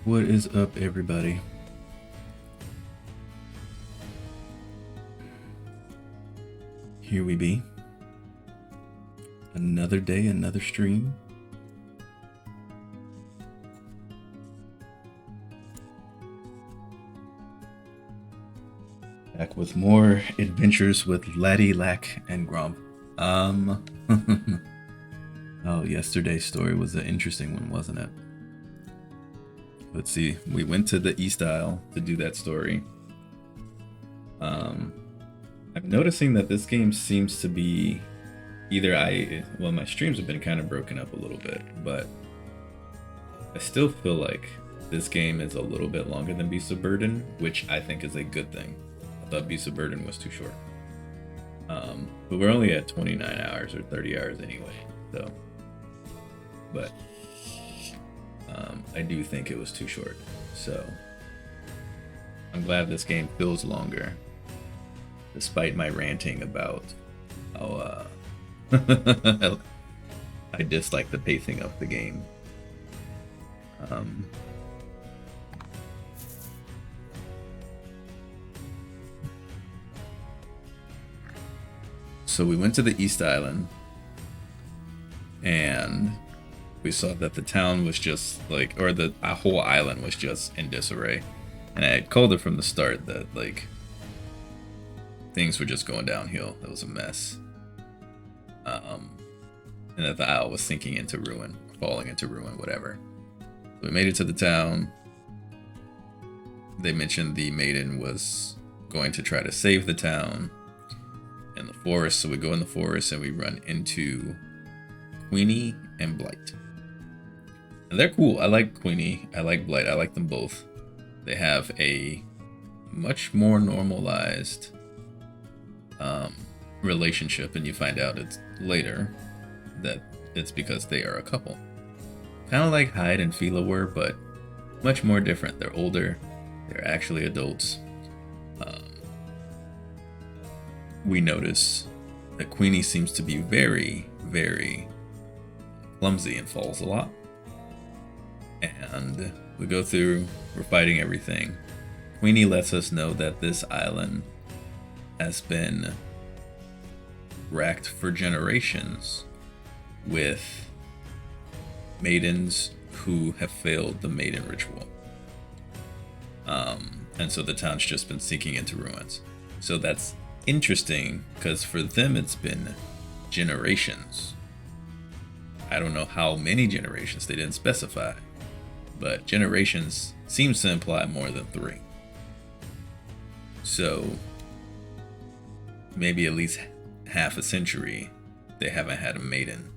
What is up, everybody? Here we be. Another day, another stream. Back with more adventures with Laddie, Lack, and Grump. Oh, yesterday's story was an interesting one, wasn't it? Let's see. We went to the East Isle to do that story. I'm noticing that this game seems to be my streams have been kind of broken up a little bit, but I still feel like this game is a little bit longer than Beast of Burden, which I think is a good thing. I thought Beast of Burden was too short. But we're only at 29 hours or 30 hours anyway, so. But I do think it was too short, so I'm glad this game feels longer, despite my ranting about how I dislike the pacing of the game. So we went to the East Island, and we saw that the town was just like, or the whole island was just in disarray. And I had called it from the start that like things were just going downhill. It was a mess. And that the isle was sinking into ruin, falling into ruin, whatever. So we made it to the town. They mentioned the Maiden was going to try to save the town in the forest. So we go in the forest and we run into Queenie and Blight. And they're cool. I like Queenie. I like Blight. I like them both. They have a much more normalized relationship, and you find out it's later that it's because they are a couple. Kind of like Hyde and Fila were, but much more different. They're older. They're actually adults. We notice that Queenie seems to be very, very clumsy and falls a lot. And we go through, we're fighting everything. Queenie lets us know that this island has been racked for generations with maidens who have failed the maiden ritual. And so the town's just been sinking into ruins. So that's interesting because for them it's been generations. I don't know how many generations, they didn't specify, but generations seems to imply more than 3. So maybe at least half a century they haven't had a maiden.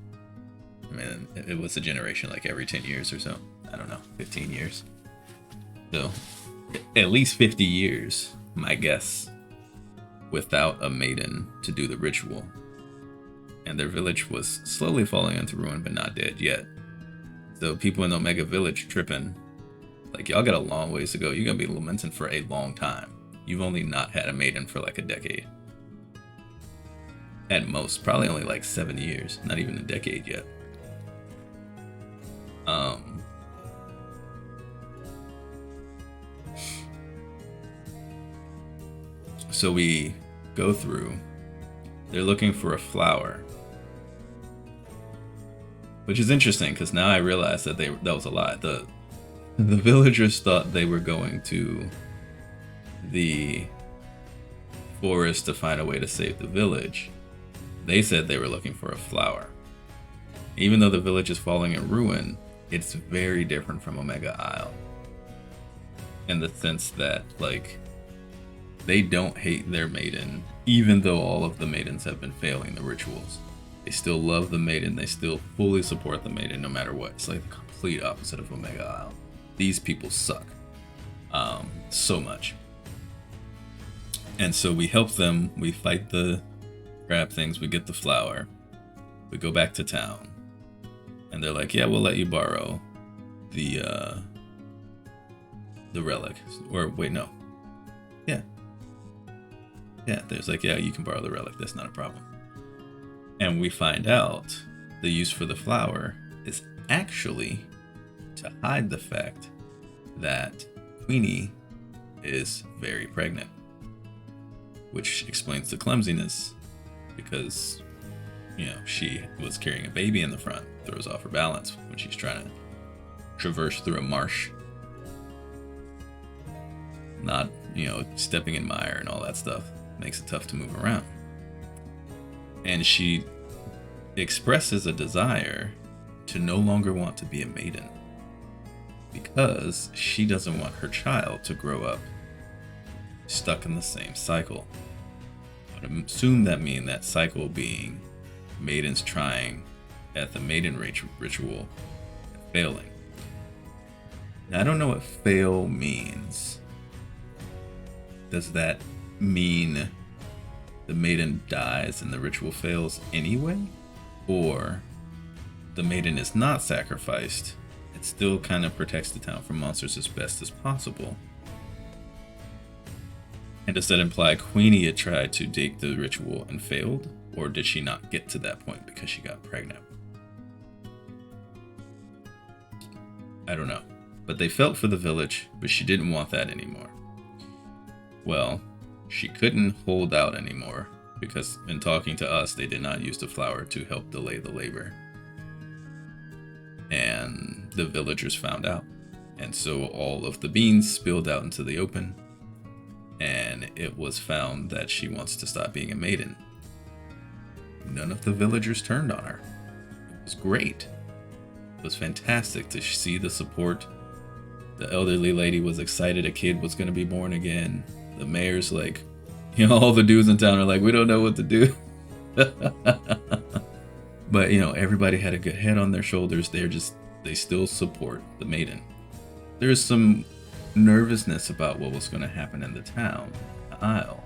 I mean, it was a generation like every 10 years or so. I don't know, 15 years. So at least 50 years, my guess, without a maiden to do the ritual. And their village was slowly falling into ruin, but not dead yet. So people in Omega Village tripping, like, y'all got a long ways to go. You're gonna be lamenting for a long time. You've only not had a maiden for like a decade. At most, probably only like 7 years, not even a decade yet. So we go through. They're looking for a flower, which is interesting because now I realize that that was a lie. The villagers thought they were going to the forest to find a way to save the village. They said they were looking for a flower. Even though the village is falling in ruin, it's very different from Omega Isle. In the sense that, like, they don't hate their maiden, even though all of the maidens have been failing the rituals. They still love the maiden. They still fully support the maiden no matter what. It's like the complete opposite of Omega Isle. These people suck. So much. And so we help them. We fight the crab things. We get the flower. We go back to town. And they're like, yeah, we'll let you borrow the relic. Or wait, no. Yeah, there's like, yeah, you can borrow the relic. That's not a problem. And we find out the use for the flower is actually to hide the fact that Queenie is very pregnant, which explains the clumsiness because, she was carrying a baby in the front, throws off her balance when she's trying to traverse through a marsh. Not, stepping in mire and all that stuff makes it tough to move around. And she expresses a desire to no longer want to be a maiden because she doesn't want her child to grow up stuck in the same cycle. I would assume that means that cycle being maidens trying at the maiden ritual and failing. Now, I don't know what fail means. Does that mean the maiden dies and the ritual fails anyway? Or the maiden is not sacrificed, it still kind of protects the town from monsters as best as possible? And does that imply Queenie had tried to take the ritual and failed? Or did she not get to that point because she got pregnant? I don't know. But they felt for the village, but she didn't want that anymore. Well, she couldn't hold out anymore because in talking to us, they did not use the flower to help delay the labor. And the villagers found out. And so all of the beans spilled out into the open. And it was found that she wants to stop being a maiden. None of the villagers turned on her. It was great. It was fantastic to see the support. The elderly lady was excited a kid was going to be born again. The mayor's like, all the dudes in town are like, we don't know what to do. But, everybody had a good head on their shoulders. They still support the maiden. There's some nervousness about what was going to happen in the town, the Isle.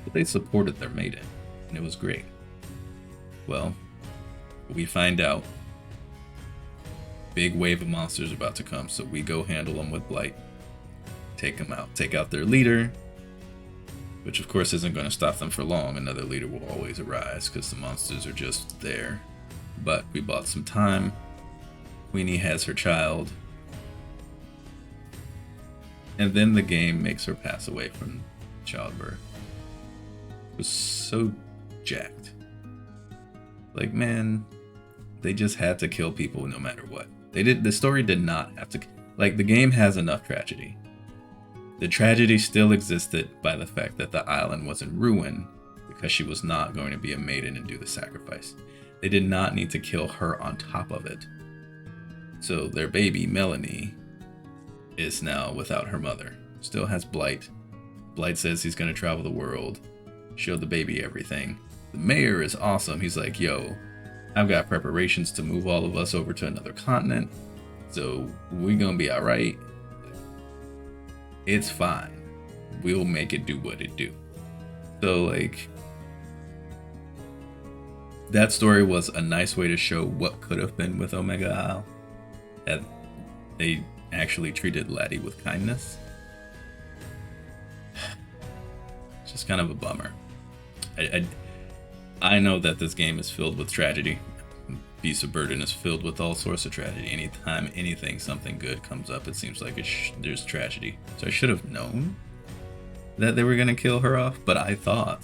But they supported their maiden, and it was great. Well, we find out big wave of monsters about to come, so we go handle them with Blight. Take them out. Take out their leader, which of course isn't going to stop them for long. Another leader will always arise because the monsters are just there. But we bought some time. Queenie has her child. And then the game makes her pass away from childbirth. It was so jacked. Like, man, they just had to kill people no matter what. The story did not have to. Like, the game has enough tragedy. The tragedy still existed by the fact that the island was in ruin because she was not going to be a maiden and do the sacrifice. They did not need to kill her on top of it. So their baby, Melanie, is now without her mother. Still has Blight. Blight says he's going to travel the world, show the baby everything. The mayor is awesome. He's like, yo, I've got preparations to move all of us over to another continent, so we're going to be all right. It's fine. We'll make it do what it do. So, like, that story was a nice way to show what could have been with Omega Isle. And they actually treated Laddie with kindness. It's just kind of a bummer. I know that this game is filled with tragedy. Beast of Burden is filled with all sorts of tragedy. Anytime something good comes up, it seems like there's tragedy. So I should have known that they were going to kill her off, but I thought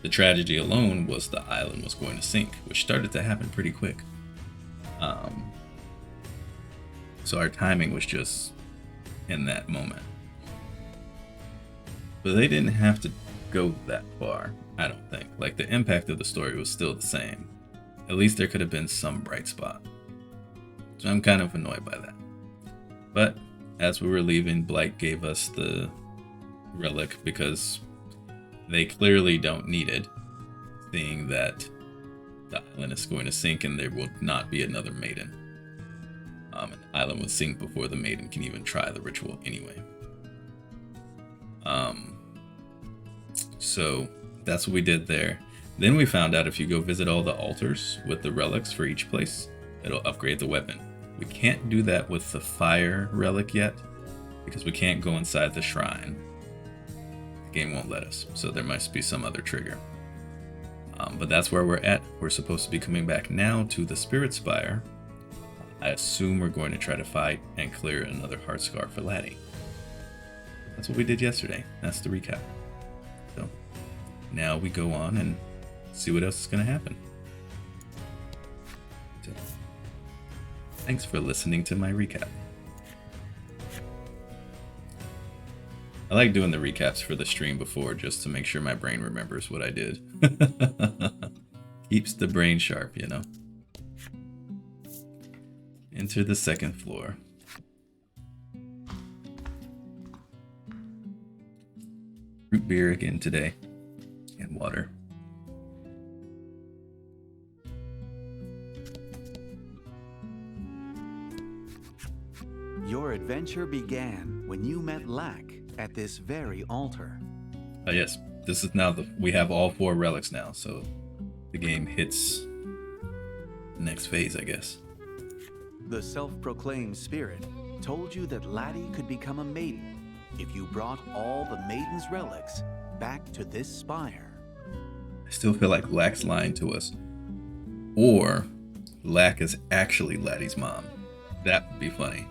the tragedy alone was the island was going to sink, which started to happen pretty quick. So our timing was just in that moment. But they didn't have to go that far, I don't think. Like, the impact of the story was still the same. At least there could have been some bright spot. So I'm kind of annoyed by that. But as we were leaving, Blight gave us the relic because they clearly don't need it, seeing that the island is going to sink and there will not be another maiden. And the island will sink before the maiden can even try the ritual anyway. So that's what we did there. Then we found out if you go visit all the altars with the relics for each place, it'll upgrade the weapon. We can't do that with the fire relic yet because we can't go inside the shrine. The game won't let us, so there must be some other trigger. But that's where we're at. We're supposed to be coming back now to the Spirit Spire. I assume we're going to try to fight and clear another heart scar for Laddie. That's what we did yesterday. That's the recap. So now we go on and see what else is going to happen. So, thanks for listening to my recap. I like doing the recaps for the stream before just to make sure my brain remembers what I did. Keeps the brain sharp, you know. Enter the second floor. Root beer again today. And water. Your adventure began when you met Lack at this very altar. Yes, this is now we have all 4 relics now, so the game hits the next phase, I guess. The self-proclaimed spirit told you that Laddie could become a maiden if you brought all the Maiden's relics back to this spire. I still feel like Lack's lying to us. Or Lack is actually Laddie's mom. That would be funny.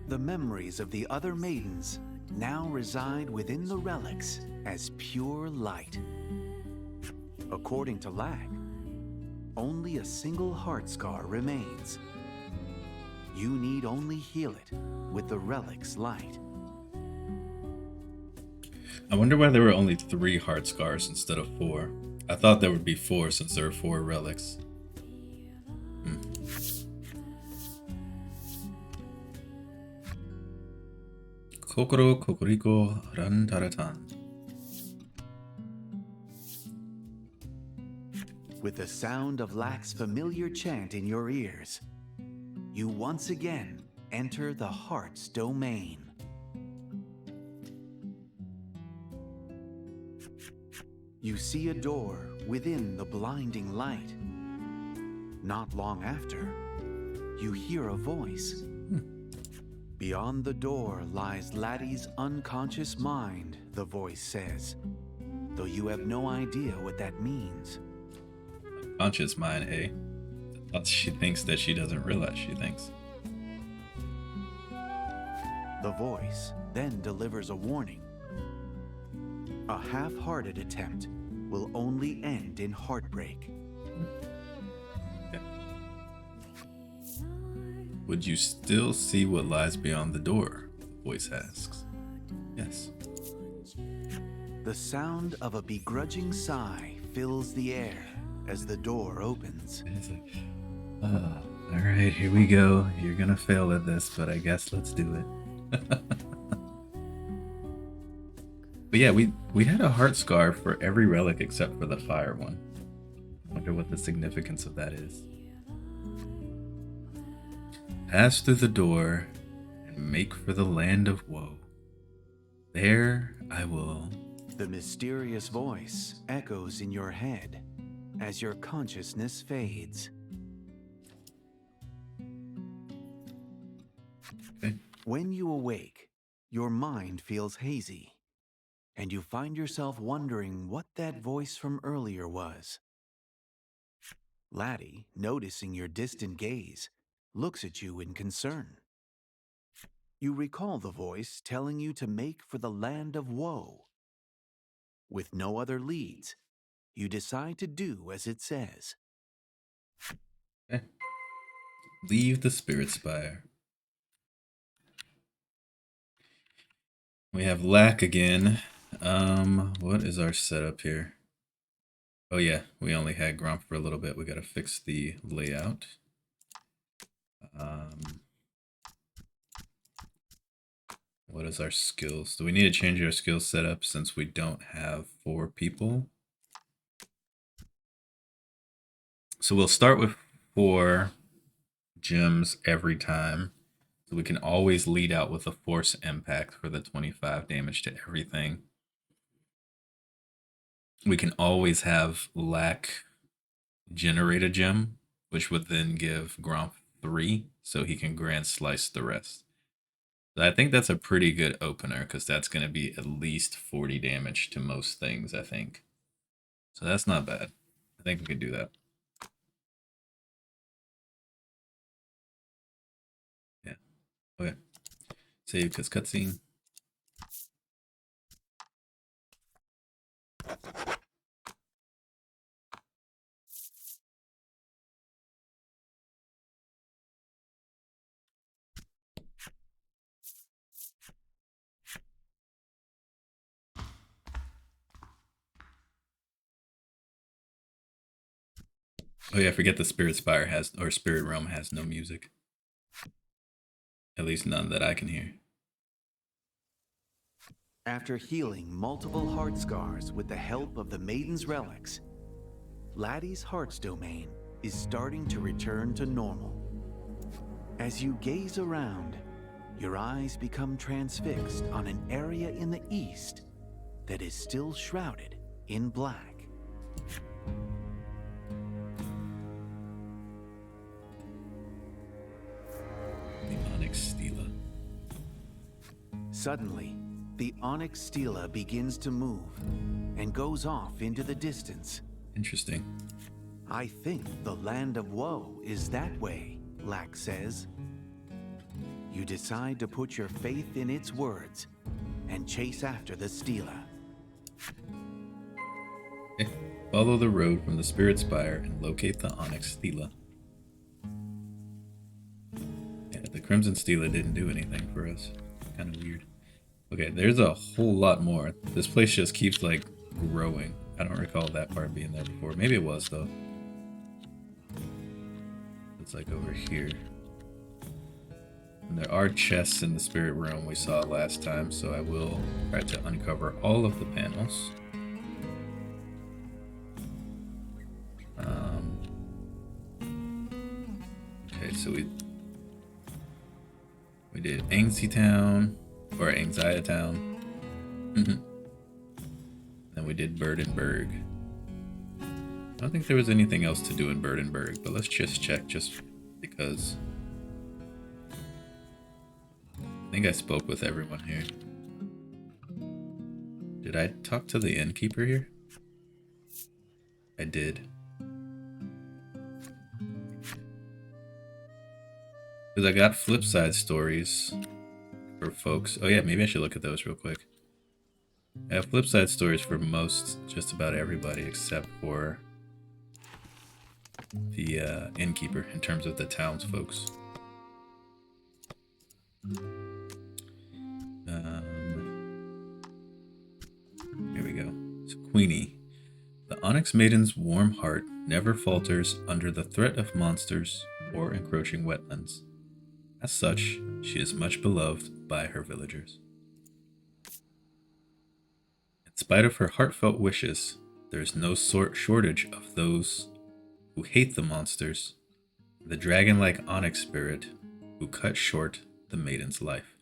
The memories of the other maidens now reside within the relics as pure light. According to Lack, only a single heart scar remains. You need only heal it with the relic's light. I wonder why there were only 3 heart scars instead of 4. I thought there would be 4 since there were 4 relics. Kokoro Kokoriko Rantaratan. With the sound of Lack's familiar chant in your ears, you once again enter the heart's domain. You see a door within the blinding light. Not long after, you hear a voice. Beyond the door lies Laddie's unconscious mind, the voice says, though you have no idea what that means. Conscious mind, eh? Thoughts she thinks that she doesn't realize she thinks. The voice then delivers a warning. A half-hearted attempt will only end in heartbreak. Would you still see what lies beyond the door? The voice asks. Yes. The sound of a begrudging sigh fills the air as the door opens. It's like, oh, all right, here we go. You're gonna fail at this, but I guess let's do it. But yeah, we had a heart scar for every relic except for the fire one. I wonder what the significance of that is. Pass through the door and make for the land of woe. There I will. The mysterious voice echoes in your head as your consciousness fades. Okay. When you awake, your mind feels hazy, and you find yourself wondering what that voice from earlier was. Laddie, noticing your distant gaze, looks at you in concern. You recall the voice telling you to make for the land of woe. With no other leads, you decide to do as it says. Okay. Leave the spirit spire. We have Lack again. What is our setup here? Oh yeah, we only had Grump for a little bit. We gotta fix the layout. What is our skills? Do we need to change our skill setup since we don't have 4 people? So we'll start with 4 gems every time. So we can always lead out with a force impact for the 25 damage to everything. We can always have Lack generate a gem, which would then give Grump 3, so he can grand slice the rest. So I think that's a pretty good opener, because that's going to be at least 40 damage to most things, I think. So that's not bad. I think we can do that. Okay. Save because cutscene. Oh yeah, I forget the Spirit Spire has, or Spirit Realm has no music. At least none that I can hear. After healing multiple heart scars with the help of the Maiden's relics, Laddie's heart's domain is starting to return to normal. As you gaze around, your eyes become transfixed on an area in the east that is still shrouded in black. The Onyx Stela. Suddenly, the Onyx Stela begins to move and goes off into the distance. Interesting. I think the land of woe is that way, Lack says. You decide to put your faith in its words and chase after the Stela. Okay. Follow the road from the Spirit Spire and locate the Onyx Stela. Yeah, the Crimson Stela didn't do anything for us. Kind of weird. Okay, there's a whole lot more. This place just keeps, like, growing. I don't recall that part being there before. Maybe it was, though. It's, like, over here. And there are chests in the Spirit Realm we saw last time, so I will try to uncover all of the panels. Okay, so we did Angsty Town, or Anxiety Town. Then we did Burdenberg. I don't think there was anything else to do in Burdenberg, but let's just check just because. I think I spoke with everyone here. Did I talk to the innkeeper here? I did. Because I got flip side stories for folks. Oh yeah, maybe I should look at those real quick. I have flip side stories for just about everybody except for the innkeeper in terms of the townsfolks. Here we go. So Queenie. The Onyx Maiden's warm heart never falters under the threat of monsters or encroaching wetlands. As such, she is much beloved by her villagers. In spite of her heartfelt wishes, there is no shortage of those who hate the monsters, the dragon-like onyx spirit who cut short the maiden's life.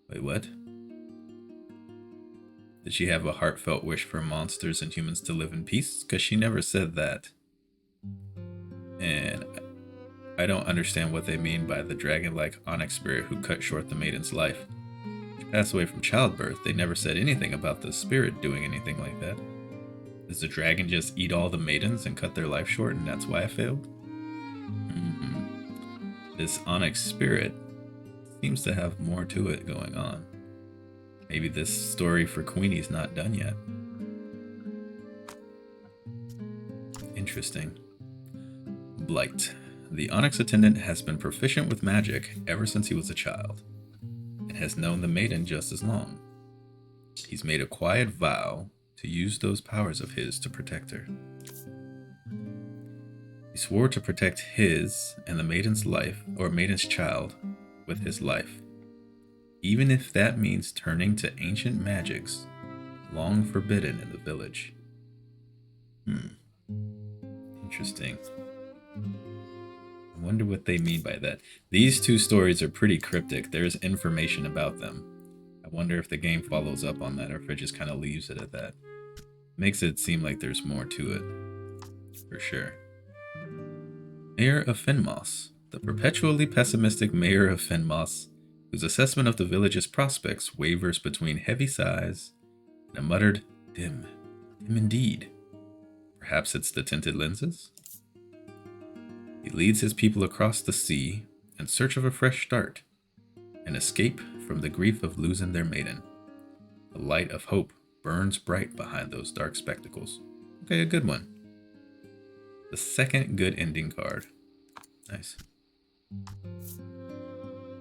Wait, what? Did she have a heartfelt wish for monsters and humans to live in peace? Because she never said that. And I don't understand what they mean by the dragon-like onyx spirit who cut short the maiden's life. She passed away from childbirth. They never said anything about the spirit doing anything like that. Does the dragon just eat all the maidens and cut their life short, and that's why I failed? This onyx spirit seems to have more to it going on. Maybe this story for Queenie's not done yet. Interesting. Blight. The Onyx attendant has been proficient with magic ever since he was a child, and has known the maiden just as long. He's made a quiet vow to use those powers of his to protect her. He swore to protect his and the maiden's life, or maiden's child, with his life, even if that means turning to ancient magics long forbidden in the village. Interesting. I wonder what they mean by that. These two stories are pretty cryptic. There's information about them. I wonder if the game follows up on that or if it just kind of leaves it at that. Makes it seem like there's more to it. For sure. Mayor of Fenmoss. The perpetually pessimistic Mayor of Fenmoss, whose assessment of the village's prospects wavers between heavy sighs and a muttered, dim. Dim indeed. Perhaps it's the tinted lenses? He leads his people across the sea in search of a fresh start, an escape from the grief of losing their maiden. The light of hope burns bright behind those dark spectacles. Okay, a good one. The second good ending card. Nice.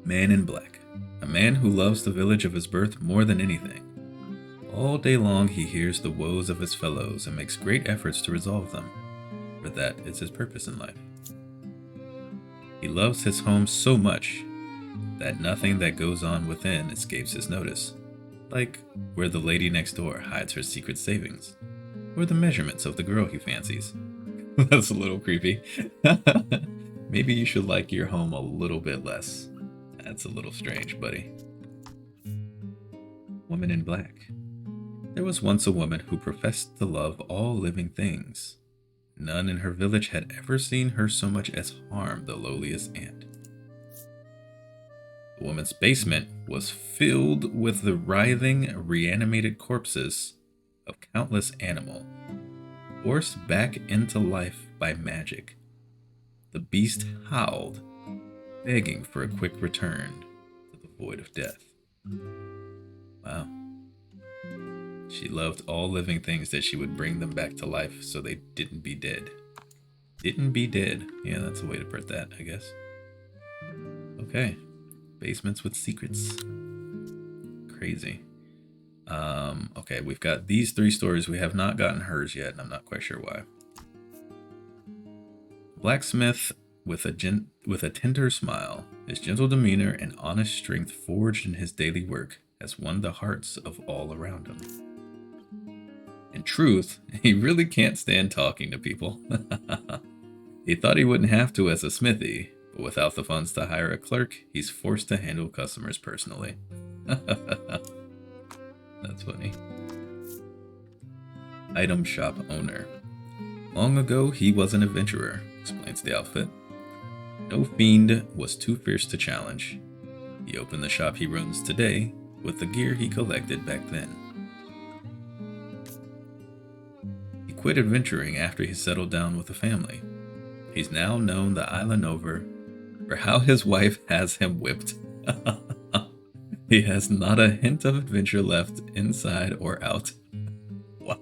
Man in Black. A man who loves the village of his birth more than anything. All day long he hears the woes of his fellows and makes great efforts to resolve them, for that is his purpose in life. He loves his home so much that nothing that goes on within escapes his notice, like where the lady next door hides her secret savings, or the measurements of the girl he fancies. That's a little creepy. Maybe you should like your home a little bit less. That's a little strange, buddy. Woman in Black. There was once a woman who professed to love all living things. None in her village had ever seen her so much as harm the lowliest ant. The woman's basement was filled with the writhing, reanimated corpses of countless animals, forced back into life by magic. The beast howled, begging for a quick return to the void of death. Wow. She loved all living things that she would bring them back to life so they didn't be dead. Didn't be dead. Yeah, that's a way to put that, I guess. Okay. Basements with secrets. Crazy. Okay, we've got these 3 stories. We have not gotten hers yet, and I'm not quite sure why. Blacksmith with a tender smile, his gentle demeanor and honest strength forged in his daily work has won the hearts of all around him. In truth, he really can't stand talking to people. He thought he wouldn't have to as a smithy, but without the funds to hire a clerk, he's forced to handle customers personally. That's funny. Item shop owner. Long ago, he was an adventurer, explains the outfit. No fiend was too fierce to challenge. He opened the shop he runs today with the gear he collected back then. He quit adventuring after he settled down with a family. He's now known the island over for how his wife has him whipped. He has not a hint of adventure left inside or out. Wow.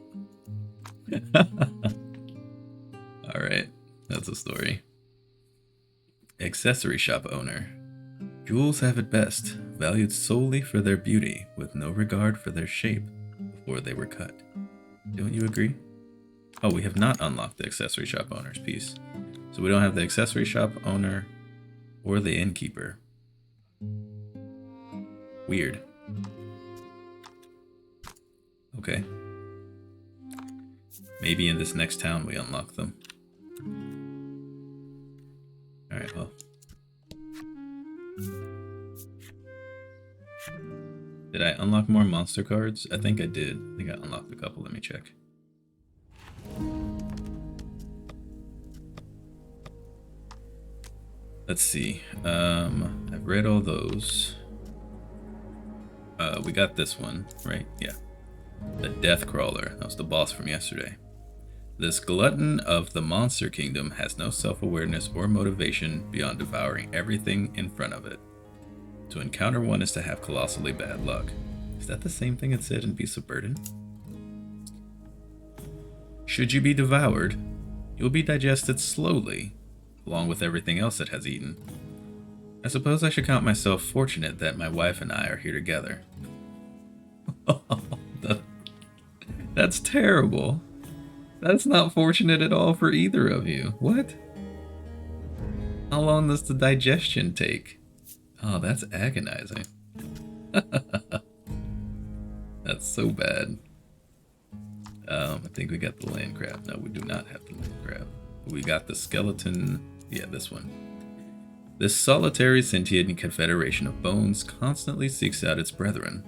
Alright, that's a story. Accessory shop owner. Jewels have it best, valued solely for their beauty, with no regard for their shape before they were cut. Don't you agree? Oh, we have not unlocked the accessory shop owner's piece. So we don't have the accessory shop owner or the innkeeper. Weird. Okay. Maybe in this next town we unlock them. Alright, well. Did I unlock more monster cards? I think I did. I think I unlocked a couple. Let me check. Let's see. I've read all those. We got this one, right? Yeah. The Death Crawler. That was the boss from yesterday. This glutton of the monster kingdom has no self-awareness or motivation beyond devouring everything in front of it. To encounter one is to have colossally bad luck. Is that the same thing it said in Beast of Burden? Should you be devoured, you'll be digested slowly, along with everything else it has eaten. I suppose I should count myself fortunate that my wife and I are here together. That's terrible. That's not fortunate at all for either of you. What? How long does the digestion take? Oh, that's agonizing. That's so bad. I think we got the land crab. No, we do not have the land crab. We got the skeleton. Yeah, this one. This solitary sentient confederation of bones constantly seeks out its brethren.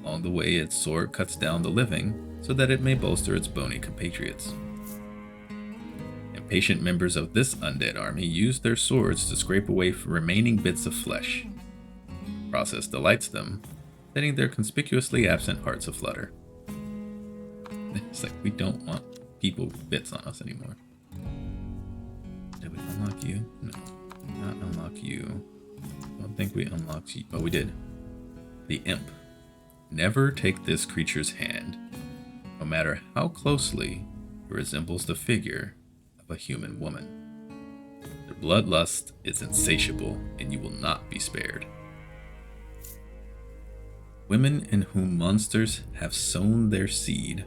Along the way, its sword cuts down the living so that it may bolster its bony compatriots. Impatient members of this undead army use their swords to scrape away remaining bits of flesh. The process delights them, setting their conspicuously absent hearts aflutter. It's like we don't want people with bits on us anymore. Did we unlock you? No. Not unlock you. I don't think we unlocked you. Oh, we did. The Imp. Never take this creature's hand, no matter how closely it resembles the figure of a human woman. Their bloodlust is insatiable, and you will not be spared. Women in whom monsters have sown their seed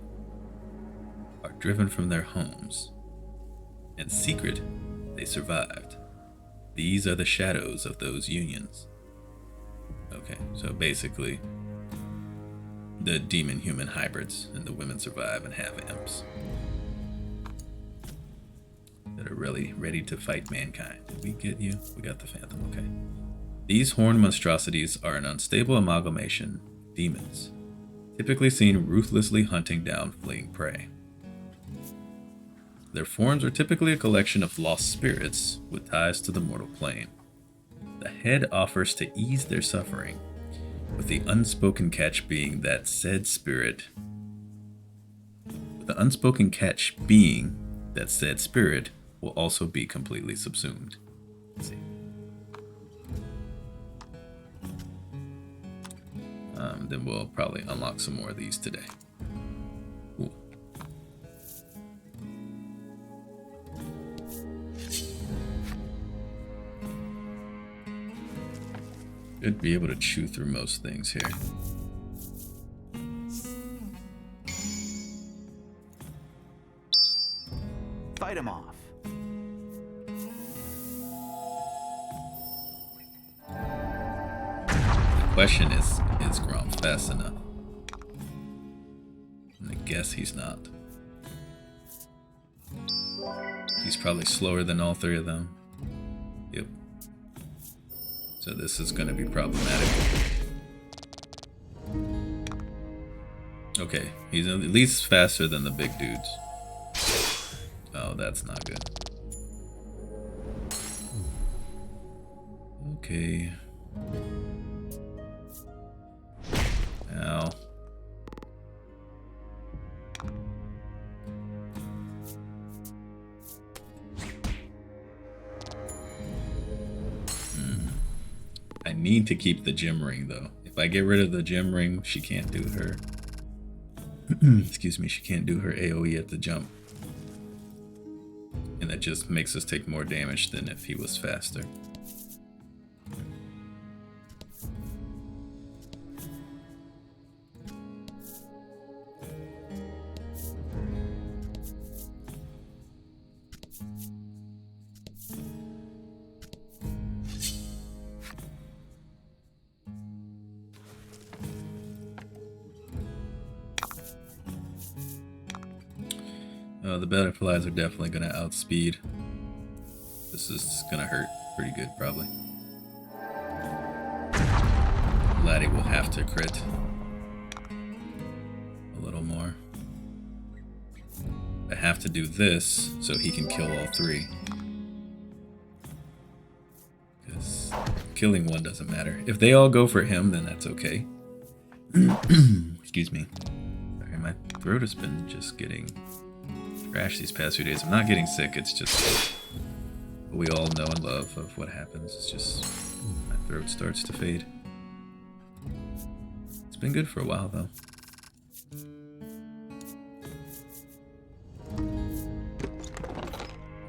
are driven from their homes. In secret, they survived. These are the shadows of those unions. Okay, so basically, the demon-human hybrids and the women survive and have imps that are really ready to fight mankind. Did we get you? We got the Phantom, okay. These horned monstrosities are an unstable amalgamation of demons, typically seen ruthlessly hunting down fleeing prey. Their forms are typically a collection of lost spirits with ties to the mortal plane. The head offers to ease their suffering, with the unspoken catch being that said spirit will also be completely subsumed. Let's see. Then we'll probably unlock some more of these today. Cool. Should be able to chew through most things here. Fight him off. The question is Grom fast enough? And I guess he's not. He's probably slower than all three of them. Yep. So this is going to be problematic. Okay, he's at least faster than the big dudes. Oh, that's not good. Okay. Ow. I need to keep the gem ring though. If I get rid of the gem ring, she can't do her excuse me, she can't do her AoE at the jump. And that just makes us take more damage than if he was faster. The butterflies are definitely going to outspeed. This is going to hurt pretty good, probably. Laddie will have to crit a little more. I have to do this so he can kill all three. Because killing one doesn't matter. If they all go for him, then that's okay. Excuse me. Sorry, my throat has been just getting trash these past few days. I'm not getting sick, it's just what we all know and love of what happens. It's just my throat starts to fade. It's been good for a while though.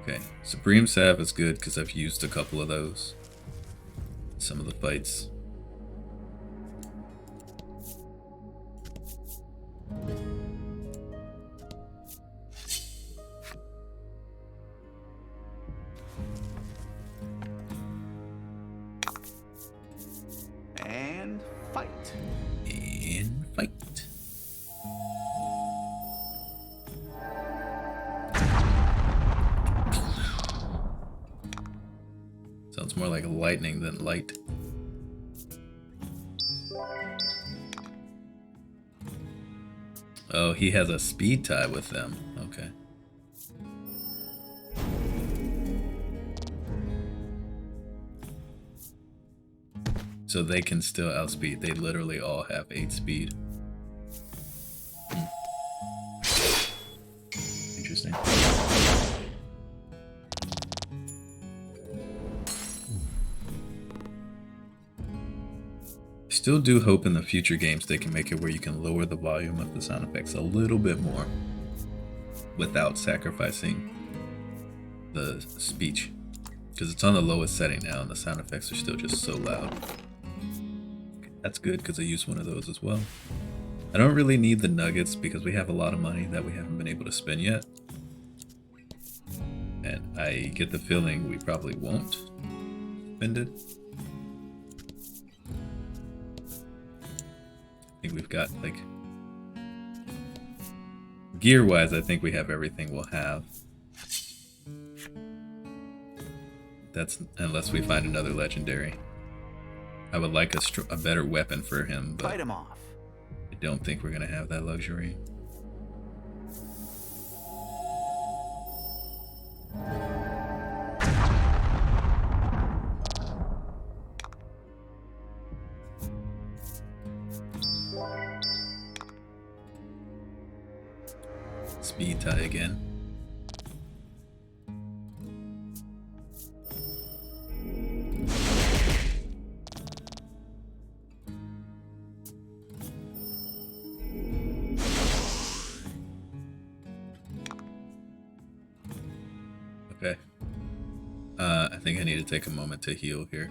Okay, Supreme Salve is good because I've used a couple of those in some of the fights. And fight. And fight. Sounds more like lightning than light. Oh, he has a speed tie with them. Okay. So they can still outspeed. They literally all have 8 speed. Interesting. still do hope in the future games they can make it where you can lower the volume of the sound effects a little bit more without sacrificing the speech. Because it's on the lowest setting now and the sound effects are still just so loud. That's good because I use one of those as well. I don't really need the nuggets because we have a lot of money that we haven't been able to spend yet. And I get the feeling we probably won't spend it. I think we've got, like, gear-wise, I think we have everything we'll have. That's unless we find another legendary. I would like a better weapon for him, but Fight him off. I don't think we're gonna have that luxury. Speed tie again. Okay. I think I need to take a moment to heal here.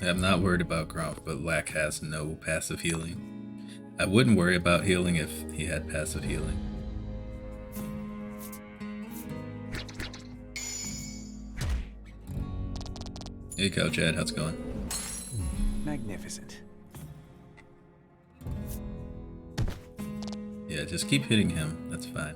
I'm not worried about Gromp, but Lack has no passive healing. I wouldn't worry about healing if he had passive healing. Hey, Coach Ed, how's it going? Magnificent. Yeah, just keep hitting him. That's fine.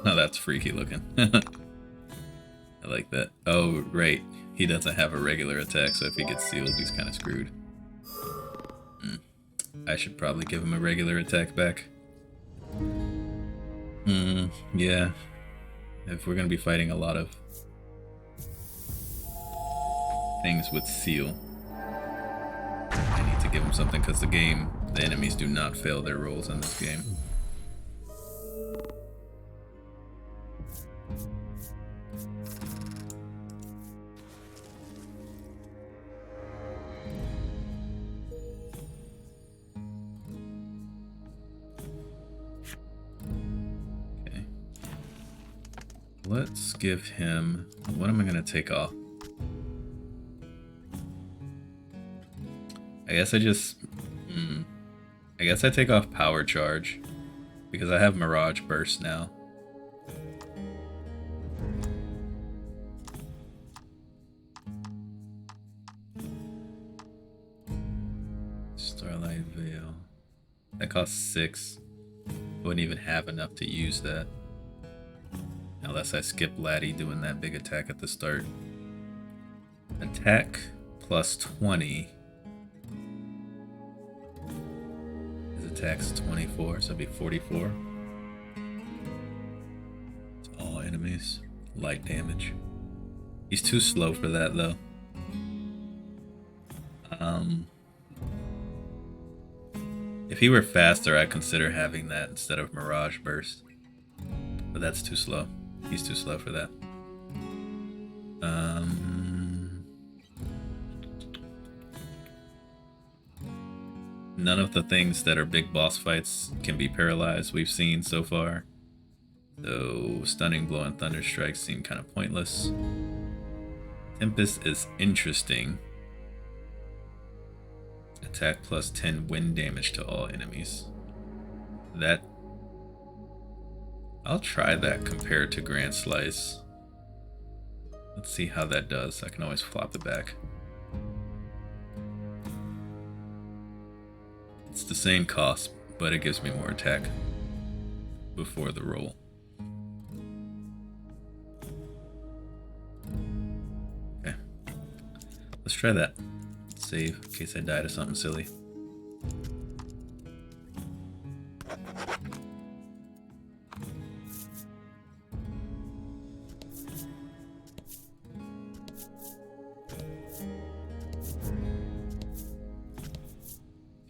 Oh, that's freaky looking. I like that. Oh, right. He doesn't have a regular attack, so if he gets sealed, he's kind of screwed. I should probably give him a regular attack back. Yeah. If we're going to be fighting a lot of things with seal, I need to give him something because the enemies do not fail their rolls in this game. Let's give him... What am I going to take off? I guess I just... I guess I take off Power Charge. Because I have Mirage Burst now. Starlight Veil. That costs 6. Wouldn't even have enough to use that. Unless I skip Laddie doing that big attack at the start. Attack plus 20. His attack's 24, so it'd be 44. It's all enemies. Light damage. He's too slow for that, though. If he were faster, I'd consider having that instead of Mirage Burst. But that's too slow. He's too slow for that. None of the things that are big boss fights can be paralyzed we've seen so far. So Stunning Blow and Thunder Strike seem kind of pointless. Tempest is interesting. Attack plus 10 wind damage to all enemies. That... I'll try that compared to Grand Slice. Let's see how that does. I can always flop it back. It's the same cost, but it gives me more attack before the roll. Okay. Let's try that. Save in case I die to something silly.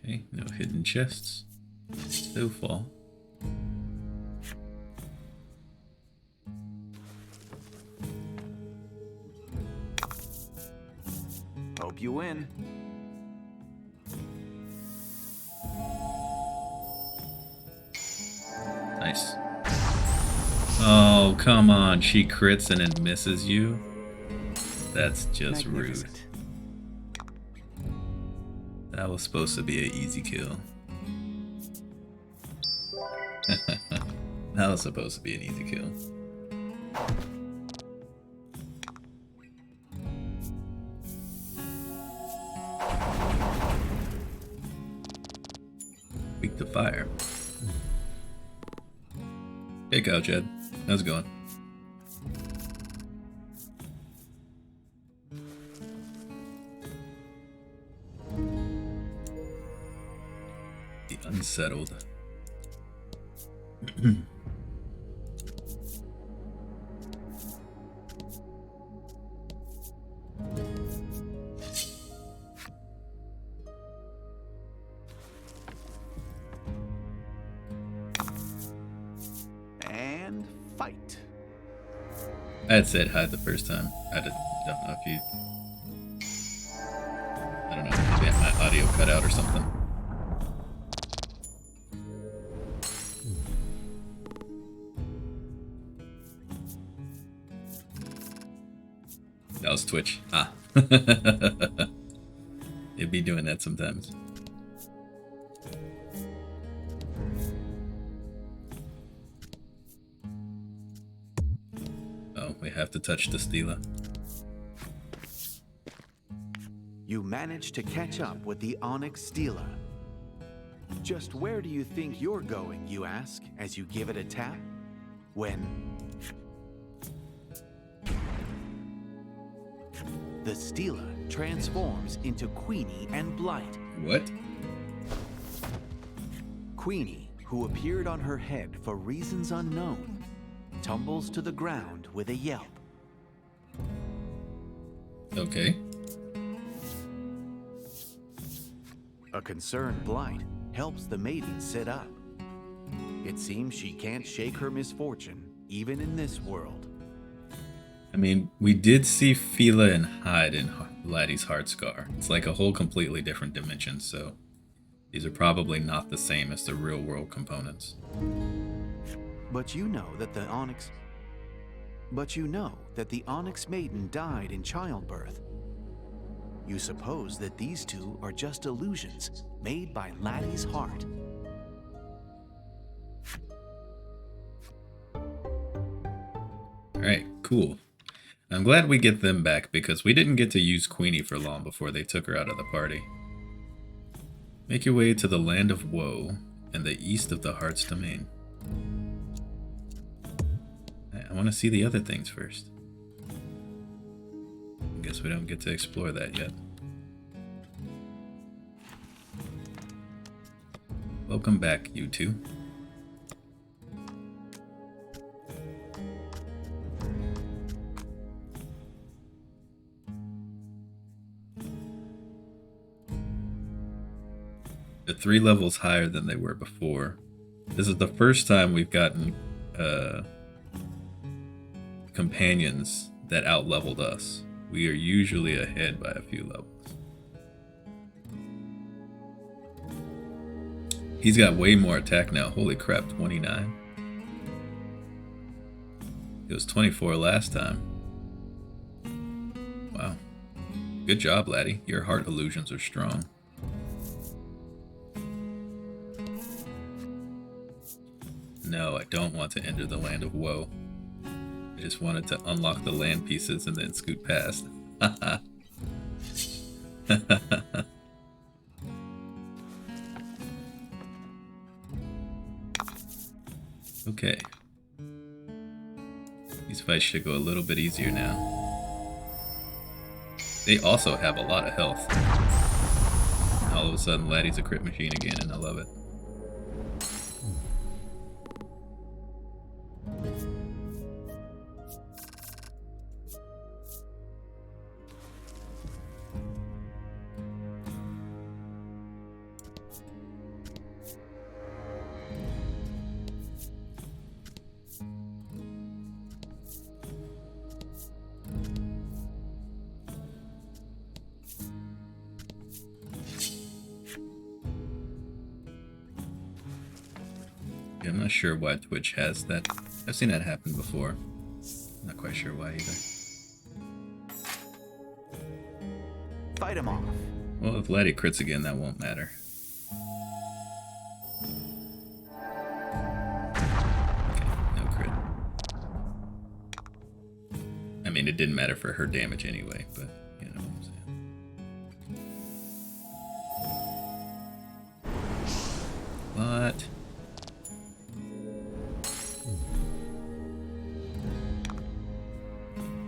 Okay, no hidden chests so far. Hope you win. Nice. Oh, come on. She crits and then misses you? That's just rude. That was supposed to be an easy kill. That was supposed to be an easy kill. Weak to fire. Hey, Cow Chad. How's it going? The Unsettled. And fight. I had said hi the first time. I don't know if you... I don't know, maybe my audio cut out or something. That was Twitch. Ah. It'd be doing that sometimes. Oh, we have to touch the Stela. You managed to catch up with the Onyx Stela. Just where do you think you're going, you ask, as you give it a tap? When the Stela transforms into Queenie and Blight. What? Queenie, who appeared on her head for reasons unknown, tumbles to the ground with a yelp. Okay. A concerned Blight helps the Maiden sit up. It seems she can't shake her misfortune, even in this world. I mean, we did see Fila and Hyde in Laddie's Heartscar. It's like a whole completely different dimension, so these are probably not the same as the real world components. But you know that the Onyx Maiden died in childbirth. You suppose that these two are just illusions made by Laddie's heart. Alright, cool. I'm glad we get them back because we didn't get to use Queenie for long before they took her out of the party. Make your way to the Land of Woe and the east of the Heart's Domain. I want to see the other things first. I guess we don't get to explore that yet. Welcome back, you two. They're 3 levels higher than they were before. This is the first time we've gotten companions that out-leveled us. We are usually ahead by a few levels. He's got way more attack now. Holy crap, 29. It was 24 last time. Wow. Good job, laddie. Your heart illusions are strong. No, I don't want to enter the Land of Woe. I just wanted to unlock the land pieces and then scoot past. Okay. These fights should go a little bit easier now. They also have a lot of health. All of a sudden, Laddie's a crit machine again, and I love it. Yeah, I'm not sure why Twitch has that. I've seen that happen before. Not quite sure why either. Fight him off. Well, if Laddie crits again, that won't matter. Okay, no crit. I mean, it didn't matter for her damage anyway, but you know what I'm saying. What?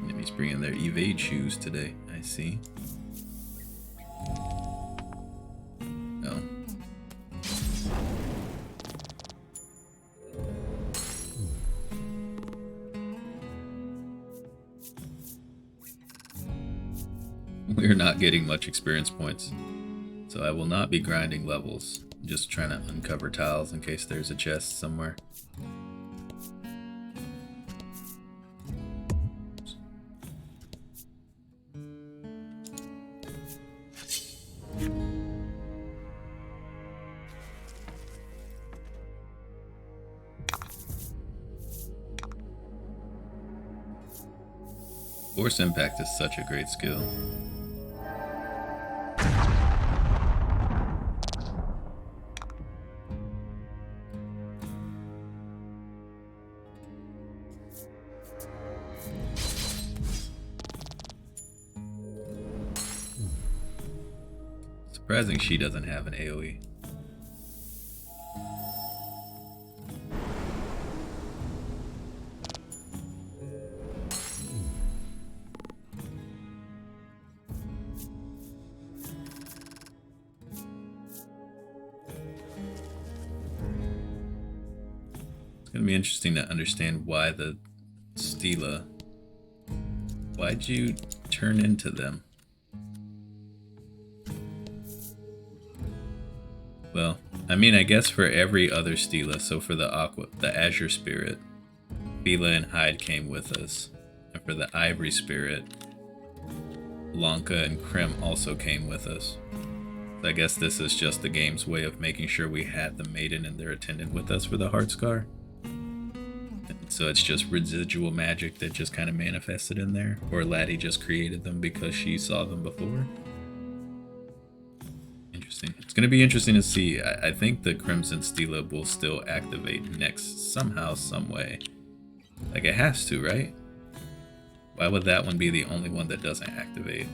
Enemies bringing their evade shoes today, I see. Oh. We're not getting much experience points, so I will not be grinding levels. I'm just trying to uncover tiles in case there's a chest somewhere. Force impact is such a great skill. Surprising she doesn't have an AoE. It's gonna be interesting to understand why the Stela. Why'd you turn into them? Well, I mean, I guess for every other Stela, so for the Azure Spirit, Fila and Hyde came with us. And for the Ivory Spirit, Blanca and Krim also came with us. So I guess this is just the game's way of making sure we had the Maiden and their attendant with us for the Heartscar. So it's just residual magic that just kind of manifested in there, or Laddie just created them because she saw them before. Interesting. It's going to be interesting to see. I think the Crimson Stela will still activate next somehow, some way. Like it has to, right? Why would that one be the only one that doesn't activate?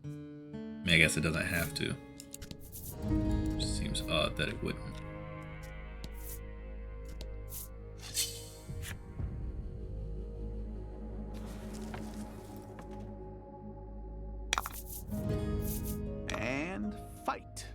I mean, I guess it doesn't have to. It just seems odd that it wouldn't. And fight.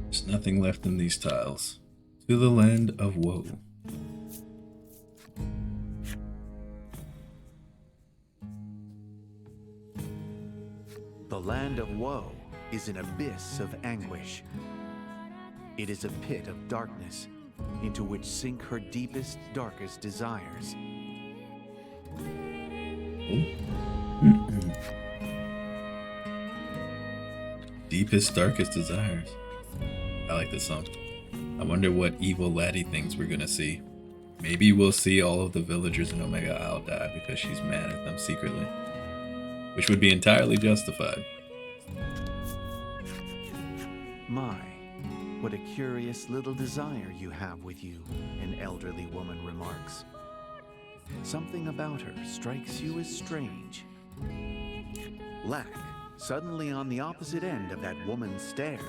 There's nothing left in these tiles. To the land of woe. The land of woe is an abyss of anguish. It is a pit of darkness into which sink her deepest, darkest desires. Deepest, darkest desires. I like this song. I wonder what evil Laddie things we're gonna see. Maybe we'll see all of the villagers in Omega Isle die because she's mad at them secretly. Which would be entirely justified. My, what a curious little desire you have with you, an elderly woman remarks. Something about her strikes you as strange. Lack, suddenly on the opposite end of that woman's stare,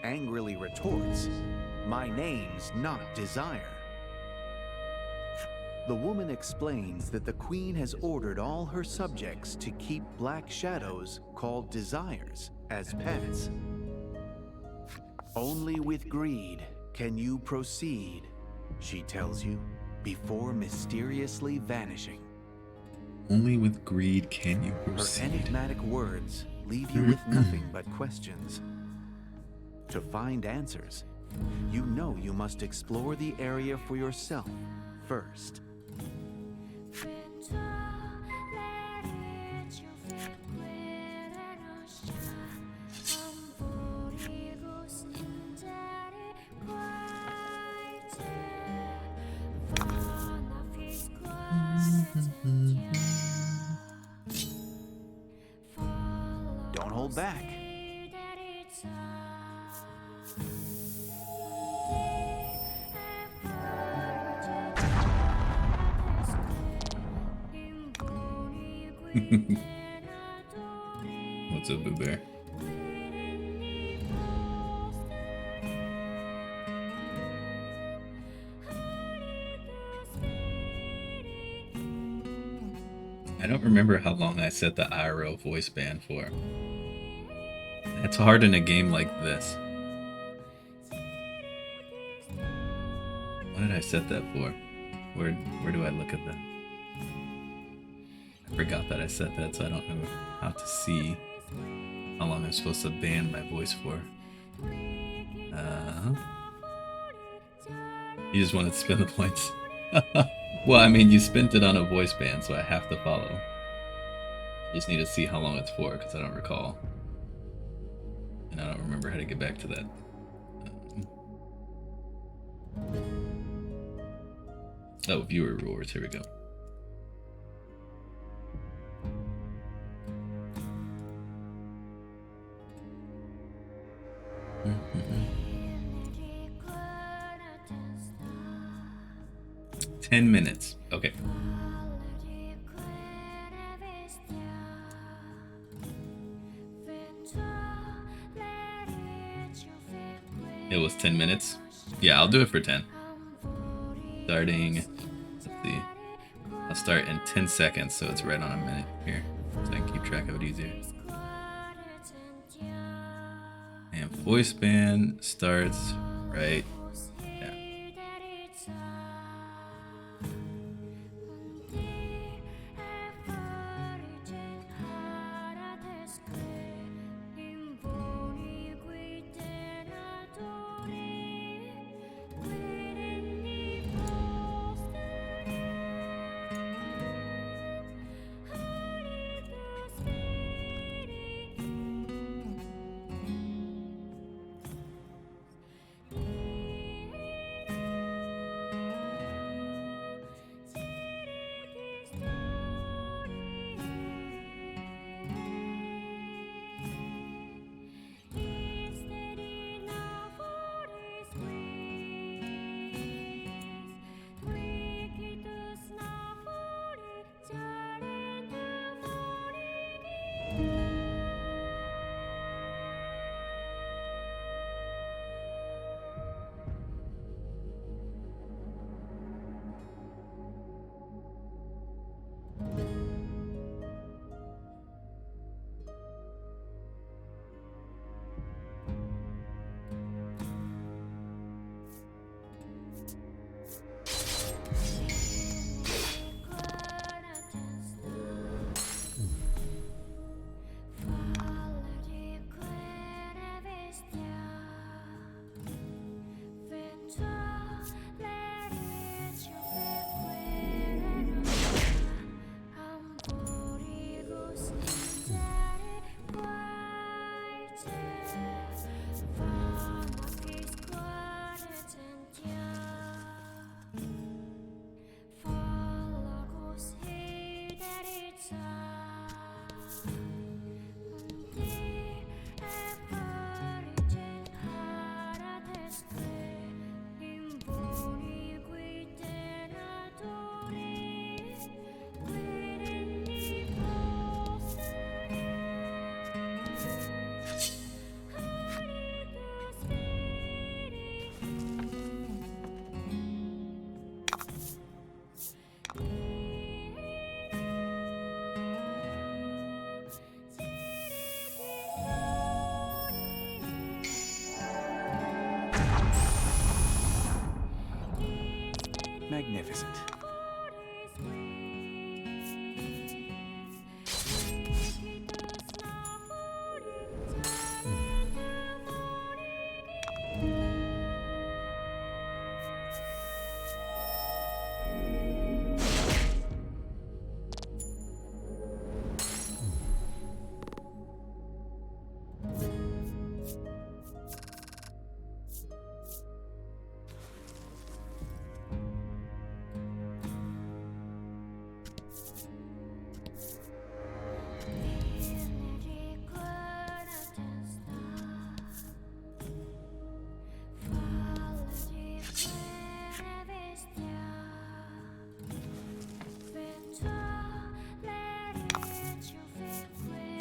angrily retorts, my name's not Desire. The woman explains that the queen has ordered all her subjects to keep black shadows, called desires, as pets. Only with greed can you proceed, she tells you, before mysteriously vanishing. Only with greed can you Her proceed. enigmatic words leave you with nothing but questions. To find answers, you know you must explore the area for yourself first. Don't hold back. What's up, Boo Bear? I don't remember how long I set the IRL voice ban for. It's hard in a game like this. What did I set that for? Where do I look at that? I forgot that I set that, so I don't know how to see how long I'm supposed to ban my voice for. You just wanted to spend the points. Well, I mean, you spent it on a voice ban, so I have to follow. I just need to see how long it's for, because I don't recall. And I don't remember how to get back to that. Oh, viewer rewards, here we go. Mm-hmm. 10 minutes. Okay. It was 10 minutes. Yeah, I'll do it for 10. Starting, let's see. I'll start in 10 seconds, so it's right on a minute here. So I can keep track of it easier. And voice ban starts right now. magnificent.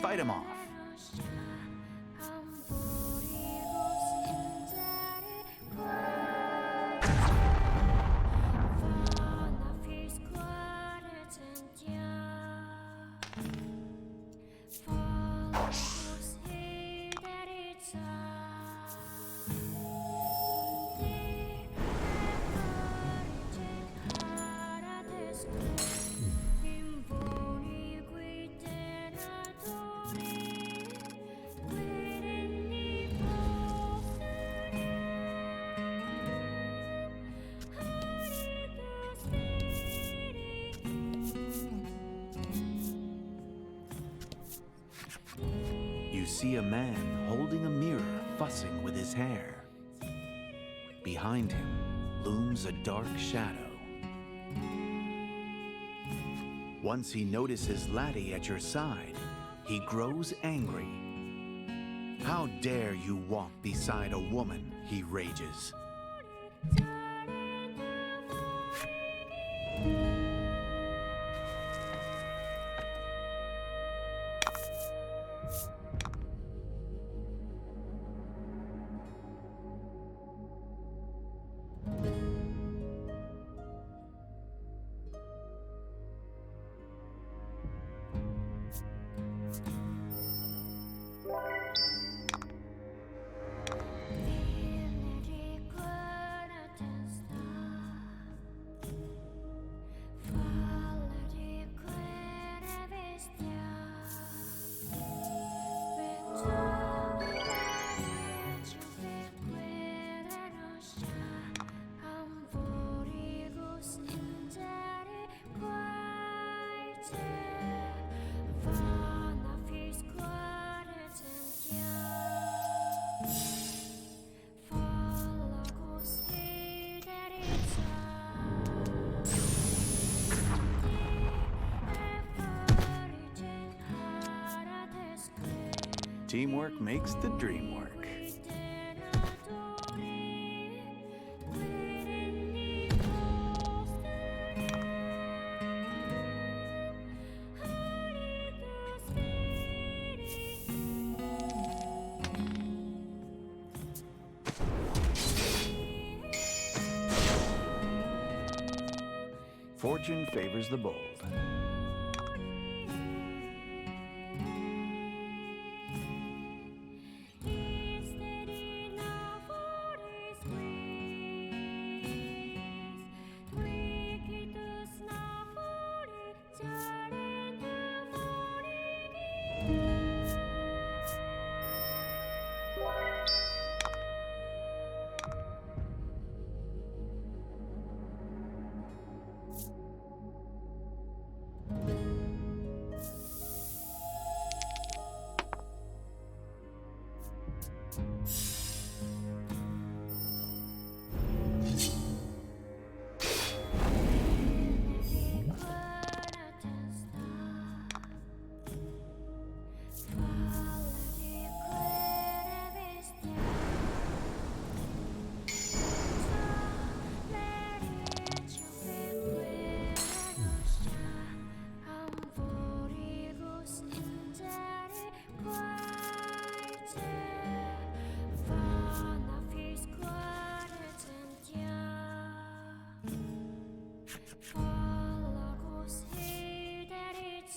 Fight him off. You see a man holding a mirror, fussing with his hair. Behind him looms a dark shadow. Once he notices Laddie at your side, he grows angry. How dare you walk beside a woman, he rages. Teamwork makes the dream work. Fortune favors the bold.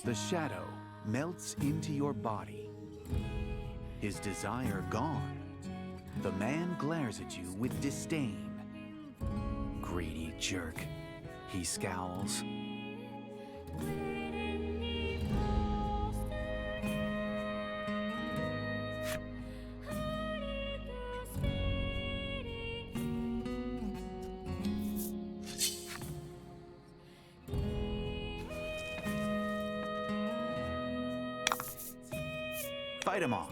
The shadow melts into your body. His desire gone, the man glares at you with disdain. Greedy jerk. He scowls. Fight him off.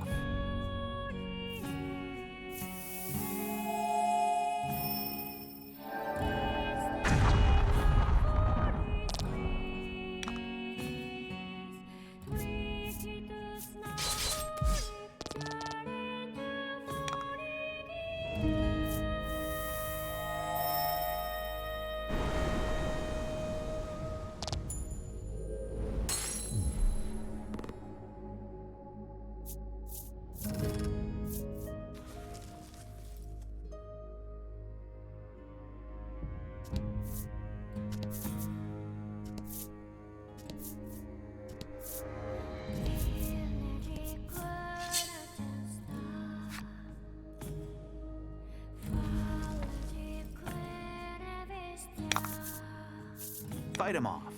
Fight him off.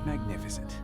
Magnificent.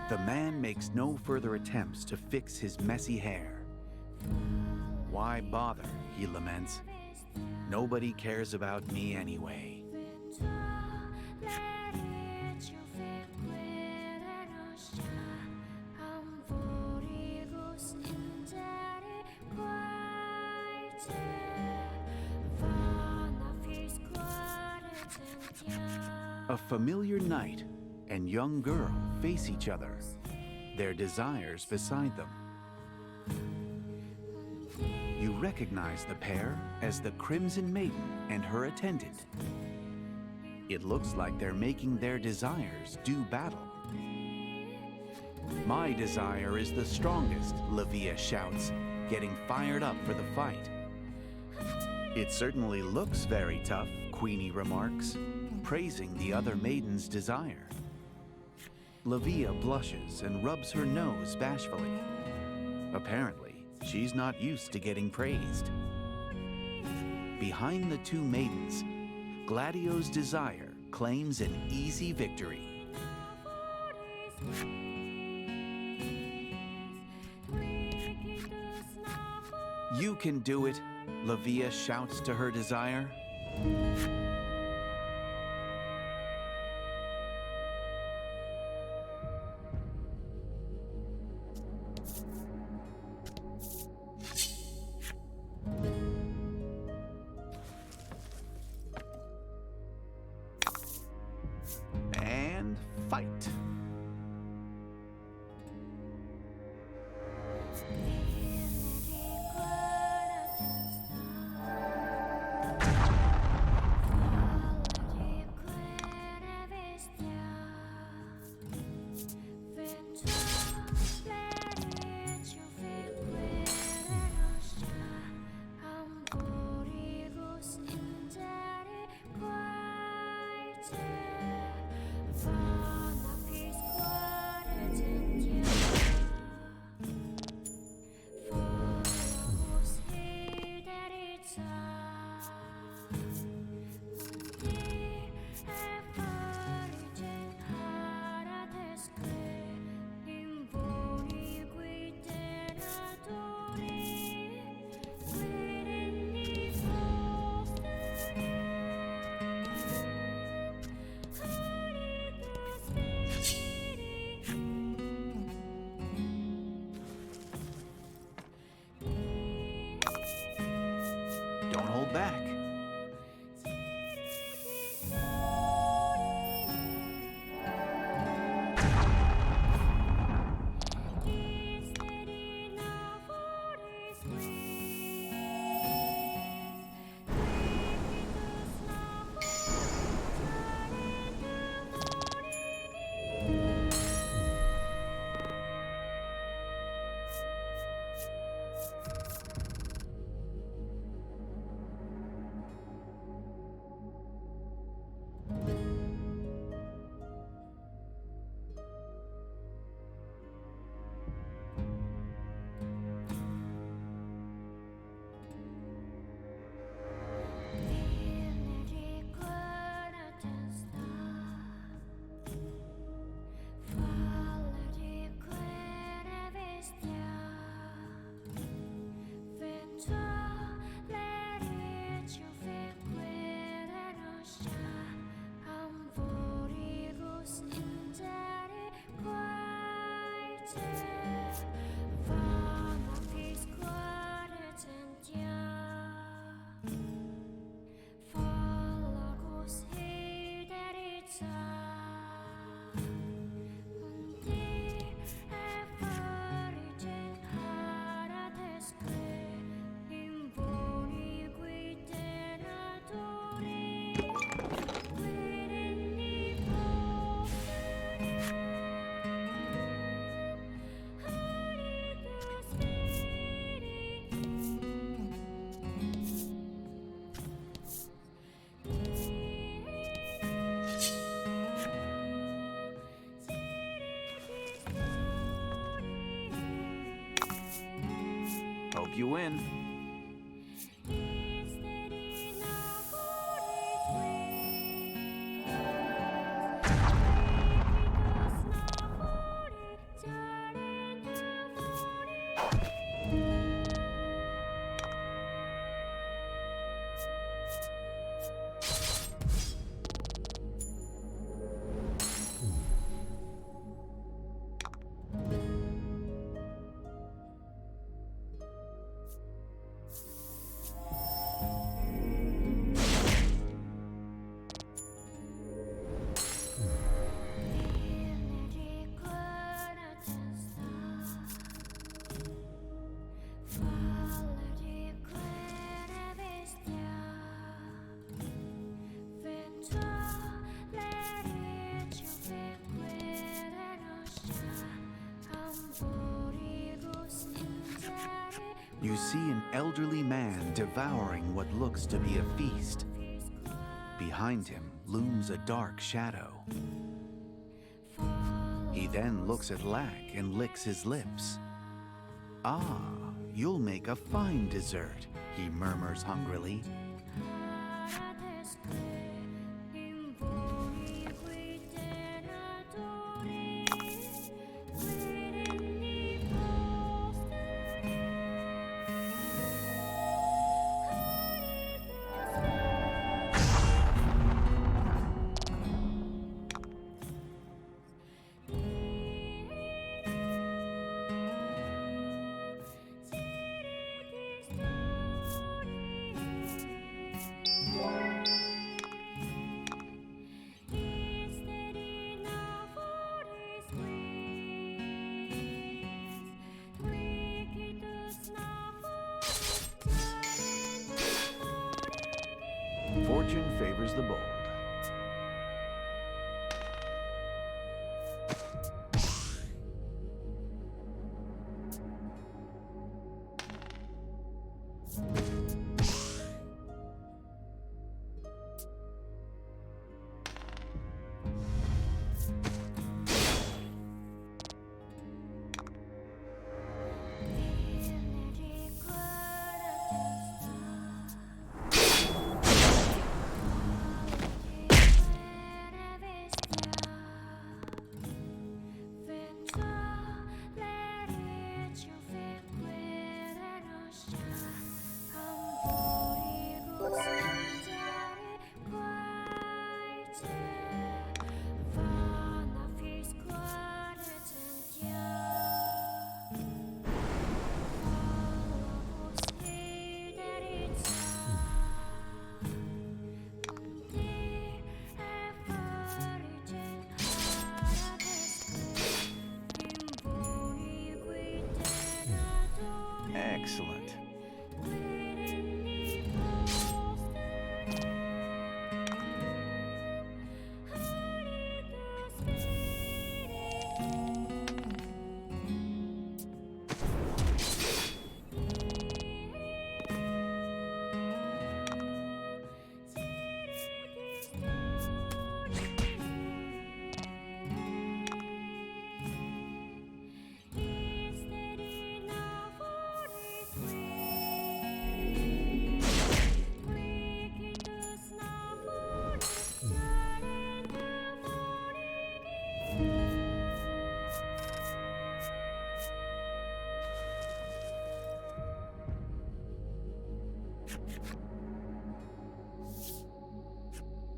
The man makes no further attempts to fix his messy hair. Why bother, he laments. Nobody cares about me anyway. A familiar knight and young girl face each other, their desires beside them. You recognize the pair as the Crimson Maiden and her attendant. It looks like they're making their desires do battle. My desire is the strongest, Lavia shouts, getting fired up for the fight. It certainly looks very tough, Queenie remarks, praising the other maiden's desire. Lavia blushes and rubs her nose bashfully. Apparently, she's not used to getting praised. Behind the two maidens, Gladio's desire claims an easy victory. You can do it, Lavia shouts to her desire. And fight. back. Hope you win. You see an elderly man devouring what looks to be a feast. Behind him looms a dark shadow. He then looks at Lack and licks his lips. "Ah, you'll make a fine dessert," he murmurs hungrily. Fortune favors the bold. Excellent.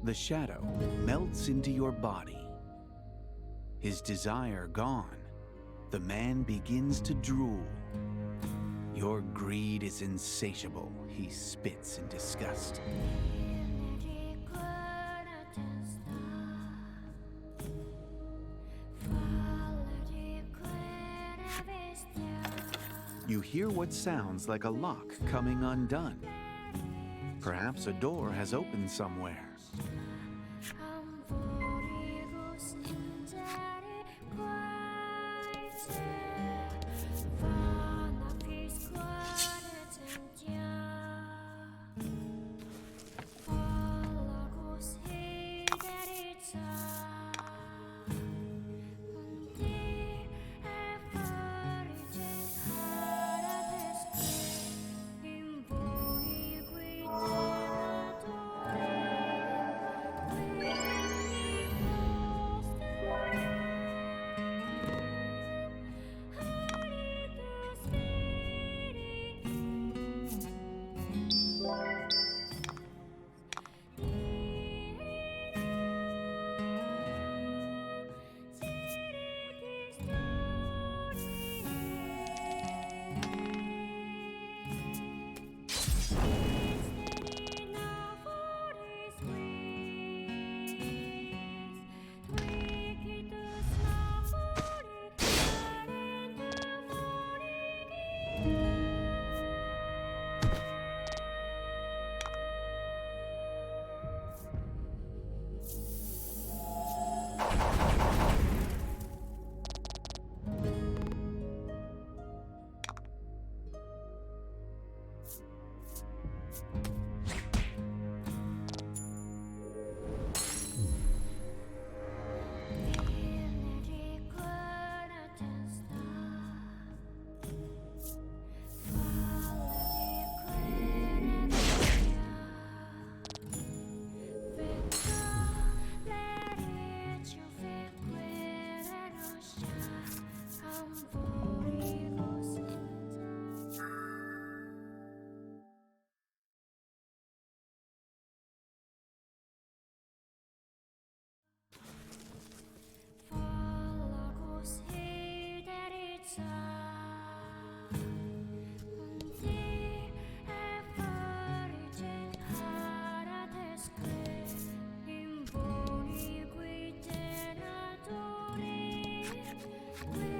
The shadow melts into your body. His desire gone, the man begins to drool. Your greed is insatiable, he spits in disgust. You hear what sounds like a lock coming undone. Perhaps a door has opened somewhere.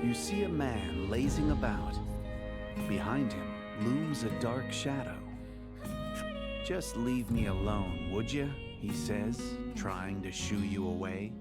You see a man lazing about. Behind him looms a dark shadow. "Just leave me alone, would you?" he says, trying to shoo you away.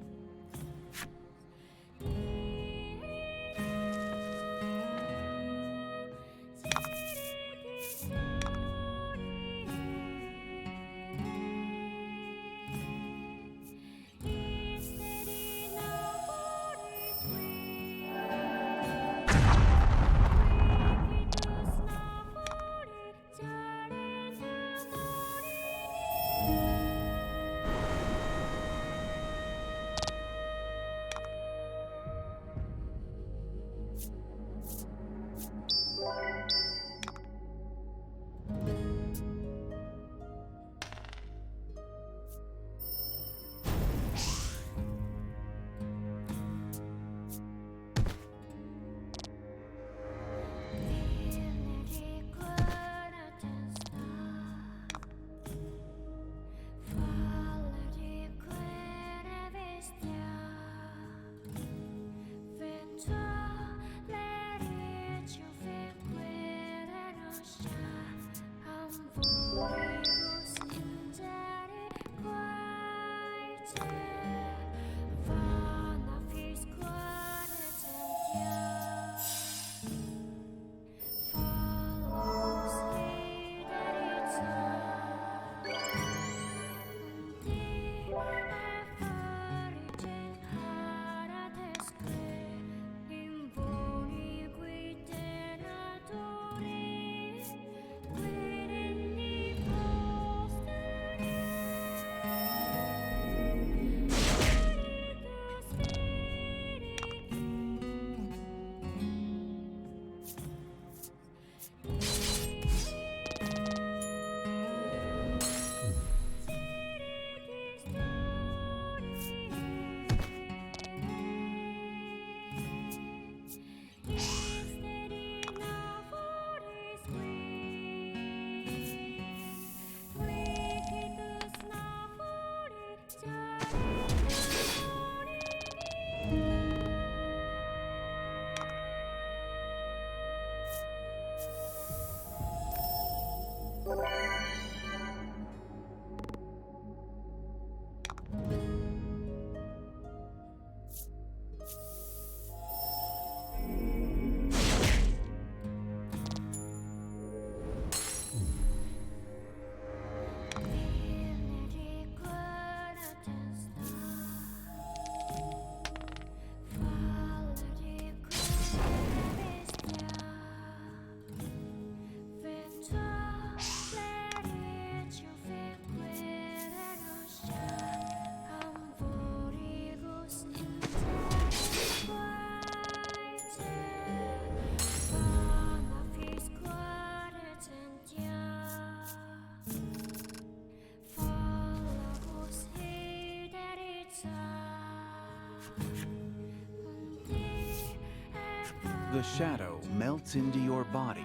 The shadow melts into your body.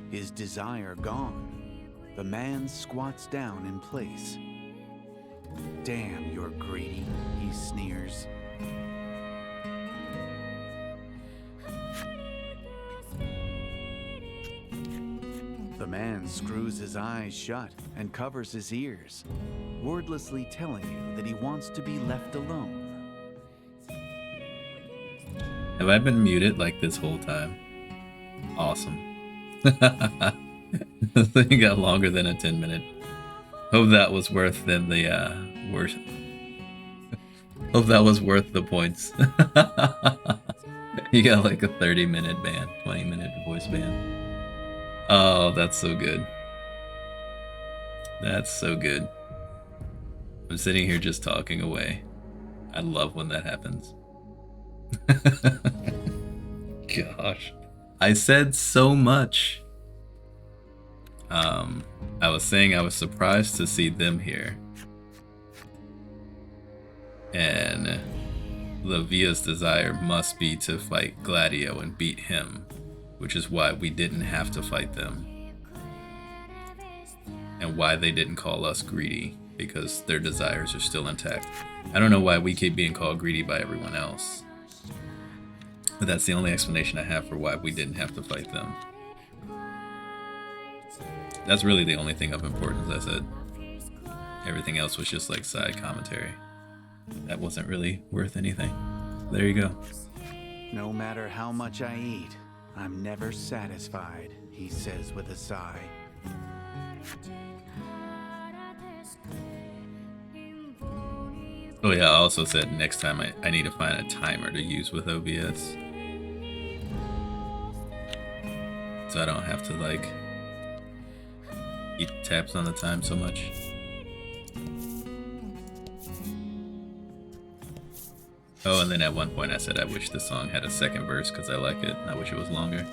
His desire gone, the man squats down in place. Damn, you're greedy, he sneers. The man screws his eyes shut and covers his ears, wordlessly telling you that he wants to be left alone. Have I been muted like this whole time? Awesome. The thing got longer than a 10-minute. Hope that was worth than the worst. Hope that was worth the points. You got like a 30-minute ban, 20-minute voice ban. Oh, that's so good. That's so good. I'm sitting here just talking away. I love when that happens. Gosh. I said so much. I was saying I was surprised to see them here. And Lavia's desire must be to fight Gladio and beat him, which is why we didn't have to fight them. And why they didn't call us greedy, because their desires are still intact. I don't know why we keep being called greedy by everyone else. But that's the only explanation I have for why we didn't have to fight them. That's really the only thing of importance I said. Everything else was just like side commentary. That wasn't really worth anything. There you go. No matter how much I eat, I'm never satisfied, he says with a sigh. Oh yeah, I also said next time I need to find a timer to use with OBS. So I don't have to like keep tabs on the time so much. Oh, and then at one point I said I wish the song had a second verse because I like it and I wish it was longer.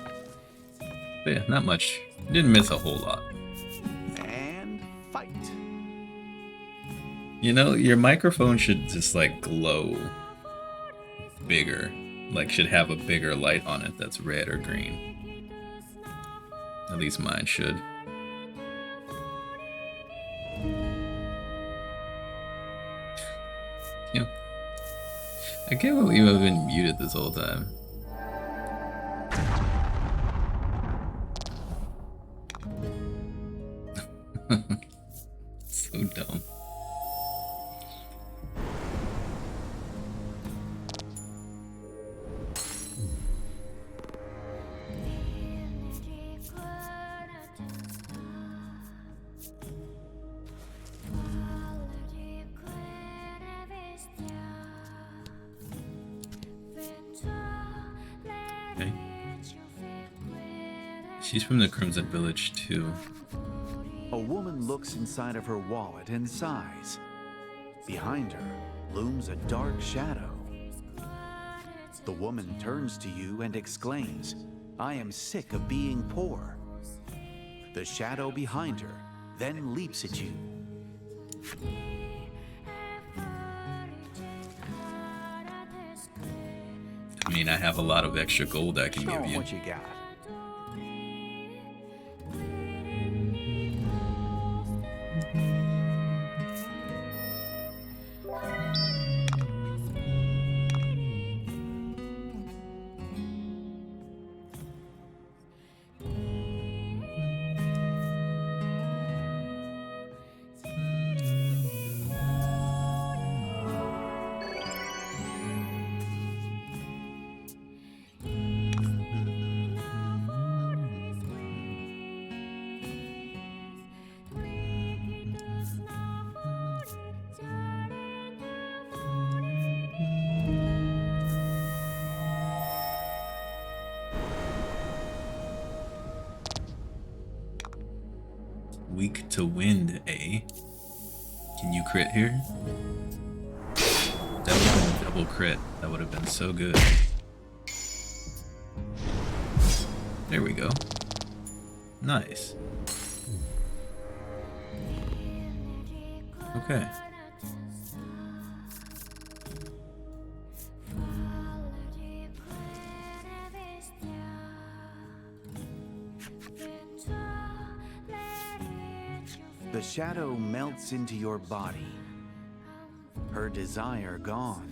But yeah, not much. Didn't miss a whole lot. And fight. You know, your microphone should just like glow bigger. Like should have a bigger light on it that's red or green. At least mine should. You know, I can't believe I've been muted this whole time. So dumb. Okay. She's from the Crimson Village too. A woman looks inside of her wallet and sighs. Behind her looms a dark shadow. The woman turns to you and exclaims, "I am sick of being poor." The shadow behind her then leaps at you. I mean, I have a lot of extra gold I can Show give 'em you. what you got. Weak to wind, eh? Can you crit here? That would have been a double crit. That would have been so good. There we go. Nice. Okay. The shadow melts into your body. Her desire gone,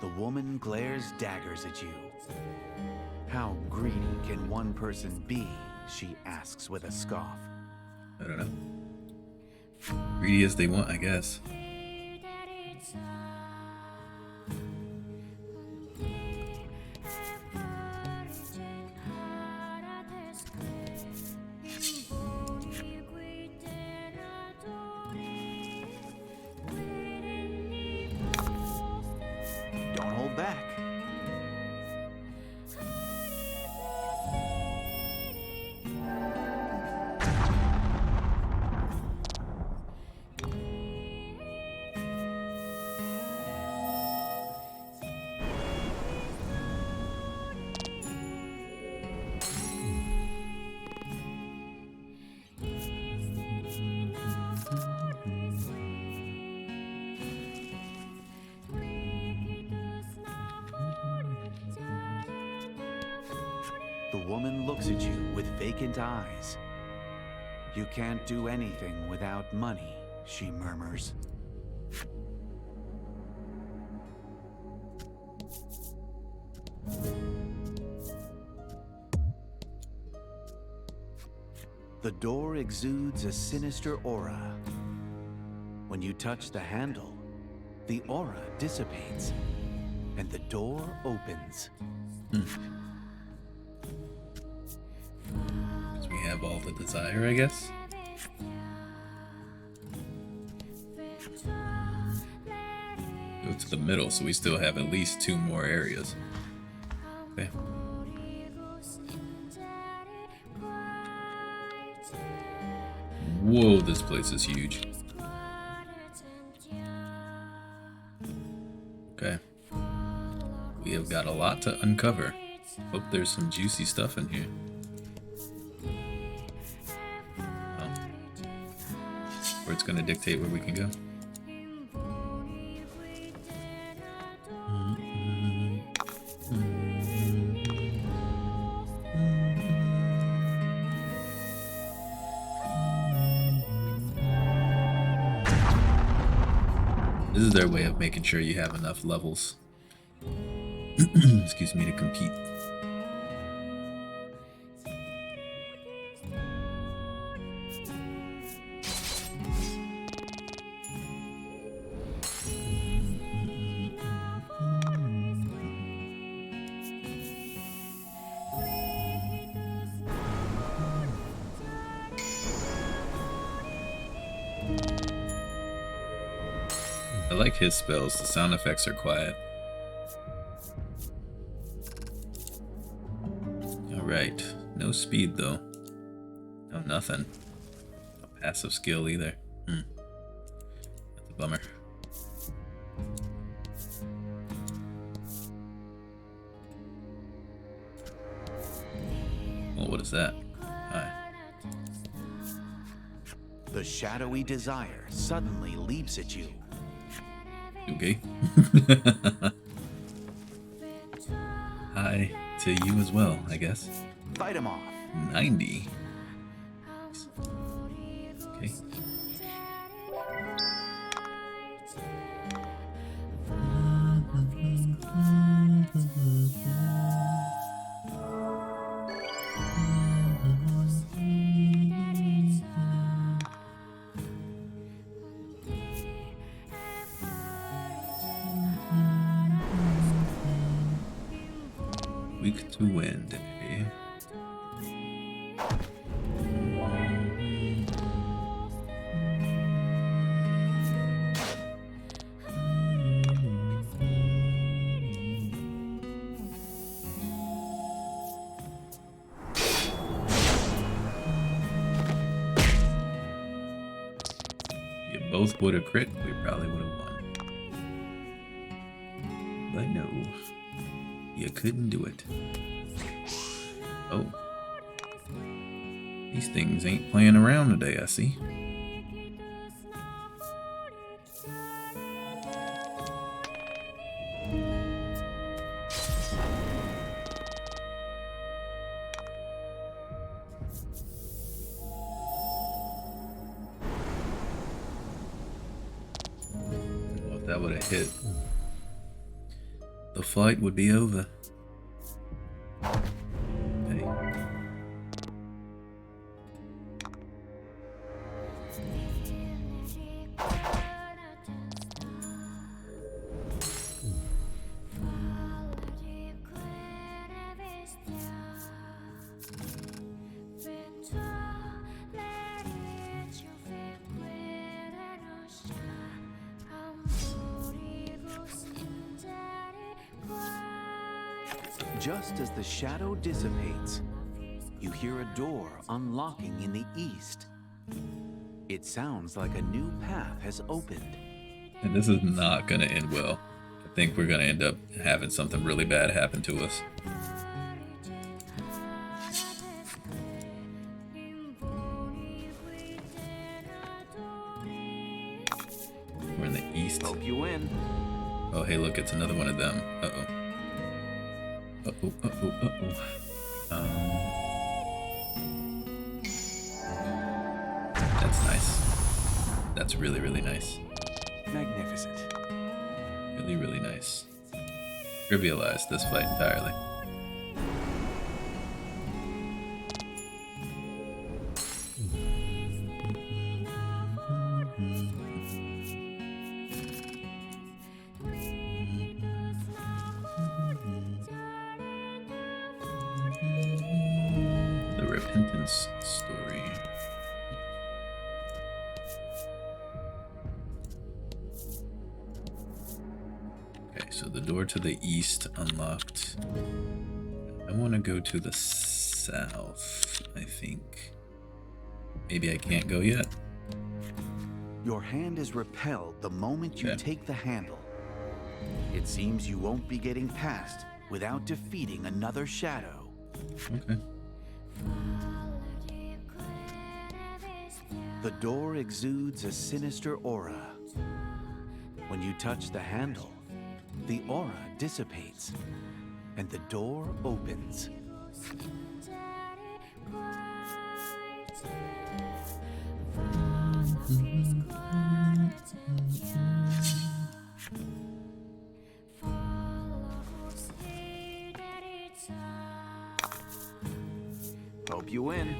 the woman glares daggers at you. How greedy can one person be? She asks with a scoff. I don't know. Greedy as they want, I guess. Don't hold back. The woman looks at you with vacant eyes. You can't do anything without money, she murmurs. The door exudes a sinister aura. When you touch the handle, the aura dissipates, and the door opens. We have all the desire, I guess. Go to the middle, so we still have at least 2 more areas. Okay. Whoa, this place is huge. Okay. We have got a lot to uncover. Hope there's some juicy stuff in here. Where it's going to dictate where we can go. This is their way of making sure you have enough levels. Excuse me, to compete. I like his spells. The sound effects are quiet. Alright. No speed, though. No nothing. No passive skill, either. That's a bummer. Well, what is that? Hi. The shadowy desire suddenly leaps at you. Okay. Hi to you as well, I guess. Fight him off. 90. Okay. Weak to wind, eh? You both would have crit, we probably would have won. But no. You couldn't do it. Oh. These things ain't playing around today, I see. that would have hit, the fight would be over. Okay. Just as the shadow dissipates, you hear a door unlocking in the east. It sounds like a new path has opened. And this is not going to end well. I think we're going to end up having something really bad happen to us. We're in the east. Hope you win. Oh, hey, look, it's another one of them. Uh-oh. Uh-oh, uh-oh, uh-oh. That's nice. That's really, really nice. Magnificent. Really, really nice. Trivialized this fight entirely. The repentance story. Okay, so the door to the east unlocked. I want to go to the south, I think. Maybe I can't go yet. Your hand is repelled the moment you Okay. take the handle. It seems you won't be getting past without defeating another shadow. Okay. The door exudes a sinister aura. When you touch the handle, the aura dissipates and the door opens. Hope you win.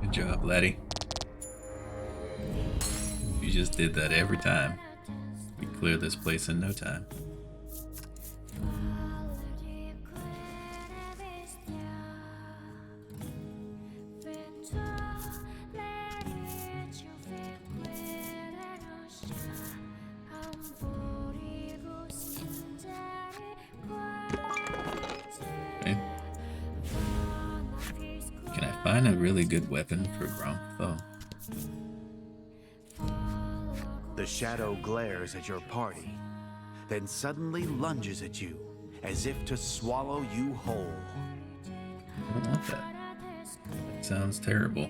Good job, laddie. You just did that every time. We clear this place in no time. Okay. Can I find a really good weapon for Grump, though? The shadow glares at your party, then suddenly lunges at you, as if to swallow you whole. I don't want that. That sounds terrible.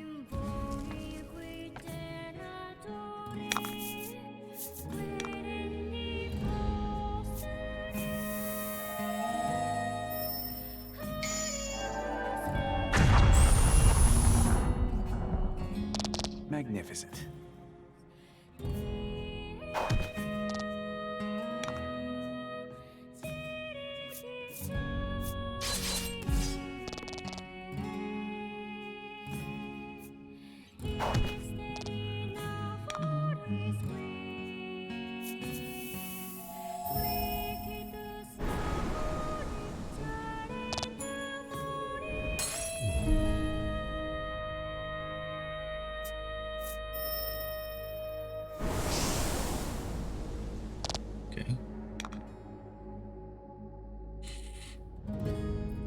Magnificent. Okay.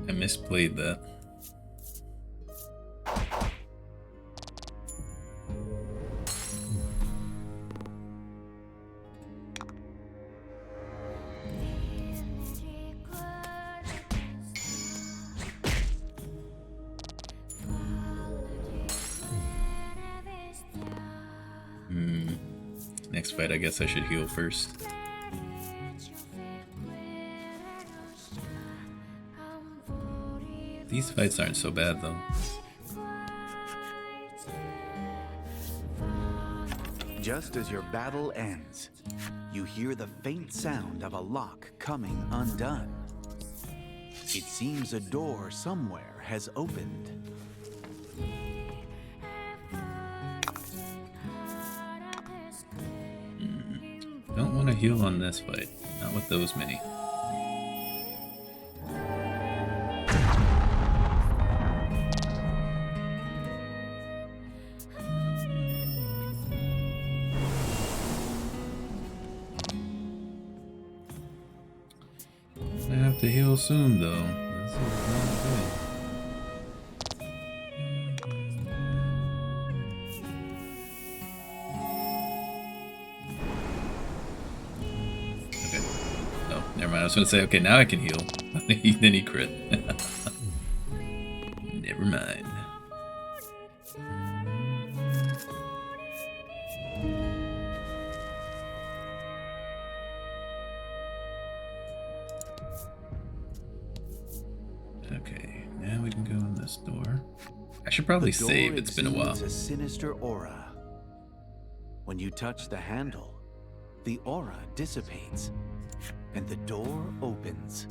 I misplayed that. Next fight, I guess I should heal first. These fights aren't so bad, though. Just as your battle ends, you hear the faint sound of a lock coming undone. It seems a door somewhere has opened. Don't want to heal on this fight. Not with those many. I have to heal soon, though. This is not good. Never mind, I was going to say, okay, now I can heal. Then he crit. Never mind. Okay, now we can go in this door. I should probably save, it's been a while. It's a sinister aura. When you touch the handle, the aura dissipates. And the door opens.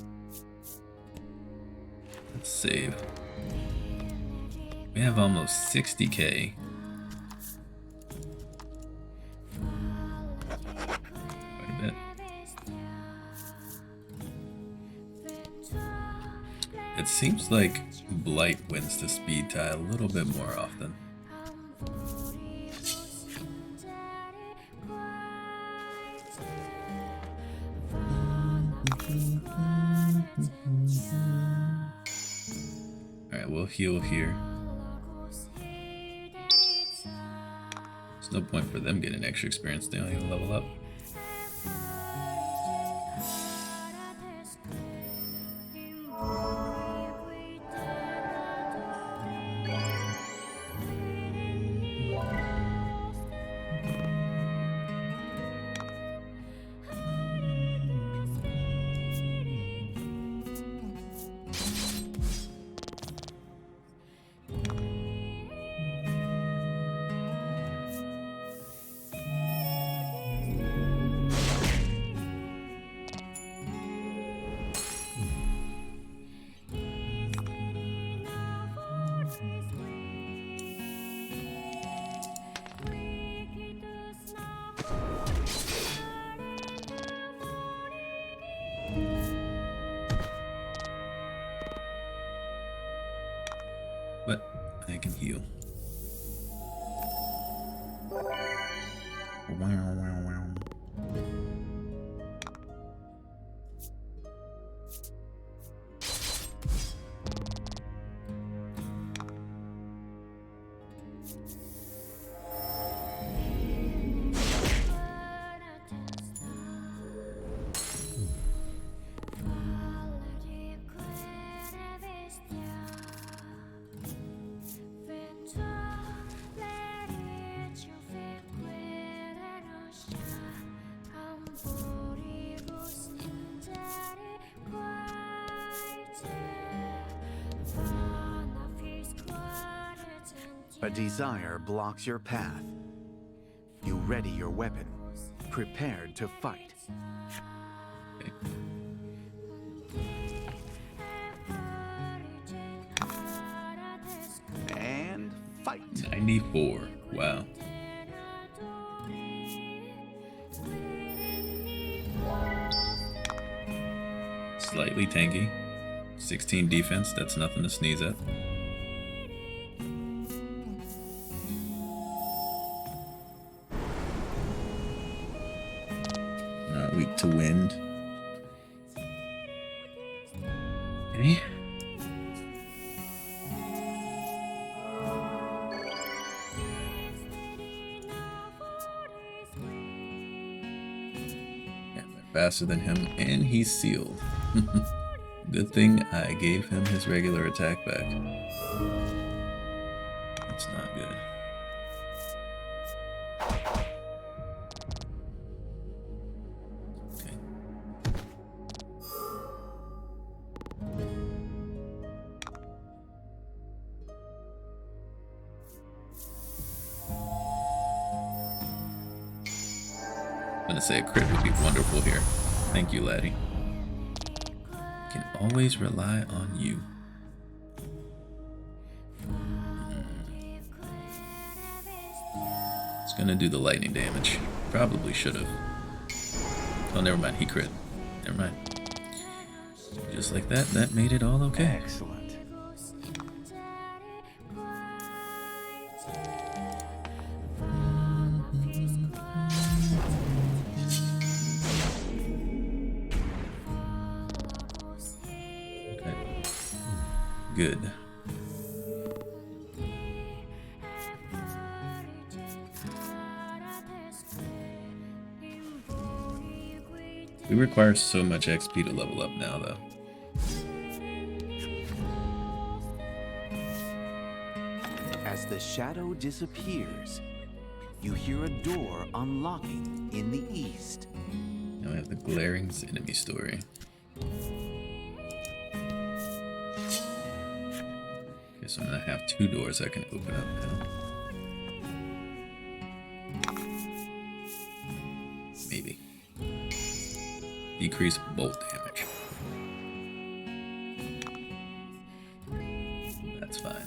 Let's save. We have almost 60k. Quite a bit. It seems like Blight wins the speed tie a little bit more often. Alright, we'll heal here. There's no point for them getting extra experience, they don't even level up. But I can heal. Wow, wow, wow. A desire blocks your path. You ready your weapon, prepared to fight. Okay. And fight. 94. Wow. Slightly tanky. 16 defense, that's nothing to sneeze at. Weak to wind. Okay. Yeah, they're faster than him, and he's sealed. Good thing I gave him his regular attack back. That's not good. Okay. I'm gonna say a crit would be wonderful here. Thank you, laddie. Can always rely on you. It's gonna do the lightning damage. Probably should have. Oh, never mind. He crit. Never mind. Just like that, that made it all okay. Excellent. Good. We require so much XP to level up now, though. As the shadow disappears, you hear a door unlocking in the east. Now we have the glaring enemy story. So I'm gonna have 2 doors I can open up now. Maybe. Decrease bolt damage. That's fine.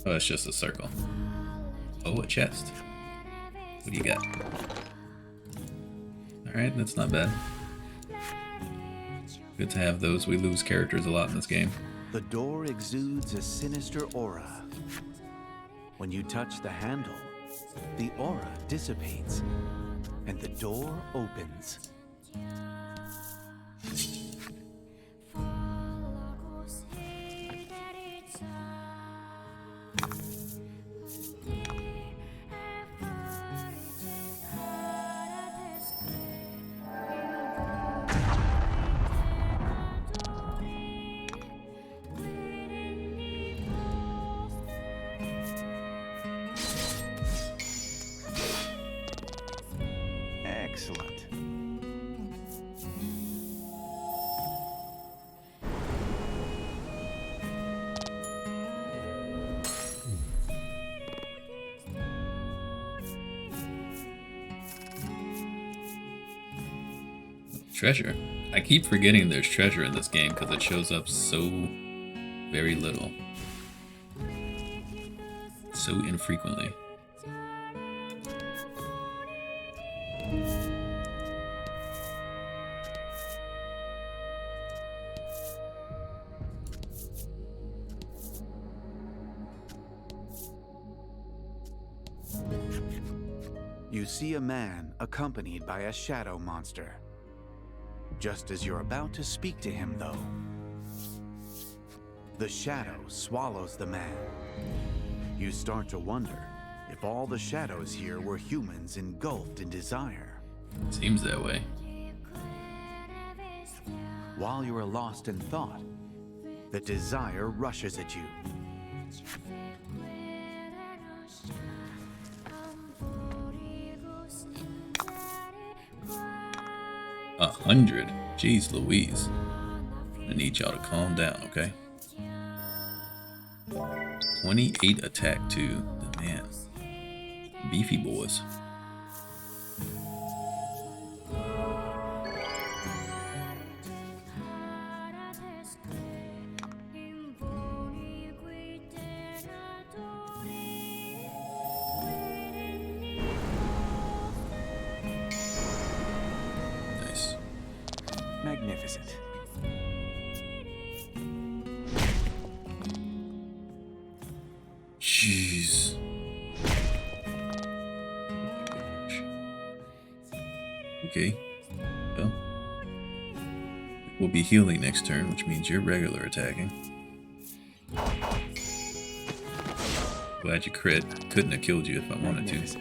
Oh, it's just a circle. Oh, a chest. What do you got? Alright, that's not bad. Good to have those. We lose characters a lot in this game. The door exudes a sinister aura. When you touch the handle, the aura dissipates, and the door opens. Excellent. Treasure. I keep forgetting there's treasure in this game because it shows up so very little. So infrequently. You see a man accompanied by a shadow monster. Just as you're about to speak to him, though, the shadow swallows the man. You start to wonder if all the shadows here were humans engulfed in desire. Seems that way. While you are lost in thought, the desire rushes at you. 100. Jeez Louise. I need y'all to calm down, okay? 28 attack too. The man. Beefy boys. Okay. Well, we'll be healing next turn, which means you're regular attacking. Glad you crit. Couldn't have killed you if I wanted to.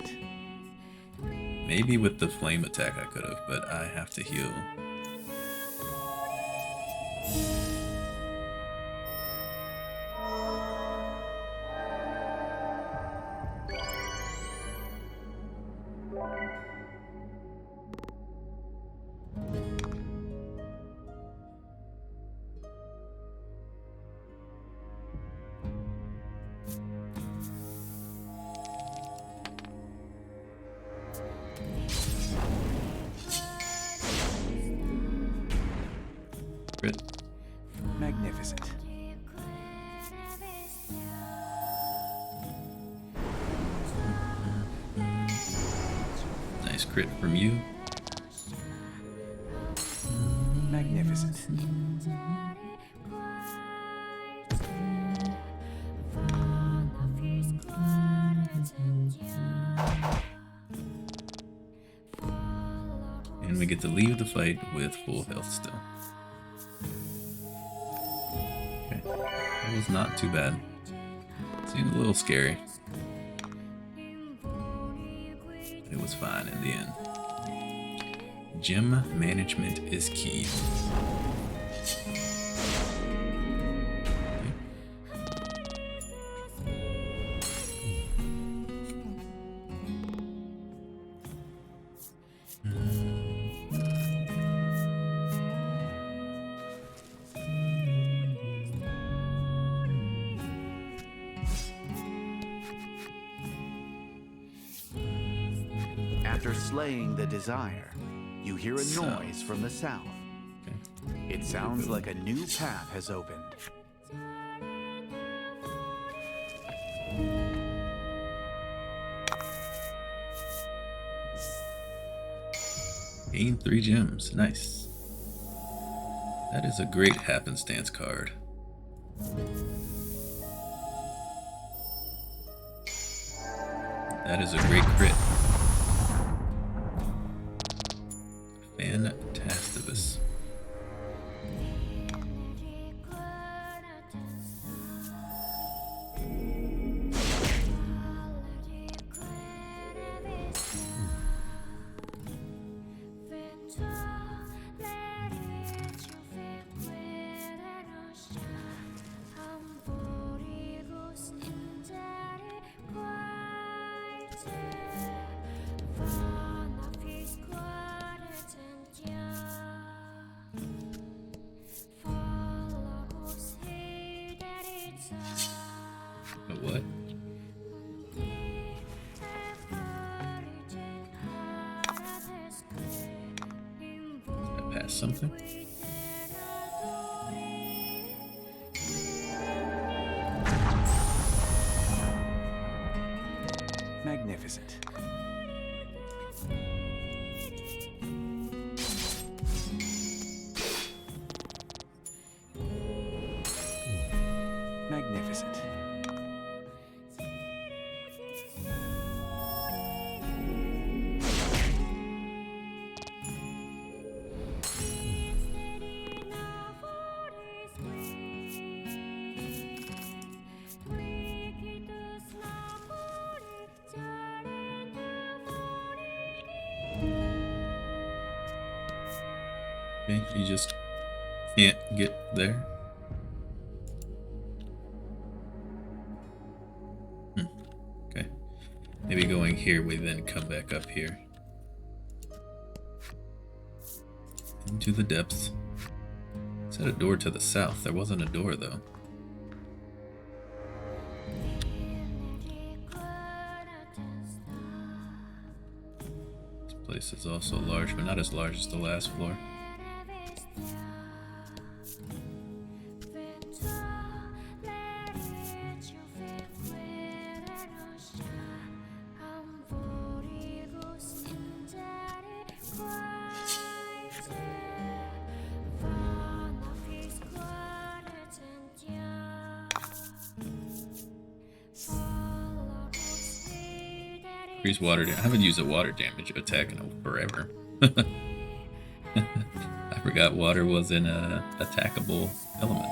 Maybe with the flame attack I could have, but I have to heal. Crit. Magnificent. Nice crit from you. Magnificent. And we get to leave the fight with full health still. Okay. That was not too bad. Seemed a little scary. It was fine in the end. Gym management is key. After slaying the desire, you hear a noise from the south. Okay. It sounds like a new path has opened. Gain 3 gems. Nice. That is a great happenstance card. That is a great crit. Fantastivus. What? Did I pass something? Magnificent. Magnificent. Okay, you just can't get there. Okay. Maybe going here, we then come back up here. Into the depths. It's at a door to the south. There wasn't a door, though. This place is also large, but not as large as the last floor. Increase water damage. I haven't used a water damage attack in forever. I forgot water was an attackable element.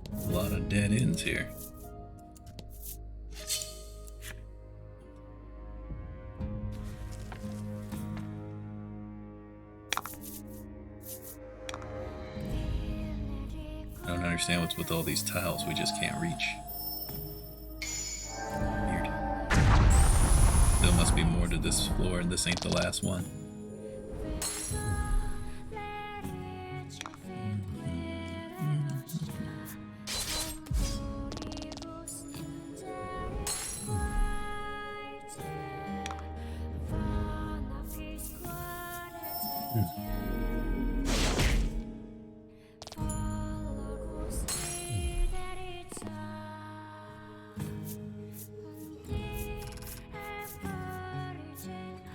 A lot of dead ends here. I don't understand what's with all these tiles we just can't reach. Weird. There must be more to this floor, and this ain't the last one.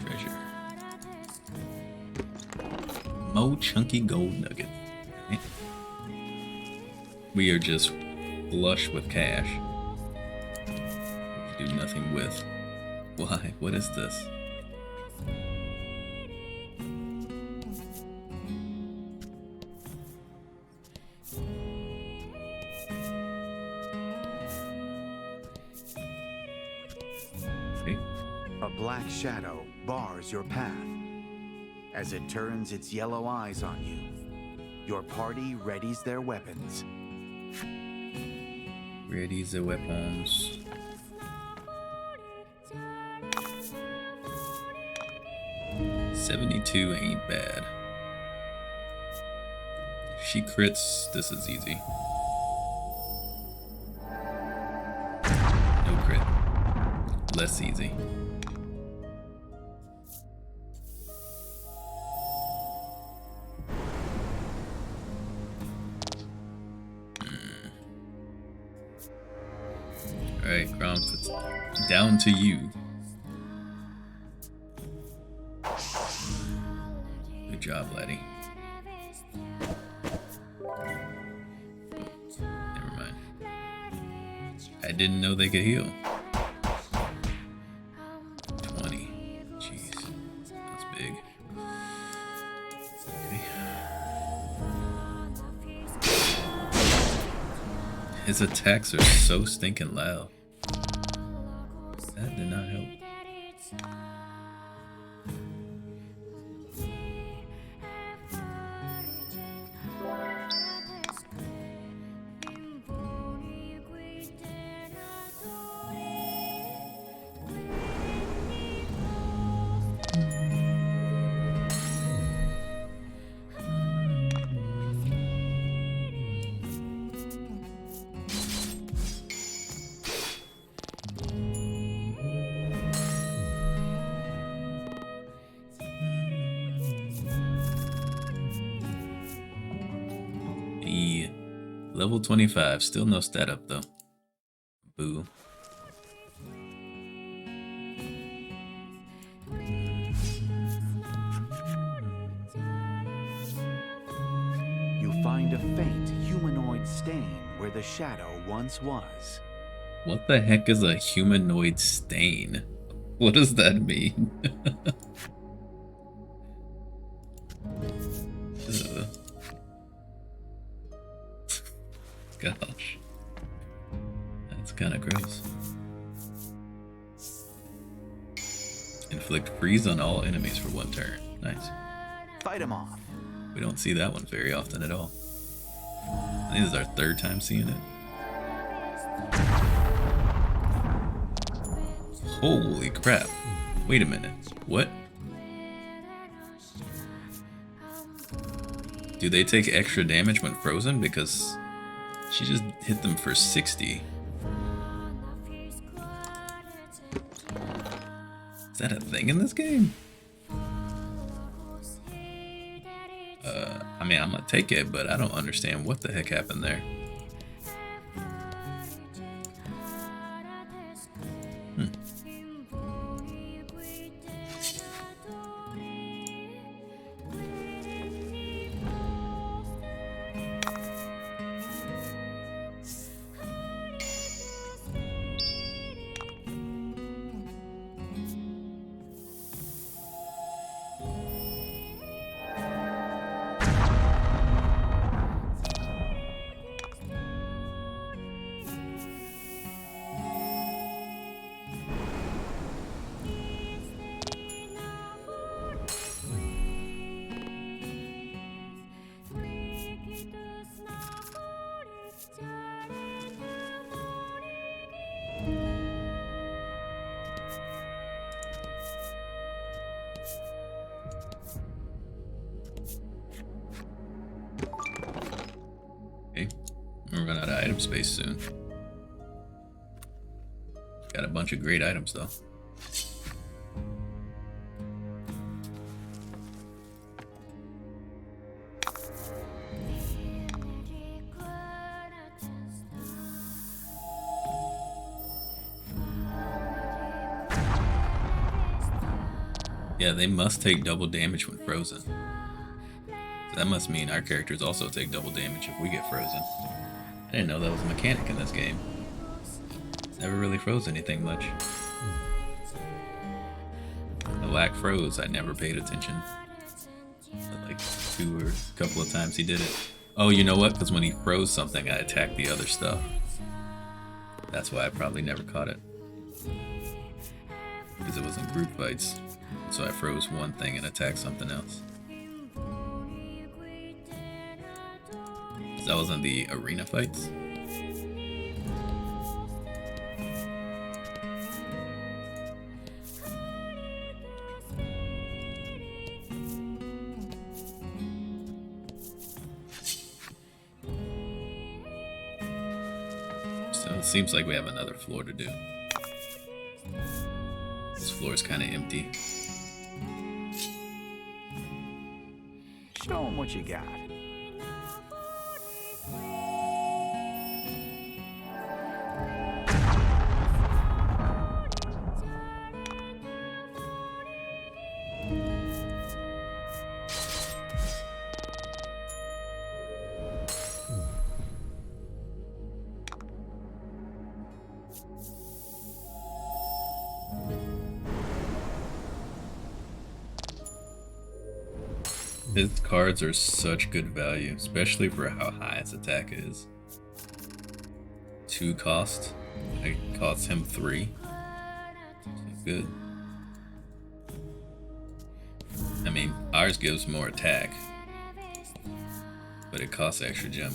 Treasure. More chunky gold nuggets. We are just flush with cash. We do nothing with. Why? What is this? Okay. A black shadow bars your path. As it turns its yellow eyes on you, your party readies their weapons. Ready the weapons. $72 ain't bad. If she crits, this is easy. No crit. Less easy. Alright, Gromp, it's down to you. Good job, laddie. Never mind. I didn't know they could heal. 20. Jeez. That's big. Okay. His attacks are so stinking loud. That did not help. Level 25, still no stat up though. Boo. You find a faint humanoid stain where the shadow once was. What the heck is a humanoid stain? What does that mean? Gosh. That's kind of gross. Inflict freeze on all enemies for 1 turn. Nice. Fight him off. We don't see that one very often at all. I think this is our third time seeing it. Holy crap. Wait a minute. What? Do they take extra damage when frozen? Because she just hit them for 60. Is that a thing in this game? I mean, I'm gonna take it, but I don't understand what the heck happened there. Okay, we're running out of item space soon. Got a bunch of great items though. Yeah, they must take double damage when frozen. So that must mean our characters also take double damage if we get frozen. I didn't know that was a mechanic in this game. Never really froze anything much. The lack froze, I never paid attention. But like 2 or a couple of times he did it. Oh, you know what? Because when he froze something, I attacked the other stuff. That's why I probably never caught it. Because it was in group fights. So I froze one thing and attacked something else. That was in the arena fights. So it seems like we have another floor to do. This floor is kind of empty. Show 'em what you got. His cards are such good value, especially for how high his attack is. 2 cost. It costs him 3. Good. I mean, ours gives more attack, but it costs extra gem.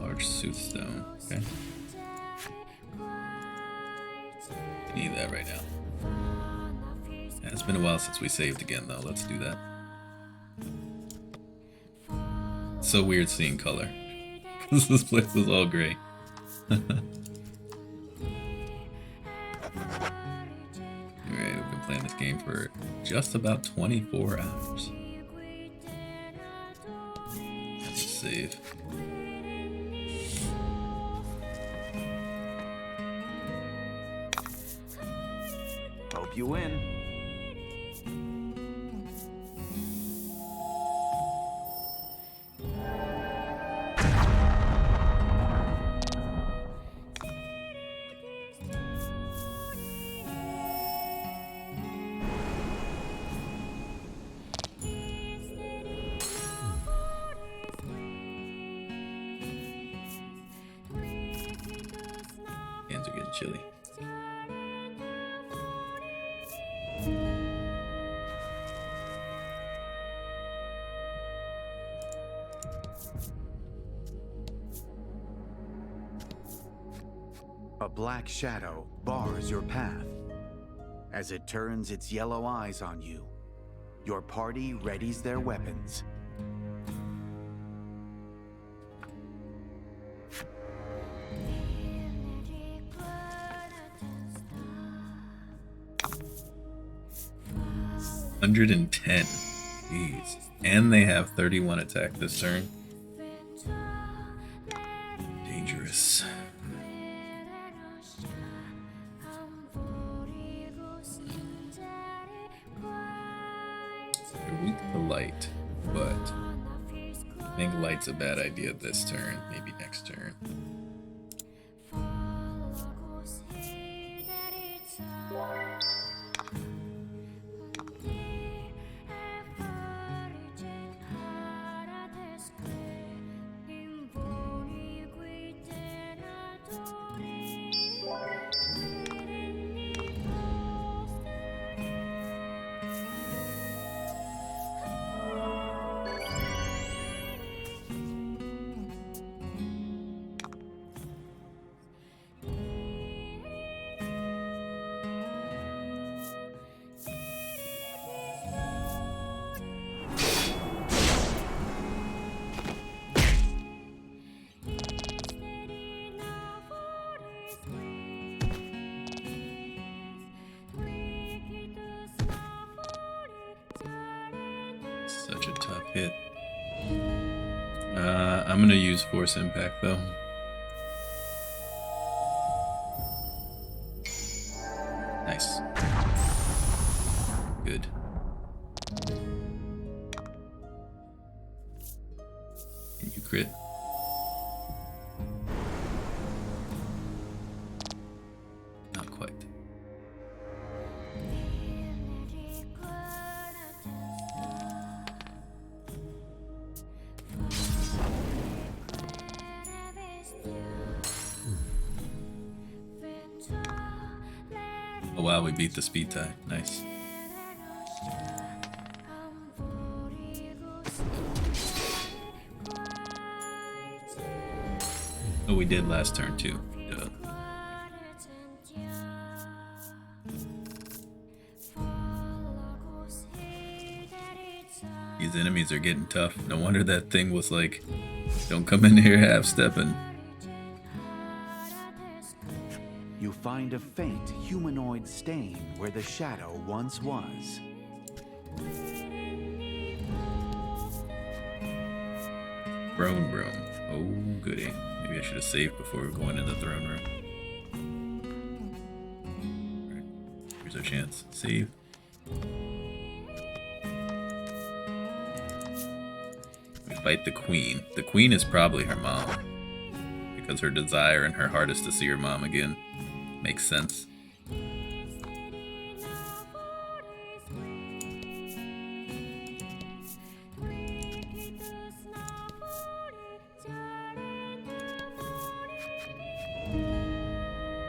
Large soothstone. Okay. Need that right now. Yeah, it's been a while since we saved again though. Let's do that. It's so weird seeing color. Because this place is all gray. Alright, we've been playing this game for just about 24 hours. Let's save. Hope you win. Hands are getting chilly. A black shadow bars your path. As it turns its yellow eyes on you, your party readies their weapons. $110. Jeez. And they have 31 attack this turn. Dangerous. They're weak to light, but I think light's a bad idea this turn, maybe next turn. Such a tough hit. I'm gonna use Force Impact though. Nice. Good. Can you crit? Not quite. Oh wow, we beat the speed tie. Nice. Oh, we did last turn too. Duh. These enemies are getting tough. No wonder that thing was like, don't come in here half-stepping. You find a faint humanoid stain where the shadow once was. Throne room. Oh, goody. Maybe I should have saved before we were going into the throne room. Alright, here's our chance. Save. We fight the queen. The queen is probably her mom, because her desire in her heart is to see her mom again. Makes sense.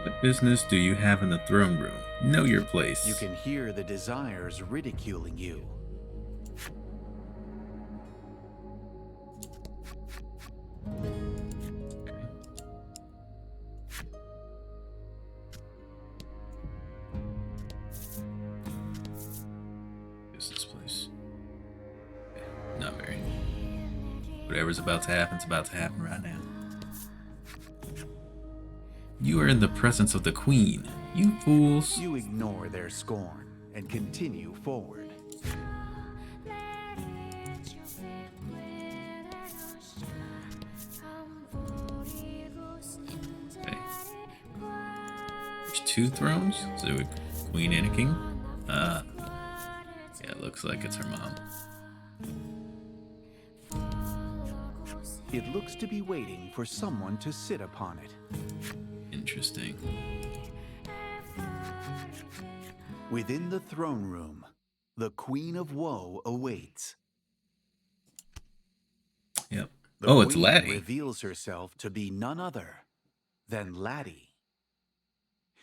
What business do you have in the throne room? Know your place. You can hear the desires ridiculing you. Business place. Not very. Whatever's about to happen, it's about to happen right now. You are in the presence of the queen. You fools. You ignore their scorn and continue forward. Okay. There's two thrones? So a queen and a king? Yeah, it looks like it's her mom. It looks to be waiting for someone to sit upon it. Interesting. Within the throne room, the Queen of Woe awaits. Yep. The Oh, it's queen Laddie. reveals herself to be none other than Laddie.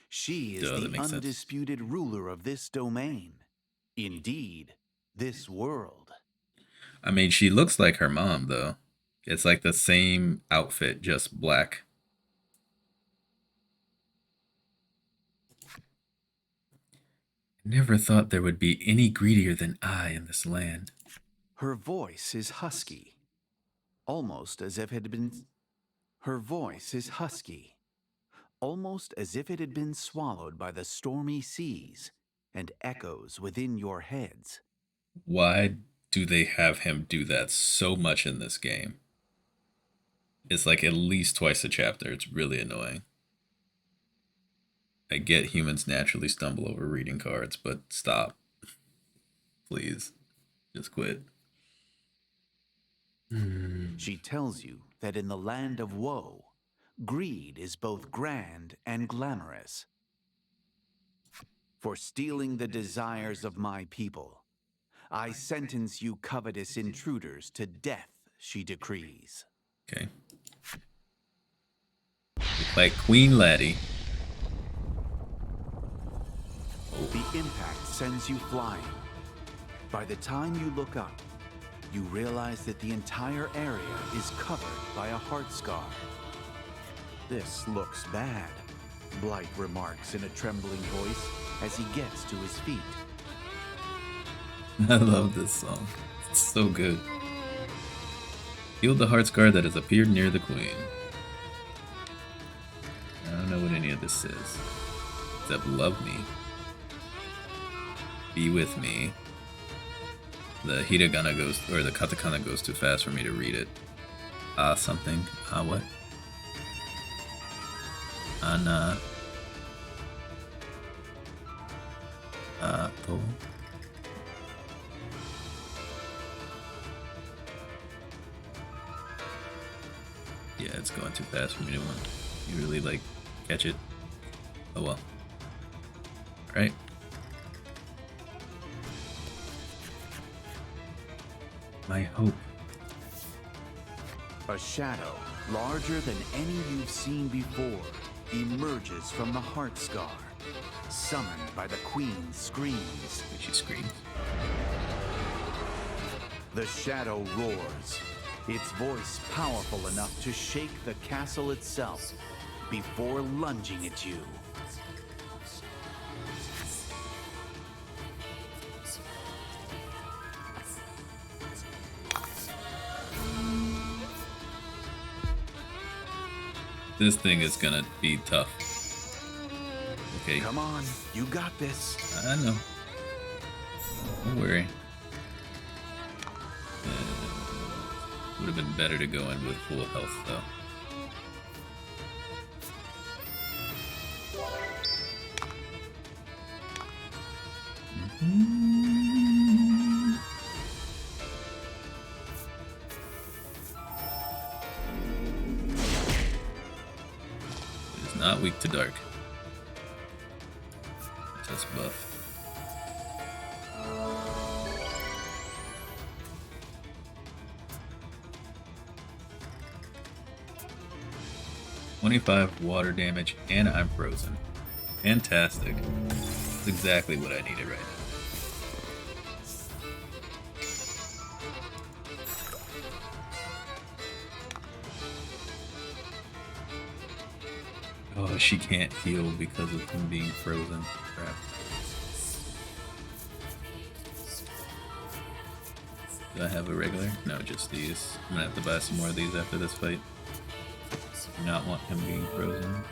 She is Duh, that the makes sense. undisputed ruler of this domain. Indeed, this world. I mean, she looks like her mom, though. It's like the same outfit, just black. Never thought there would be any greedier than I in this land. Her voice is husky, almost as if it had been. Her voice is husky, almost as if it had been swallowed by the stormy seas and echoes within your heads. Why do they have him do that so much in this game? It's like at least twice a chapter. It's really annoying. I get humans naturally stumble over reading cards, but stop. Please. Just quit. She tells you that in the land of woe, greed is both grand and glamorous. For stealing the desires of my people, I sentence you covetous intruders to death, she decrees. Okay. Look like Queen Laddie. The impact sends you flying. By the time you look up, you realize that the entire area is covered by a heart scar. This looks bad, Blight remarks in a trembling voice as he gets to his feet. I love this song. It's so good. Healed the heart scar that has appeared near the queen. I don't know what any of this says. Except love me. Be with me. The hiragana goes, or the katakana goes too fast for me to read it. Something. What? Ana. To. Yeah, it's going too fast for me to want. You really like catch it. Oh well. Alright. My hope. A shadow, larger than any you've seen before, emerges from the heart scar, summoned by the queen's screams. She screams. The shadow roars, its voice powerful enough to shake the castle itself before lunging at you. This thing is gonna be tough. Okay. Come on, you got this. I know. Don't worry. Would have been better to go in with full health, though. It is not weak to dark. Just buff. $25 water damage, and I'm frozen. Fantastic. That's exactly what I needed right now. Oh, she can't heal because of him being frozen. Crap. Do I have a regular? No, just these. I'm gonna have to buy some more of these after this fight. Do not want him being frozen.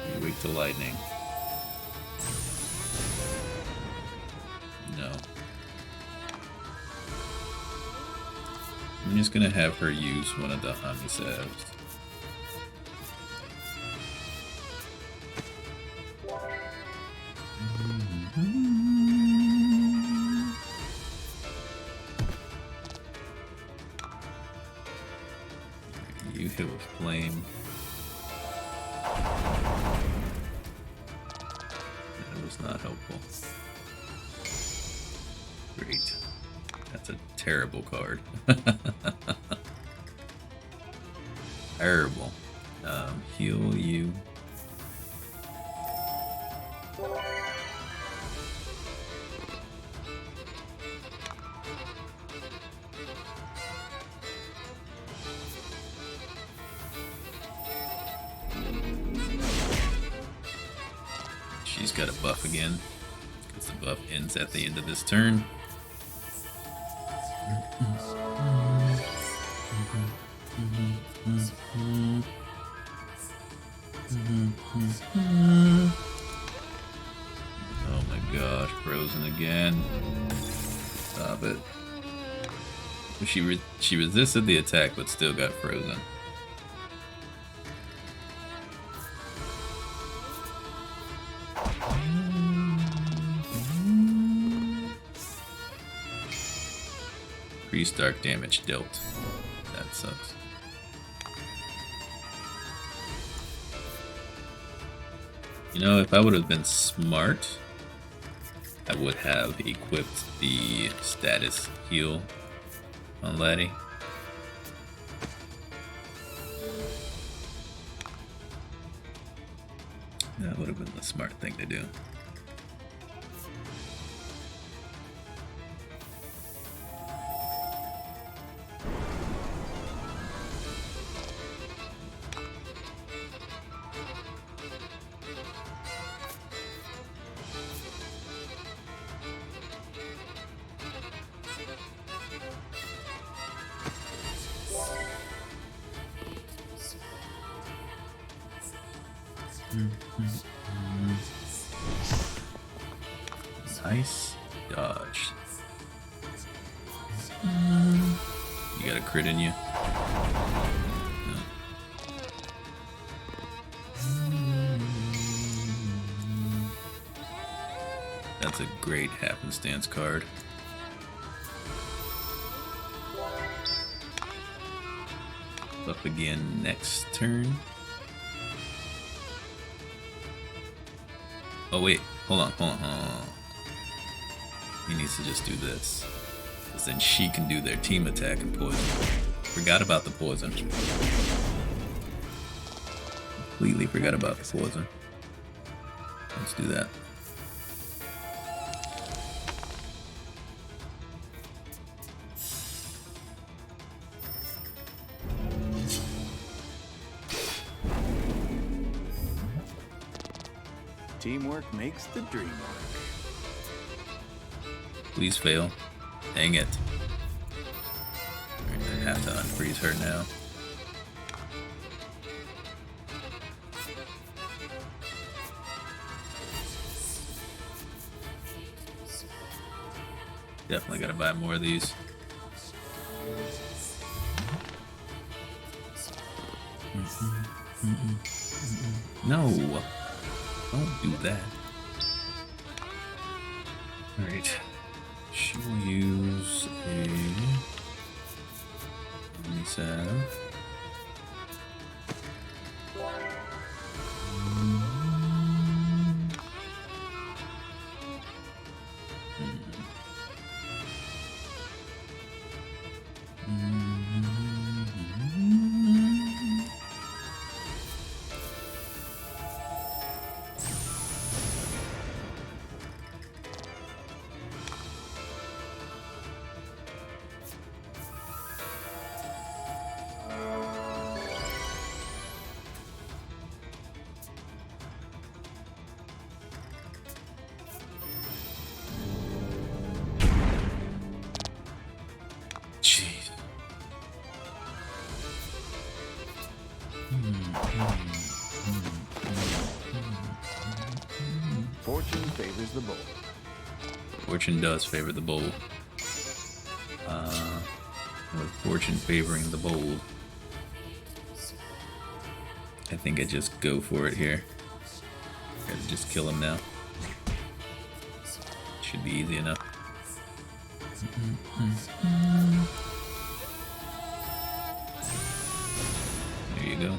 You're weak to lightning. No. I'm just gonna have her use one of the Amisalves. You hit with flame. That was not helpful. Great. That's a terrible card. Terrible. Heal you. she's got a buff again. Because the buff ends at the end of this turn. Oh my gosh, frozen again. Stop it. She resisted the attack but still got frozen. Increased dark damage dealt. That sucks. You know, if I would have been smart, I would have equipped the status heal on Laddie. That would have been the smart thing to do. Nice dodge. You got a crit in you? No. That's a great happenstance card. Up again next turn. Oh wait, hold on. He needs to just do this. Because then she can do their team attack and poison. Forgot about the poison. Completely forgot about the poison. Let's do that. Teamwork makes the dream work. Please fail. Dang it. We're gonna have to unfreeze her now. Definitely gotta buy more of these. No! Don't do that. Alright. She will use a salve. Fortune favors the bold. Fortune does favor the bold. With fortune favoring the bold, I think I just go for it here. Gotta just kill him now. Should be easy enough. There you go.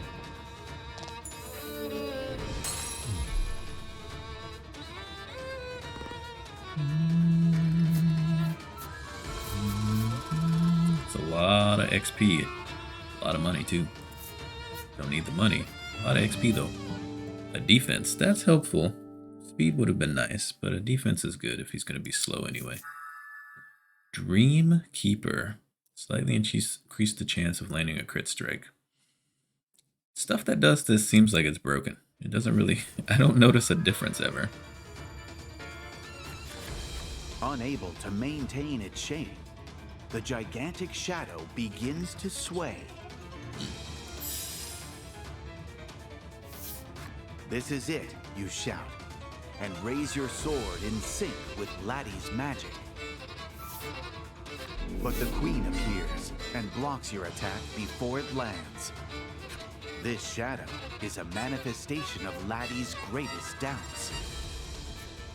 It's a lot of XP. A lot of money too. Don't need the money. A lot of XP though. A defense, that's helpful. Speed would have been nice, but a defense is good if he's going to be slow anyway. Dream Keeper. Slightly increase the chance of landing a crit strike. Stuff that does this seems like it's broken. It doesn't really... I don't notice a difference ever. Unable to maintain its shape, the gigantic shadow begins to sway. This is it, you shout, and raise your sword in sync with Laddie's magic. But the queen appears and blocks your attack before it lands. This shadow is a manifestation of Laddie's greatest doubts.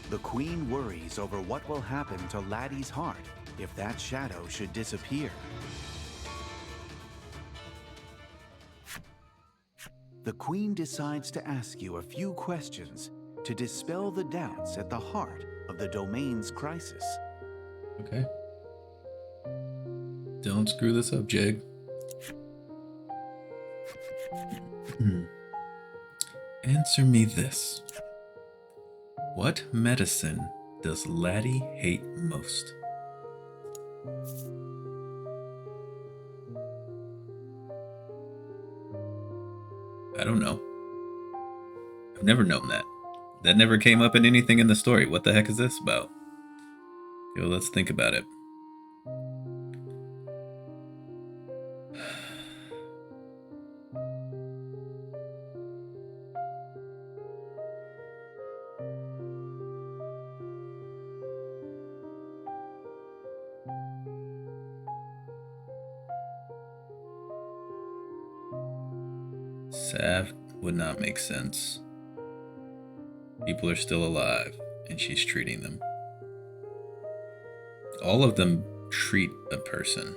The queen worries over what will happen to Laddie's heart if that shadow should disappear. The queen decides to ask you a few questions to dispel the doubts at the heart of the domain's crisis. Okay. Don't screw this up, Jeg. Answer me this. What medicine does Laddie hate most? I don't know. I've never known that. That never came up in anything in the story. What the heck is this about? Okay, well, let's think about it. Sav would not make sense. People are still alive, and she's treating them. All of them treat a person.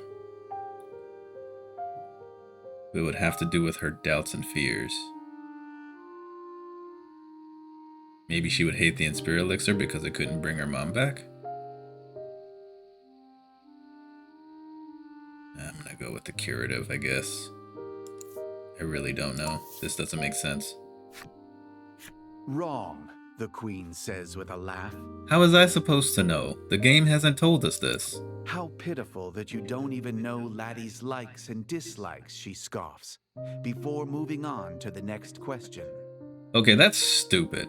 It would have to do with her doubts and fears. Maybe she would hate the Inspire Elixir because it couldn't bring her mom back? I'm gonna go with the curative, I guess. I really don't know. This doesn't make sense. Wrong, the queen says with a laugh. How was I supposed to know? The game hasn't told us this. How pitiful that you don't even know Laddie's likes and dislikes, she scoffs, before moving on to the next question. Okay, that's stupid.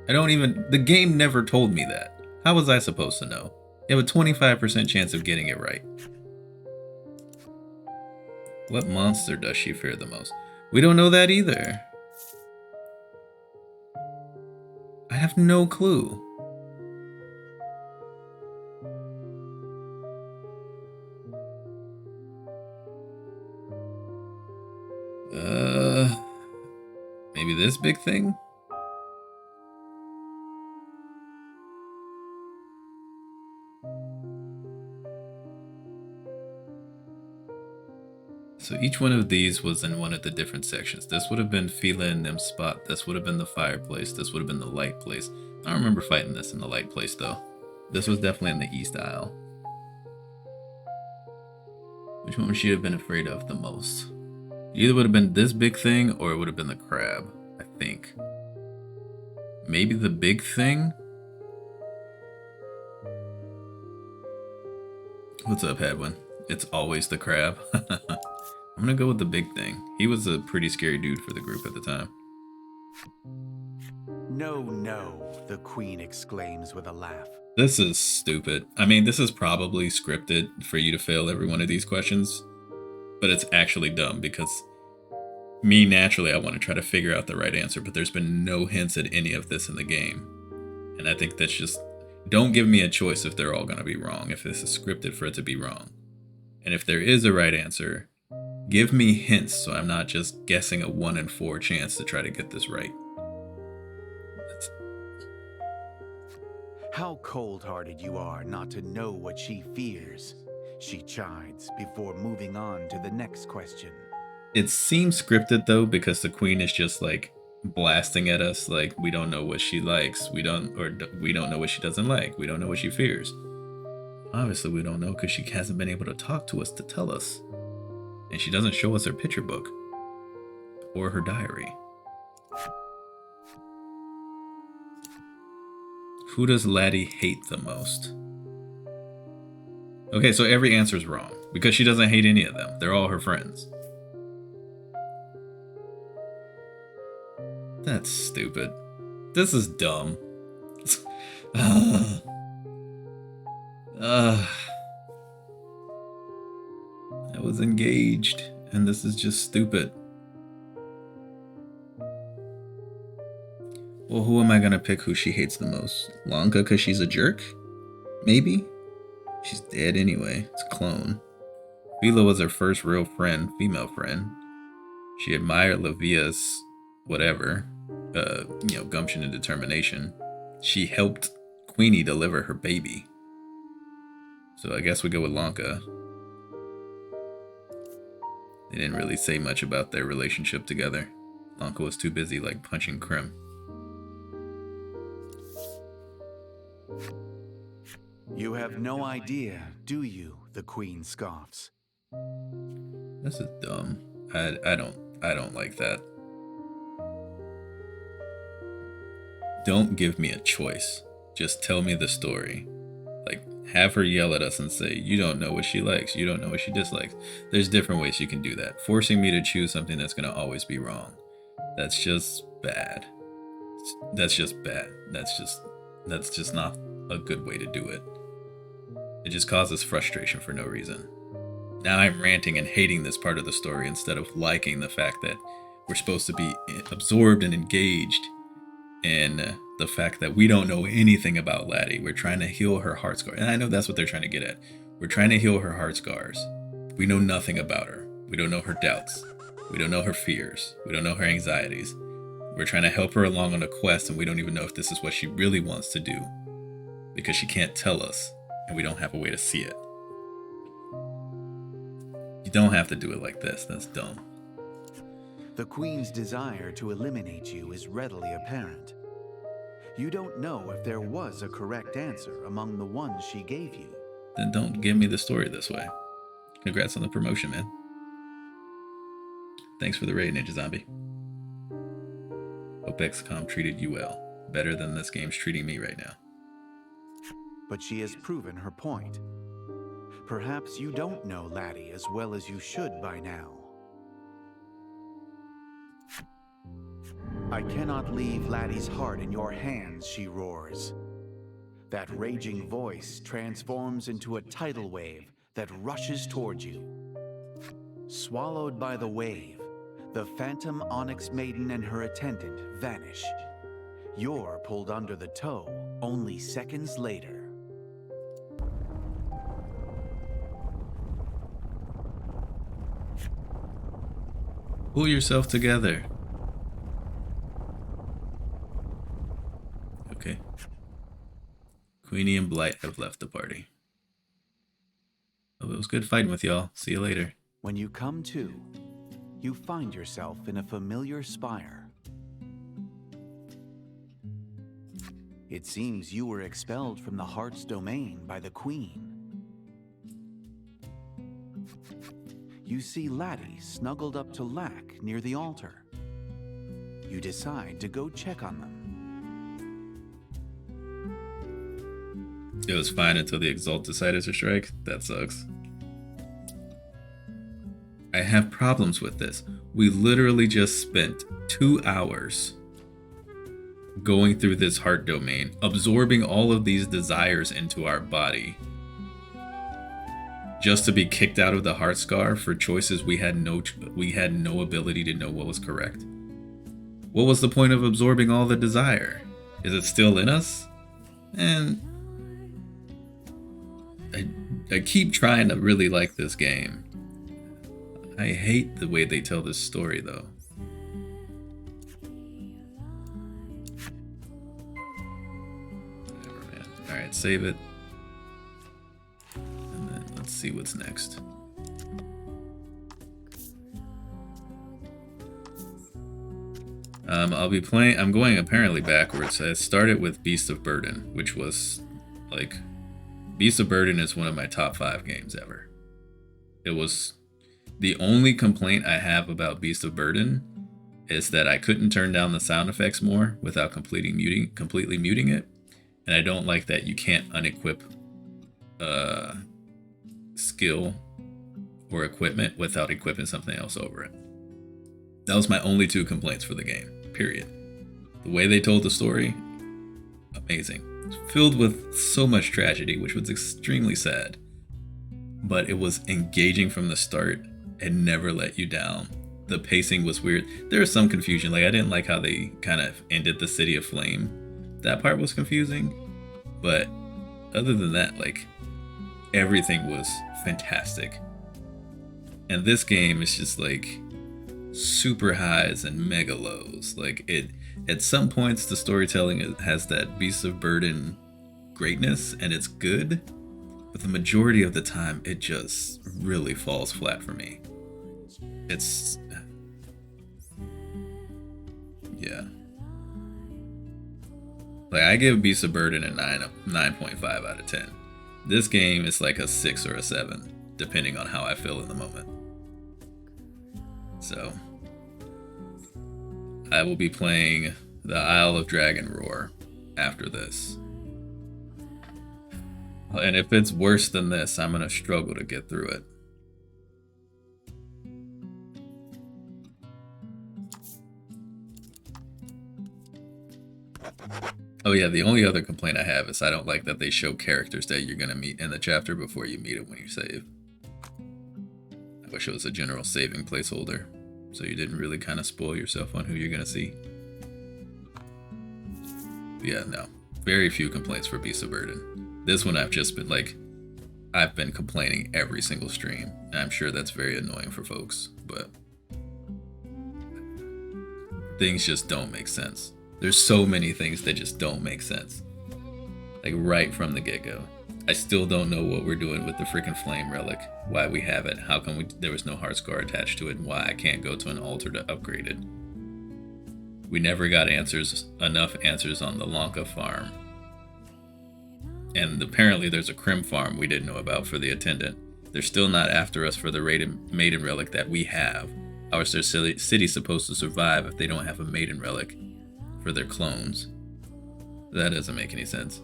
The game never told me that. How was I supposed to know? You have a 25% chance of getting it right. What monster does she fear the most? We don't know that either. I have no clue. Maybe this big thing? So each one of these was in one of the different sections. This would have been Fila and them spot. This would have been the fireplace. This would have been the light place. I don't remember fighting this in the light place though. This was definitely in the east aisle. Which one would she have been afraid of the most? Either would have been this big thing or it would have been the crab, I think. Maybe the big thing? What's up, Hadwin? It's always the crab. I'm gonna go with the big thing. He was a pretty scary dude for the group at the time. No, no, the queen exclaims with a laugh. This is stupid. I mean, this is probably scripted for you to fail every one of these questions, but it's actually dumb because me, naturally, I want to try to figure out the right answer, but there's been no hints at any of this in the game. And I think that's just, don't give me a choice if they're all going to be wrong, if this is scripted for it to be wrong. And if there is a right answer, give me hints so I'm not just guessing a 1 in 4 chance to try to get this right. How cold-hearted you are not to know what she fears, she chides before moving on to the next question. It seems scripted though, because the queen is just like blasting at us like we don't know what she likes, we don't know what she doesn't like, we don't know what she fears. Obviously we don't know because she hasn't been able to talk to us to tell us. And she doesn't show us her picture book or her diary. Who does Laddie hate the most? Okay, so every answer is wrong because she doesn't hate any of them. They're all her friends. That's stupid. This is dumb. I was engaged, and this is just stupid. Well, who am I gonna pick who she hates the most? Lanka because she's a jerk? Maybe? She's dead anyway. It's a clone. Vila was her first real friend, female friend. She admired Lavia's whatever, gumption and determination. She helped Queenie deliver her baby. So I guess we go with Lanka. They didn't really say much about their relationship together. Lanka was too busy like punching Krim. You have no idea, do you? The queen scoffs. This is dumb. I don't like that. Don't give me a choice. Just tell me the story. Like, have her yell at us and say, you don't know what she likes, you don't know what she dislikes. There's different ways you can do that. Forcing me to choose something that's gonna always be wrong. That's just bad. That's just bad. That's just not a good way to do it. It just causes frustration for no reason. Now I'm ranting and hating this part of the story instead of liking the fact that we're supposed to be absorbed and engaged in the fact that we don't know anything about Laddie. We're trying to heal her heart scars. And I know that's what they're trying to get at. We're trying to heal her heart scars. We know nothing about her. We don't know her doubts. We don't know her fears. We don't know her anxieties. We're trying to help her along on a quest, and we don't even know if this is what she really wants to do because she can't tell us, and we don't have a way to see it. You don't have to do it like this. That's dumb. The queen's desire to eliminate you is readily apparent. You don't know if there was a correct answer among the ones she gave you. Then don't give me the story this way. Congrats on the promotion, man. Thanks for the raid, Ninja Zombie. Hope XCOM treated you well. Better than this game's treating me right now. But she has proven her point. Perhaps you don't know Laddie as well as you should by now. I cannot leave Laddie's heart in your hands, she roars. That raging voice transforms into a tidal wave that rushes toward you. Swallowed by the wave, the phantom Onyx Maiden and her attendant vanish. You're pulled under the tow only seconds later. Pull yourself together. Okay. Queenie and Blight have left the party. Well, it was good fighting with y'all. See you later. When you come to, you find yourself in a familiar spire. It seems you were expelled from the heart's domain by the queen. You see Laddie snuggled up to Lack near the altar. You decide to go check on them. It was fine until the Exalt decided to strike. That sucks. I have problems with this. We literally just spent 2 hours going through this heart domain, absorbing all of these desires into our body, just to be kicked out of the heart scar for choices we had no ability to know what was correct. What was the point of absorbing all the desire? Is it still in us? And I keep trying to really like this game. I hate the way they tell this story though. Whatever, man. Alright, save it. And then let's see what's next. I'm going apparently backwards. I started with Beast of Burden, which was like, Beast of Burden is one of my top 5 games ever. It was the only complaint I have about Beast of Burden is that I couldn't turn down the sound effects more without completely muting it. And I don't like that you can't unequip skill or equipment without equipping something else over it. That was my only 2 complaints for the game, period. The way they told the story, amazing. filled with so much tragedy, which was extremely sad. But it was engaging from the start and never let you down. The pacing was weird. There was some confusion. Like, I didn't like how they kind of ended the City of Flame. That part was confusing. But other than that, like, everything was fantastic. And this game is just like super highs and mega lows. Like, it at some points the storytelling has that Beast of Burden greatness and it's good, but the majority of the time it just really falls flat for me. It's yeah. Like, I give Beast of Burden a 9.5 out of 10. This game is like a 6 or a 7, depending on how I feel in the moment. So, I will be playing the Isle of Dragon Roar after this. And if it's worse than this, I'm going to struggle to get through it. Oh yeah, the only other complaint I have is I don't like that they show characters that you're going to meet in the chapter before you meet them when you save. I wish it was a general saving placeholder, so you didn't really kind of spoil yourself on who you're going to see. But yeah, no. Very few complaints for Beast of Burden. This one I've just been like, I've been complaining every single stream. And I'm sure that's very annoying for folks, but things just don't make sense. There's so many things that just don't make sense. Like, right from the get-go. I still don't know what we're doing with the freaking flame relic. Why we have it. How come there was no heart scar attached to it, and why I can't go to an altar to upgrade it. We never got enough answers on the Lanka farm. And apparently there's a Crim farm we didn't know about for the attendant. They're still not after us for the Maiden relic that we have. How is their city supposed to survive if they don't have a Maiden relic for their clones? That doesn't make any sense.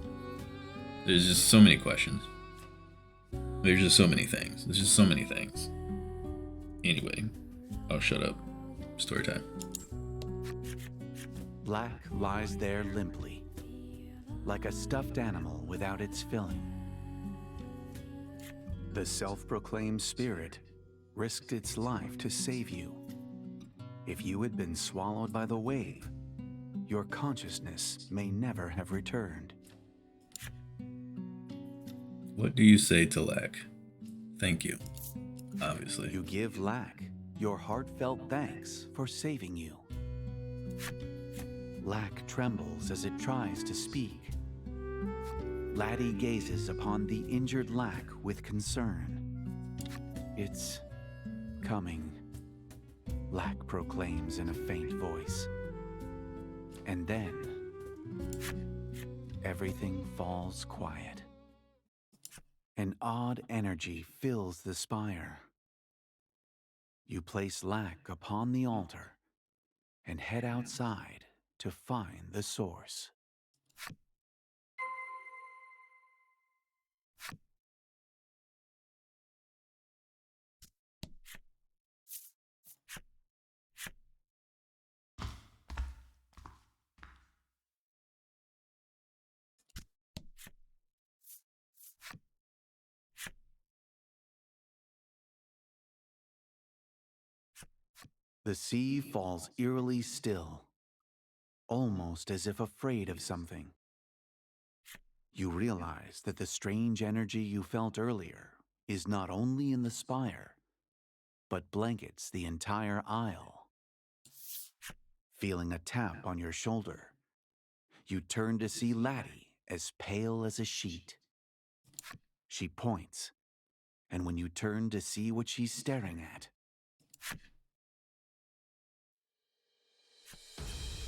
There's just so many questions. There's just so many things. There's just so many things. Anyway, I'll shut up. Story time. Black lies there limply, like a stuffed animal without its filling. The self-proclaimed spirit risked its life to save you. If you had been swallowed by the wave, your consciousness may never have returned. What do you say to Lack? Thank you, obviously. You give Lack your heartfelt thanks for saving you. Lack trembles as it tries to speak. Laddie gazes upon the injured Lack with concern. It's coming, Lack proclaims in a faint voice. And then, everything falls quiet. An odd energy fills the spire. You place Lack upon the altar and head outside to find the source. The sea falls eerily still, almost as if afraid of something. You realize that the strange energy you felt earlier is not only in the spire, but blankets the entire isle. Feeling a tap on your shoulder, you turn to see Laddie as pale as a sheet. She points, and when you turn to see what she's staring at,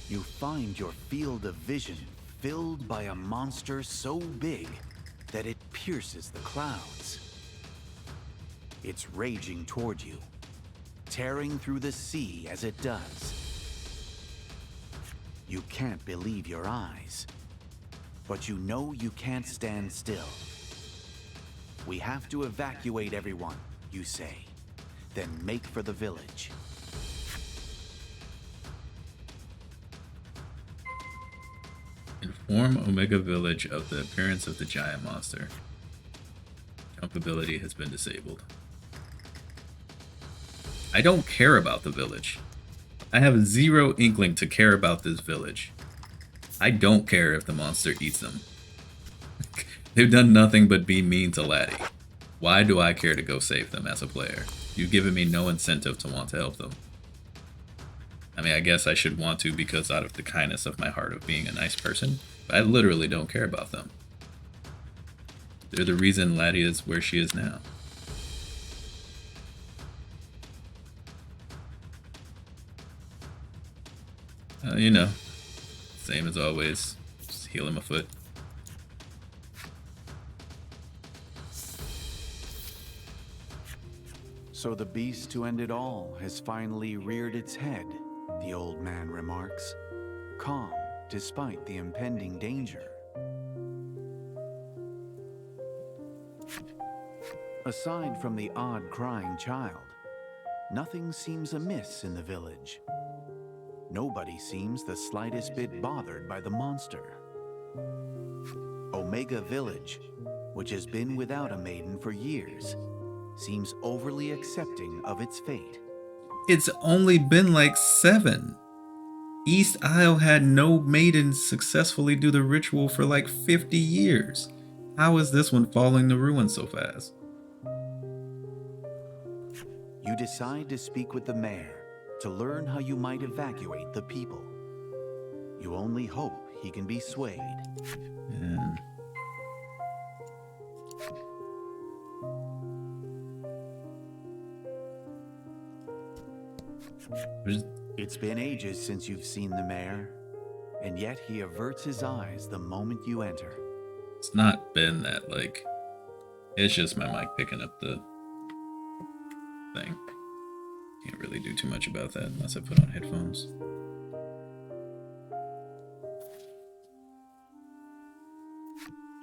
you find your field of vision filled by a monster so big that it pierces the clouds. It's raging toward you, tearing through the sea as it does. You can't believe your eyes, but you know you can't stand still. We have to evacuate everyone, you say, then make for the village. Inform Omega Village of the appearance of the giant monster. Jump ability has been disabled. I don't care about the village. I have zero inkling to care about this village. I don't care if the monster eats them. They've done nothing but be mean to Laddie. Why do I care to go save them as a player? You've given me no incentive to want to help them. I mean, I guess I should want to because out of the kindness of my heart of being a nice person, but I literally don't care about them. They're the reason Laddie is where she is now. You know, same as always, just heal him a foot. So the beast to end it all has finally reared its head, the old man remarks, calm despite the impending danger. Aside from the odd crying child, nothing seems amiss in the village. Nobody seems the slightest bit bothered by the monster. Omega Village, which has been without a maiden for years, seems overly accepting of its fate. It's only been like 7. East Isle had no maidens successfully do the ritual for like 50 years. How is this one falling to ruin so fast? You decide to speak with the mayor to learn how you might evacuate the people. You only hope he can be swayed. Yeah. It's been ages since you've seen the mayor, and yet he averts his eyes the moment you enter. It's not been that, like, it's just my mic picking up the thing. Can't really do too much about that unless I put on headphones.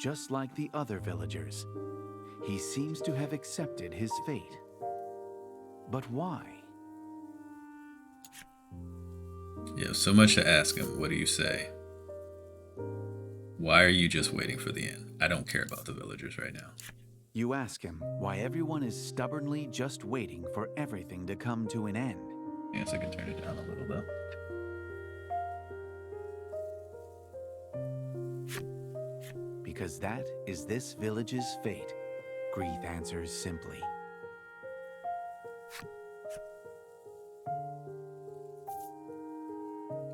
Just like the other villagers, he seems to have accepted his fate. But why? You have so much to ask him. What do you say? Why are you just waiting for the end? I don't care about the villagers right now. You ask him why everyone is stubbornly just waiting for everything to come to an end. I guess I can turn it down a little though. Because that is this village's fate, Greeth answers simply.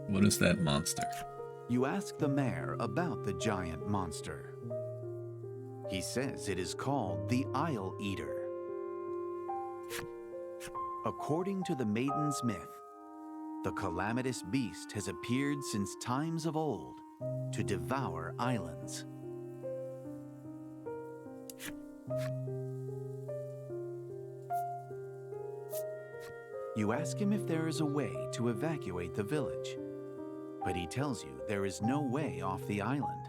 What is that monster? You ask the mayor about the giant monster. He says it is called the Isle Eater. According to the Maiden's myth, the calamitous beast has appeared since times of old to devour islands. You ask him if there is a way to evacuate the village, but he tells you there is no way off the island.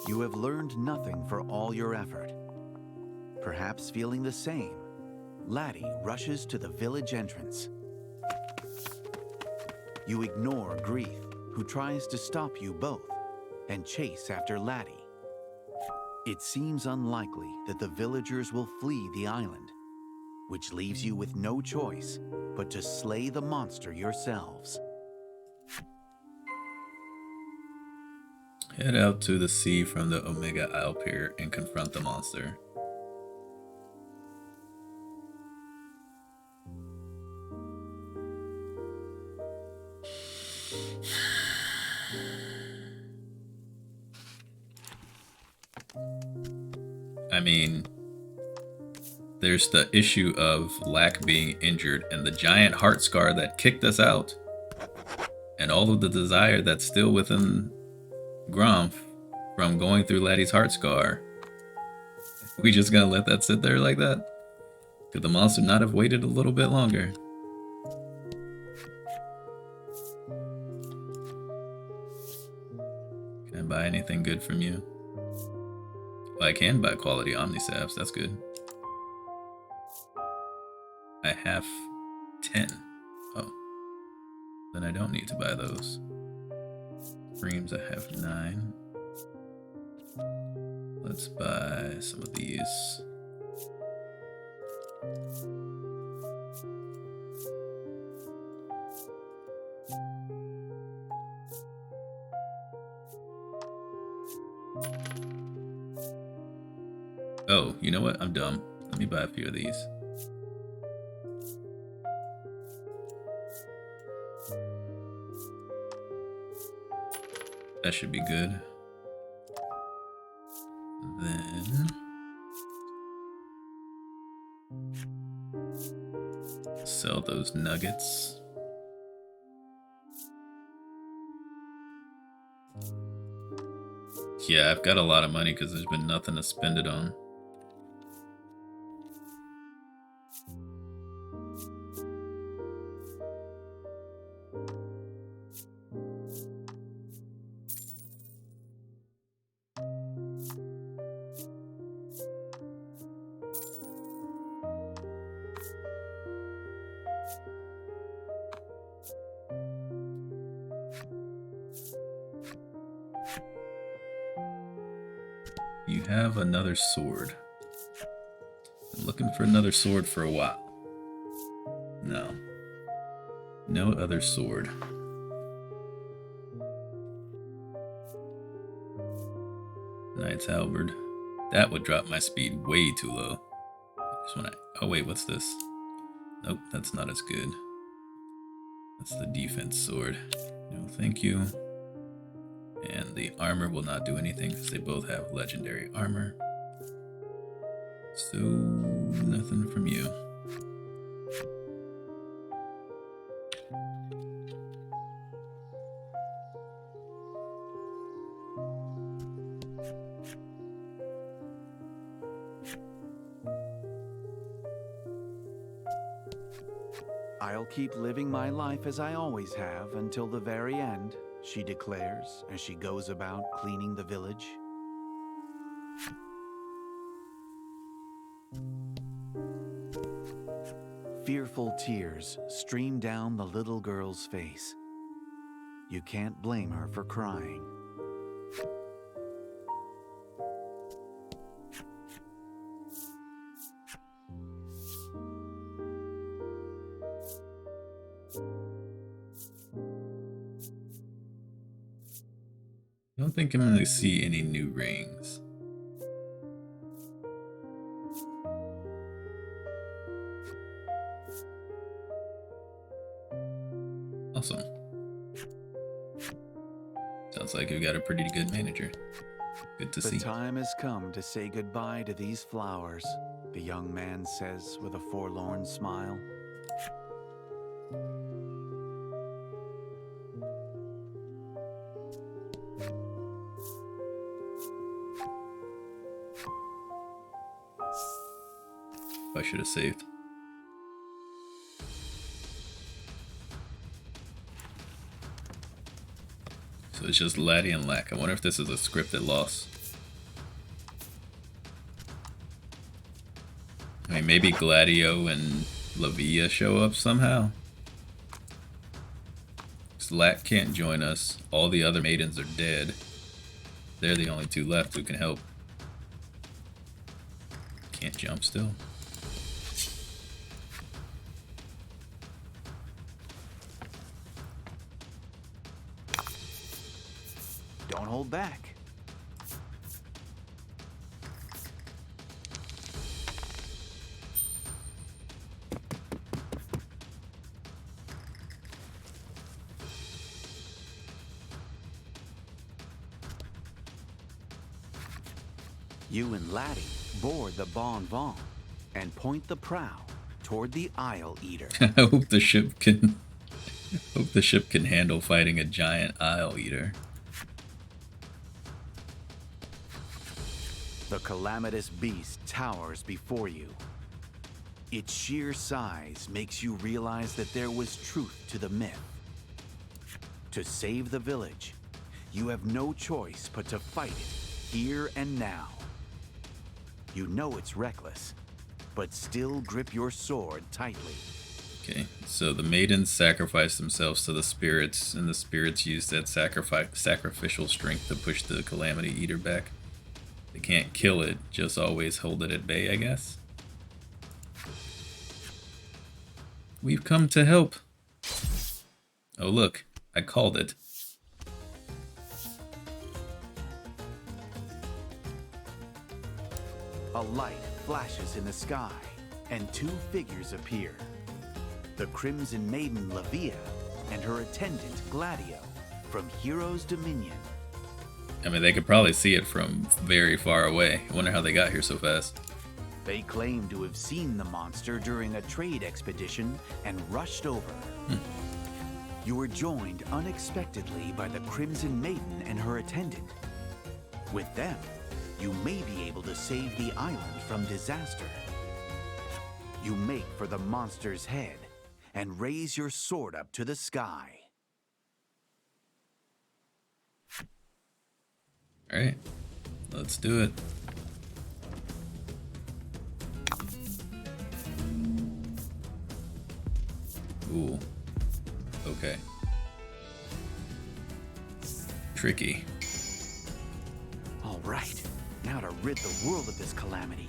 You have learned nothing for all your effort. Perhaps feeling the same, Laddie rushes to the village entrance. You ignore Greeth, who tries to stop you both, and chase after Laddie. It seems unlikely that the villagers will flee the island, which leaves you with no choice but to slay the monster yourselves. Head out to the sea from the Omega Isle Pier and confront the monster. I mean, there's the issue of Lack being injured and the giant heart scar that kicked us out. And all of the desire that's still within Gromf from going through Laddie's heart scar. We just gonna let that sit there like that? Could the monster not have waited a little bit longer? Can I buy anything good from you? Well, I can buy quality Omnisalves, that's good. I have 10. Oh. Then I don't need to buy those. Frames, I have 9. Let's buy some of these. Oh, you know what? I'm dumb. Let me buy a few of these. That should be good. Then sell those nuggets. Yeah, I've got a lot of money because there's been nothing to spend it on. You have another sword. I'm looking for another sword for a while. No. No other sword. Knight's halberd. That would drop my speed way too low. Just wanna... Oh wait, what's this? Nope, that's not as good. That's the defense sword. No, thank you. And the armor will not do anything because they both have legendary armor. So, nothing from you. I'll keep living my life as I always have until the very end, she declares as she goes about cleaning the village. Fearful tears stream down the little girl's face. You can't blame her for crying. I don't think I'm going to see any new rings. Awesome. Sounds like you've got a pretty good manager. Good to see. The time has come to say goodbye to these flowers, the young man says with a forlorn smile. I should have saved. So it's just Laddie and Lack. I wonder if this is a scripted loss. I mean, maybe Gladio and Lavia show up somehow. Because Lack can't join us. All the other maidens are dead. They're the only two left who can help. Can't jump still. Don't hold back. You and Laddie board the Bon Bon and point the prow toward the Isle Eater. I hope the ship can handle fighting a giant Isle Eater. The calamitous beast towers before you. Its sheer size makes you realize that there was truth to the myth. To save the village, you have no choice but to fight it here and now. You know it's reckless, but still grip your sword tightly. Okay, so the maidens sacrificed themselves to the spirits, and the spirits used that sacrificial strength to push the Calamity Eater back. They can't kill it, just always hold it at bay, I guess. We've come to help. Oh look, I called it. A light flashes in the sky, and two figures appear. The Crimson Maiden Lavia and her attendant Gladio from Hero's Dominion. I mean, they could probably see it from very far away. I wonder how they got here so fast. They claim to have seen the monster during a trade expedition and rushed over. You were joined unexpectedly by the Crimson Maiden and her attendant. With them, you may be able to save the island from disaster. You make for the monster's head and raise your sword up to the sky. Alright, let's do it. Ooh, okay. Tricky. All right, now to rid the world of this calamity.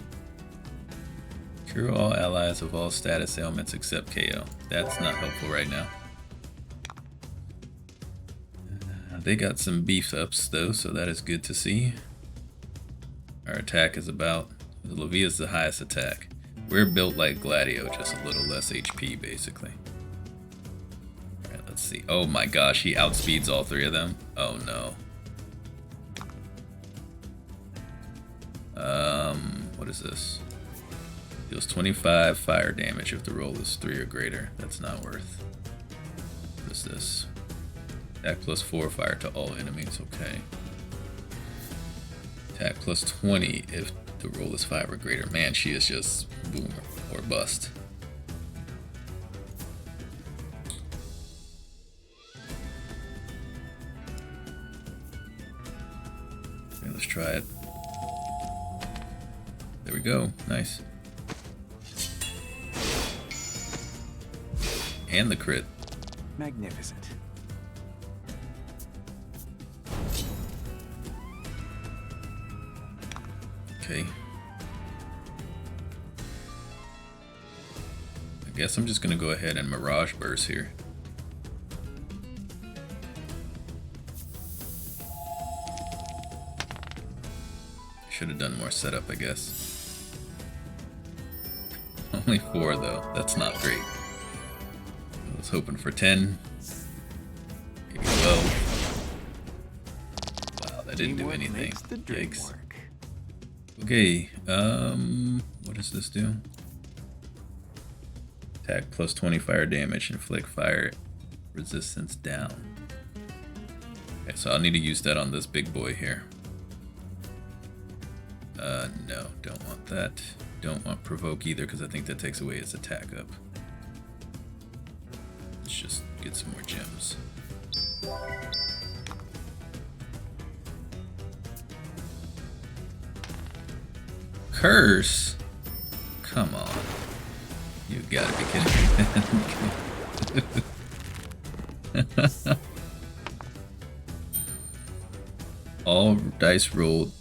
Cure all allies of all status ailments except KO. That's not helpful right now. They got some beef ups though, so that is good to see. Our attack is about... The Lavia is the highest attack. We're built like Gladio, just a little less HP basically. Alright, let's see. Oh my gosh, he outspeeds all three of them? Oh no. What is this? Deals 25 fire damage if the roll is 3 or greater. That's not worth. What is this? Attack plus 4 fire to all enemies. Okay. Attack plus 20 if the roll is 5 or greater. Man, she is just boom or bust. Okay, let's try it. There we go. Nice. And the crit. Magnificent. Okay. I guess I'm just gonna go ahead and Mirage Burst here. Should have done more setup, I guess. Only 4 though. That's not great. I was hoping for 10. Maybe 12. Wow, that didn't do anything. Yikes. Okay, what does this do? Attack plus 20 fire damage, inflict fire resistance down. Okay, so I'll need to use that on this big boy here. No, don't want that. Don't want provoke either because I think that takes away his attack up. Let's just get some more gems. Curse? Come on. You gotta be kidding me. All dice rolled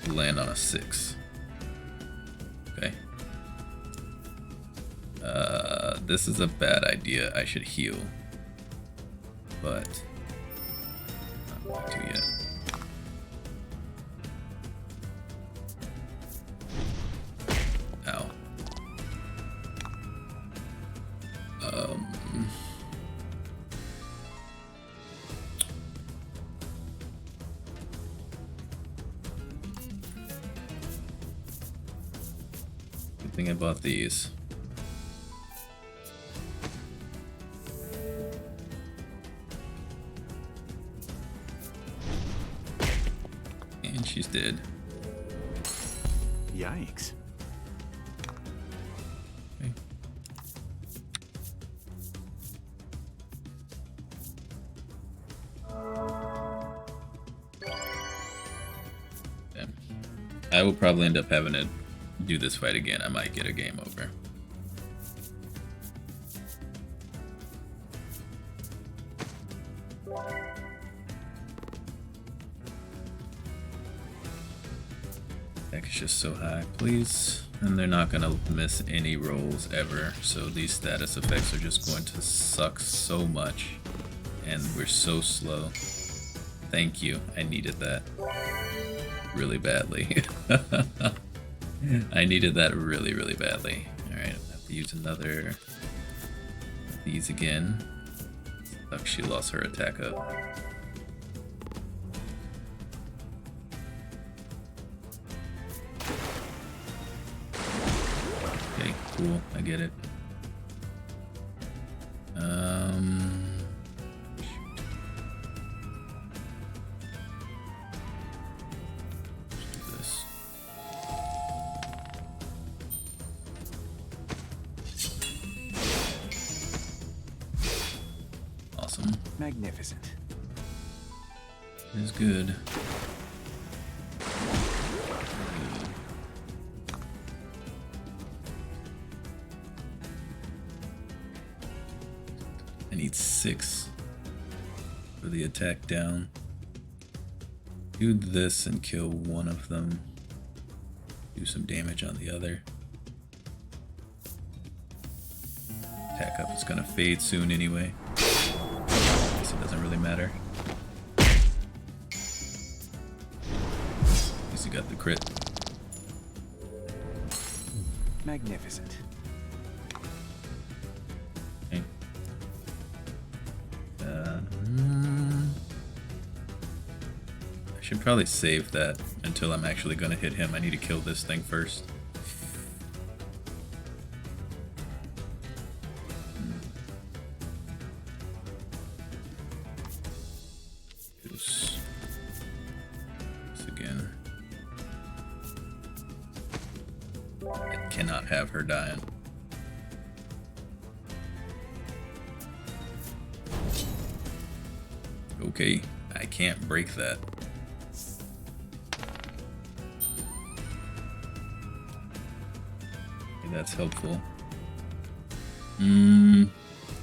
land on a 6. Okay. This is a bad idea. I should heal. But not going to yet. Ow. Good thing about these. And she's dead. Yikes. Okay. Damn. I will probably end up having to do this fight again. I might get a game over. Deck is just so high, please. And they're not gonna miss any rolls ever, so these status effects are just going to suck so much. And we're so slow. Thank you, I needed that really badly. I needed that really, really badly. Alright, I have to use another of these again. Sucks she lost her attack up. Okay, cool, I get it. This. Awesome. Magnificent. Is good. I need 6 for the attack down. Do this and kill one of them. Do some damage on the other. Attack up is gonna fade soon anyway. Guess it doesn't really matter. At least you got the crit. Magnificent. Okay. I should probably save that until I'm actually gonna hit him. I need to kill this thing first. This again. I cannot have her dying. Okay, I can't break that. Okay, that's helpful.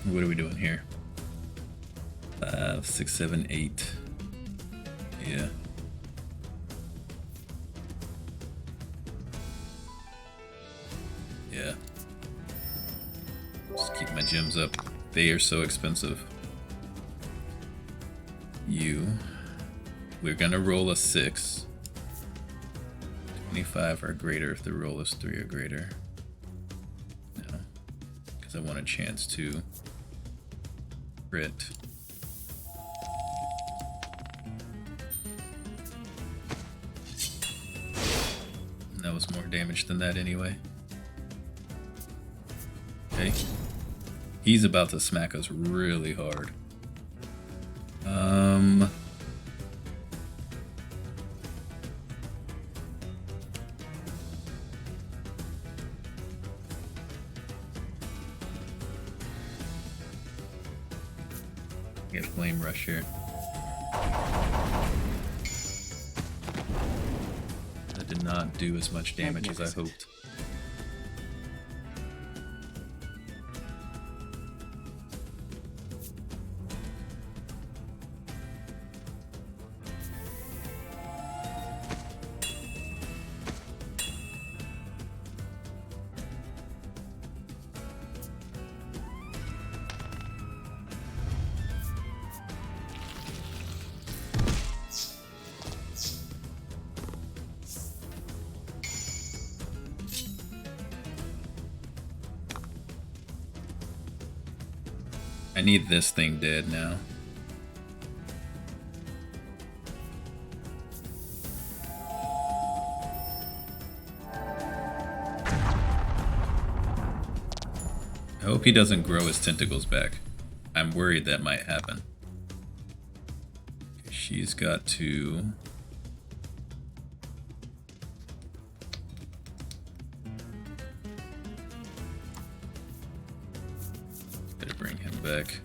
What are we doing here? 5, 6, 7, 8. Yeah. Yeah. Just keep my gems up. They are so expensive. We're gonna roll a 6. 25 or greater if the roll is 3 or greater. No. Because I want a chance to crit. And that was more damage than that anyway. Okay. He's about to smack us really hard. Get Flame Rush here. That did not do as much damage as I hoped. I need this thing dead now. I hope he doesn't grow his tentacles back. I'm worried that might happen. She's got to... Gotta bring him back.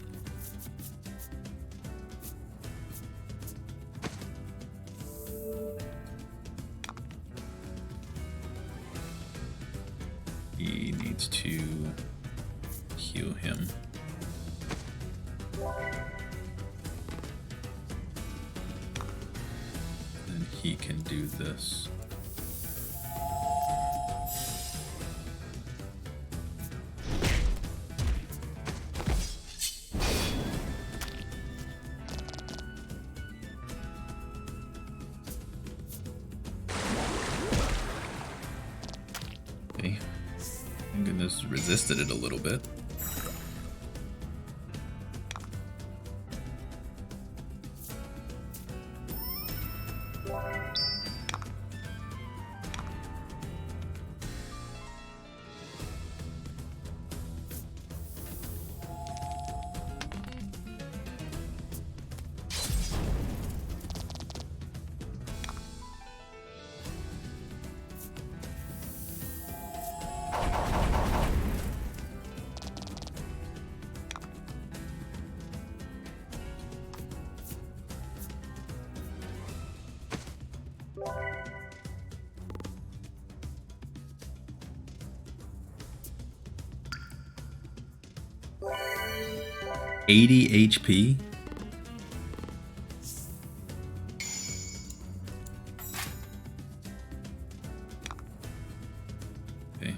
He needs to heal him. he can do this. Okay. Thank goodness resisted it a little bit. $80 HP. Okay.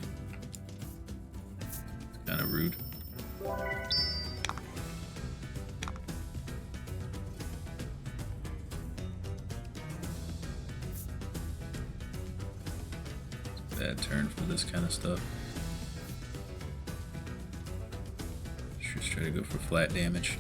It's kind of rude. It's a bad turn for this kind of stuff. Just try to go for flat damage.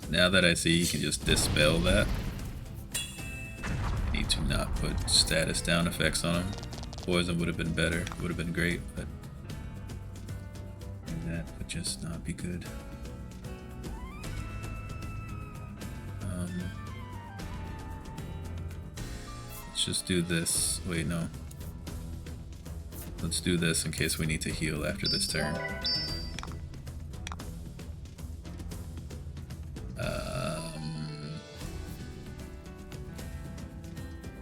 Now that I see you can just dispel that, I need to not put status down effects on him. Poison would have been better, would have been great, but that would just not be good. Let's just do this. Wait, no. Let's do this in case we need to heal after this turn.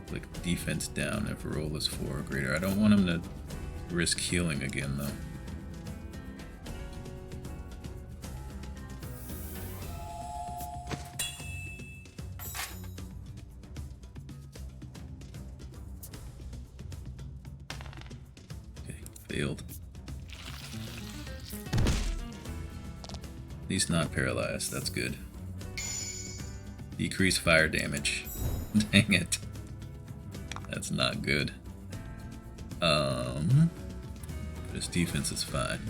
Click defense down if roll is 4 or greater. I don't want him to risk healing again, though. Failed. At least not paralyzed, that's good. Decrease fire damage. Dang it. That's not good. His defense is fine.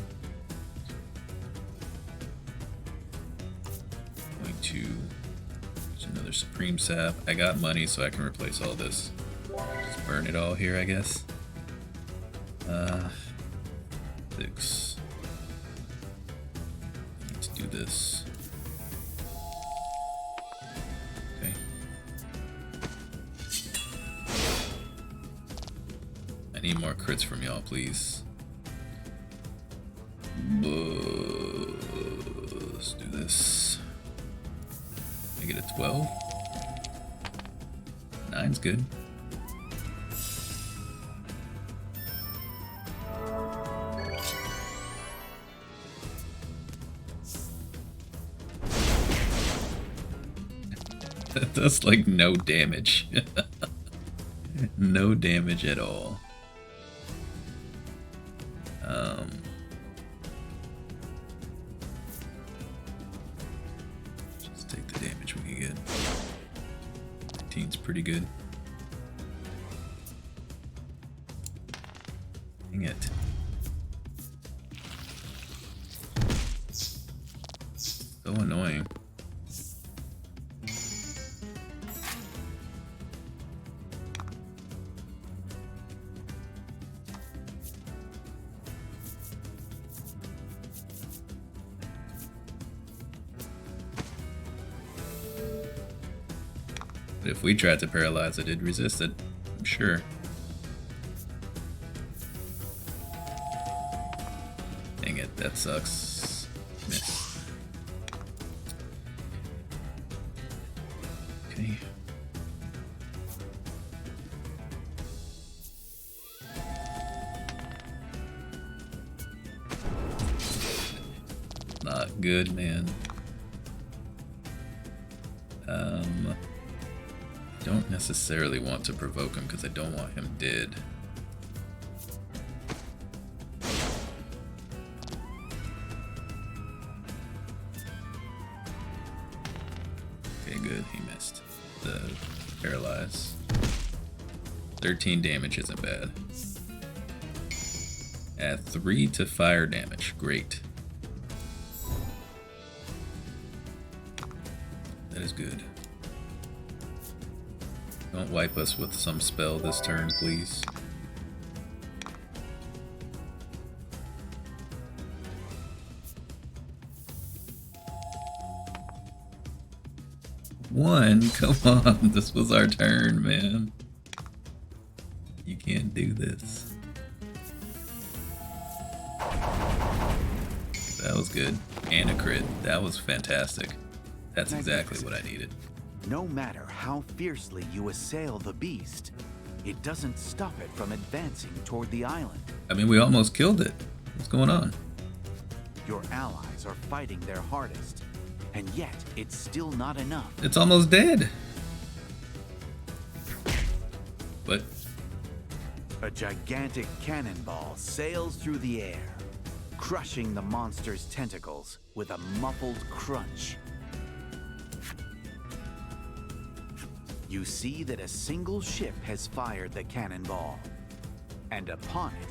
Going to use another Supreme Sap. I got money so I can replace all this. Just burn it all here, I guess. 6. Let's do this. Okay. I need more crits from y'all, please. Let's do this. I get a 12. 9's good. That does like no damage. No damage at all. Just take the damage we can get. 19's pretty good. Dang it. So annoying. But if we tried to paralyze it, it'd resist it, I'm sure. Dang it, that sucks. Miss. Okay. good, man. I don't necessarily want to provoke him because I don't want him dead. Okay, good. He missed the paralyze. 13 damage isn't bad. Add 3 to fire damage. Great. That is good. Don't wipe us with some spell this turn, please. One? Come on, this was our turn, man. You can't do this. That was good. And a crit. That was fantastic. That's exactly what I needed. No matter how fiercely you assail the beast, it doesn't stop it from advancing toward the island. I mean, we almost killed it. What's going on? Your allies are fighting their hardest, and yet it's still not enough. It's almost dead. What? A gigantic cannonball sails through the air, crushing the monster's tentacles with a muffled crunch. You see that a single ship has fired the cannonball, and upon it,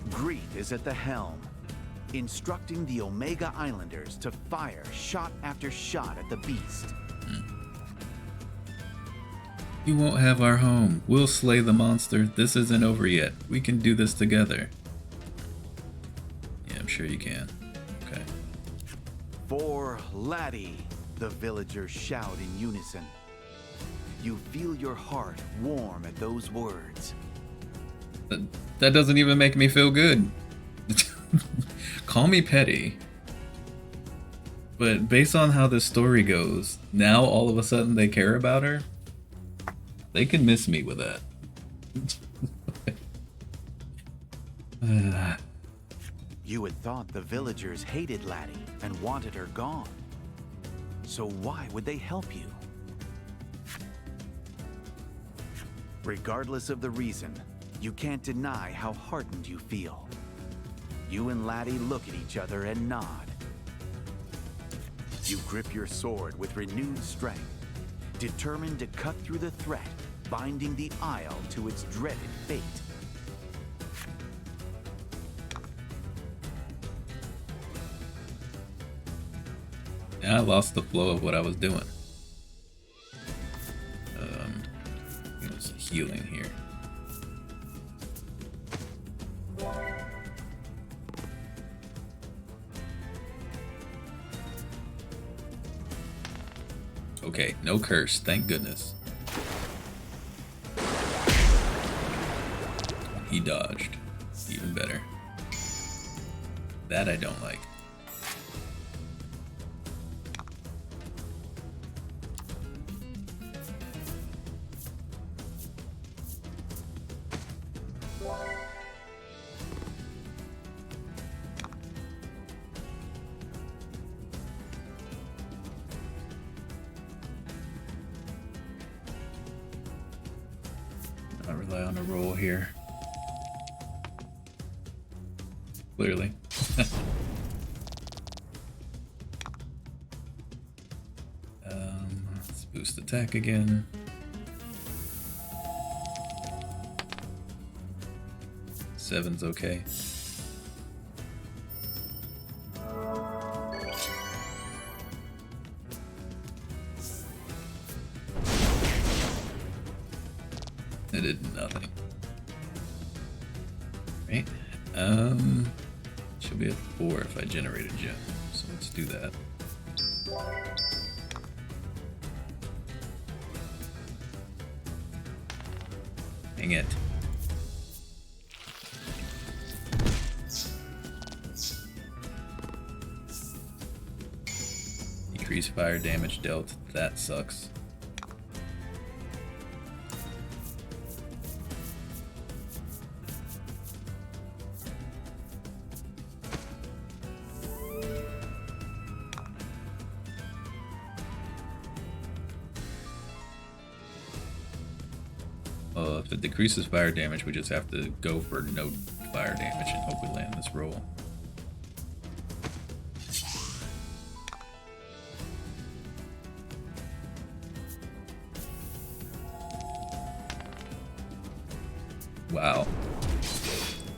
Grief is at the helm, instructing the Omega Islanders to fire shot after shot at the beast. You won't have our home. We'll slay the monster. This isn't over yet. We can do this together. Yeah, I'm sure you can. Okay. For Laddie, the villagers shout in unison. You feel your heart warm at those words. That doesn't even make me feel good. Call me petty. But based on how this story goes, now all of a sudden they care about her? They can miss me with that. You had thought the villagers hated Laddie and wanted her gone. So why would they help you? Regardless of the reason, you can't deny how heartened you feel. You and Laddie look at each other and nod. You grip your sword with renewed strength, determined to cut through the threat, binding the Isle to its dreaded fate. I lost the flow of what I was doing. There's healing here. Okay, no curse, thank goodness. He dodged. Even better. That I don't like. Not rely on a roll here. Clearly. Let's boost attack again. Seven's okay. It did nothing. Right? Should be at 4 if I generate a gem. So let's do that. Dang it. Increase fire damage dealt. That sucks. If it decreases fire damage, we just have to go for no fire damage and hope we land this roll. Wow.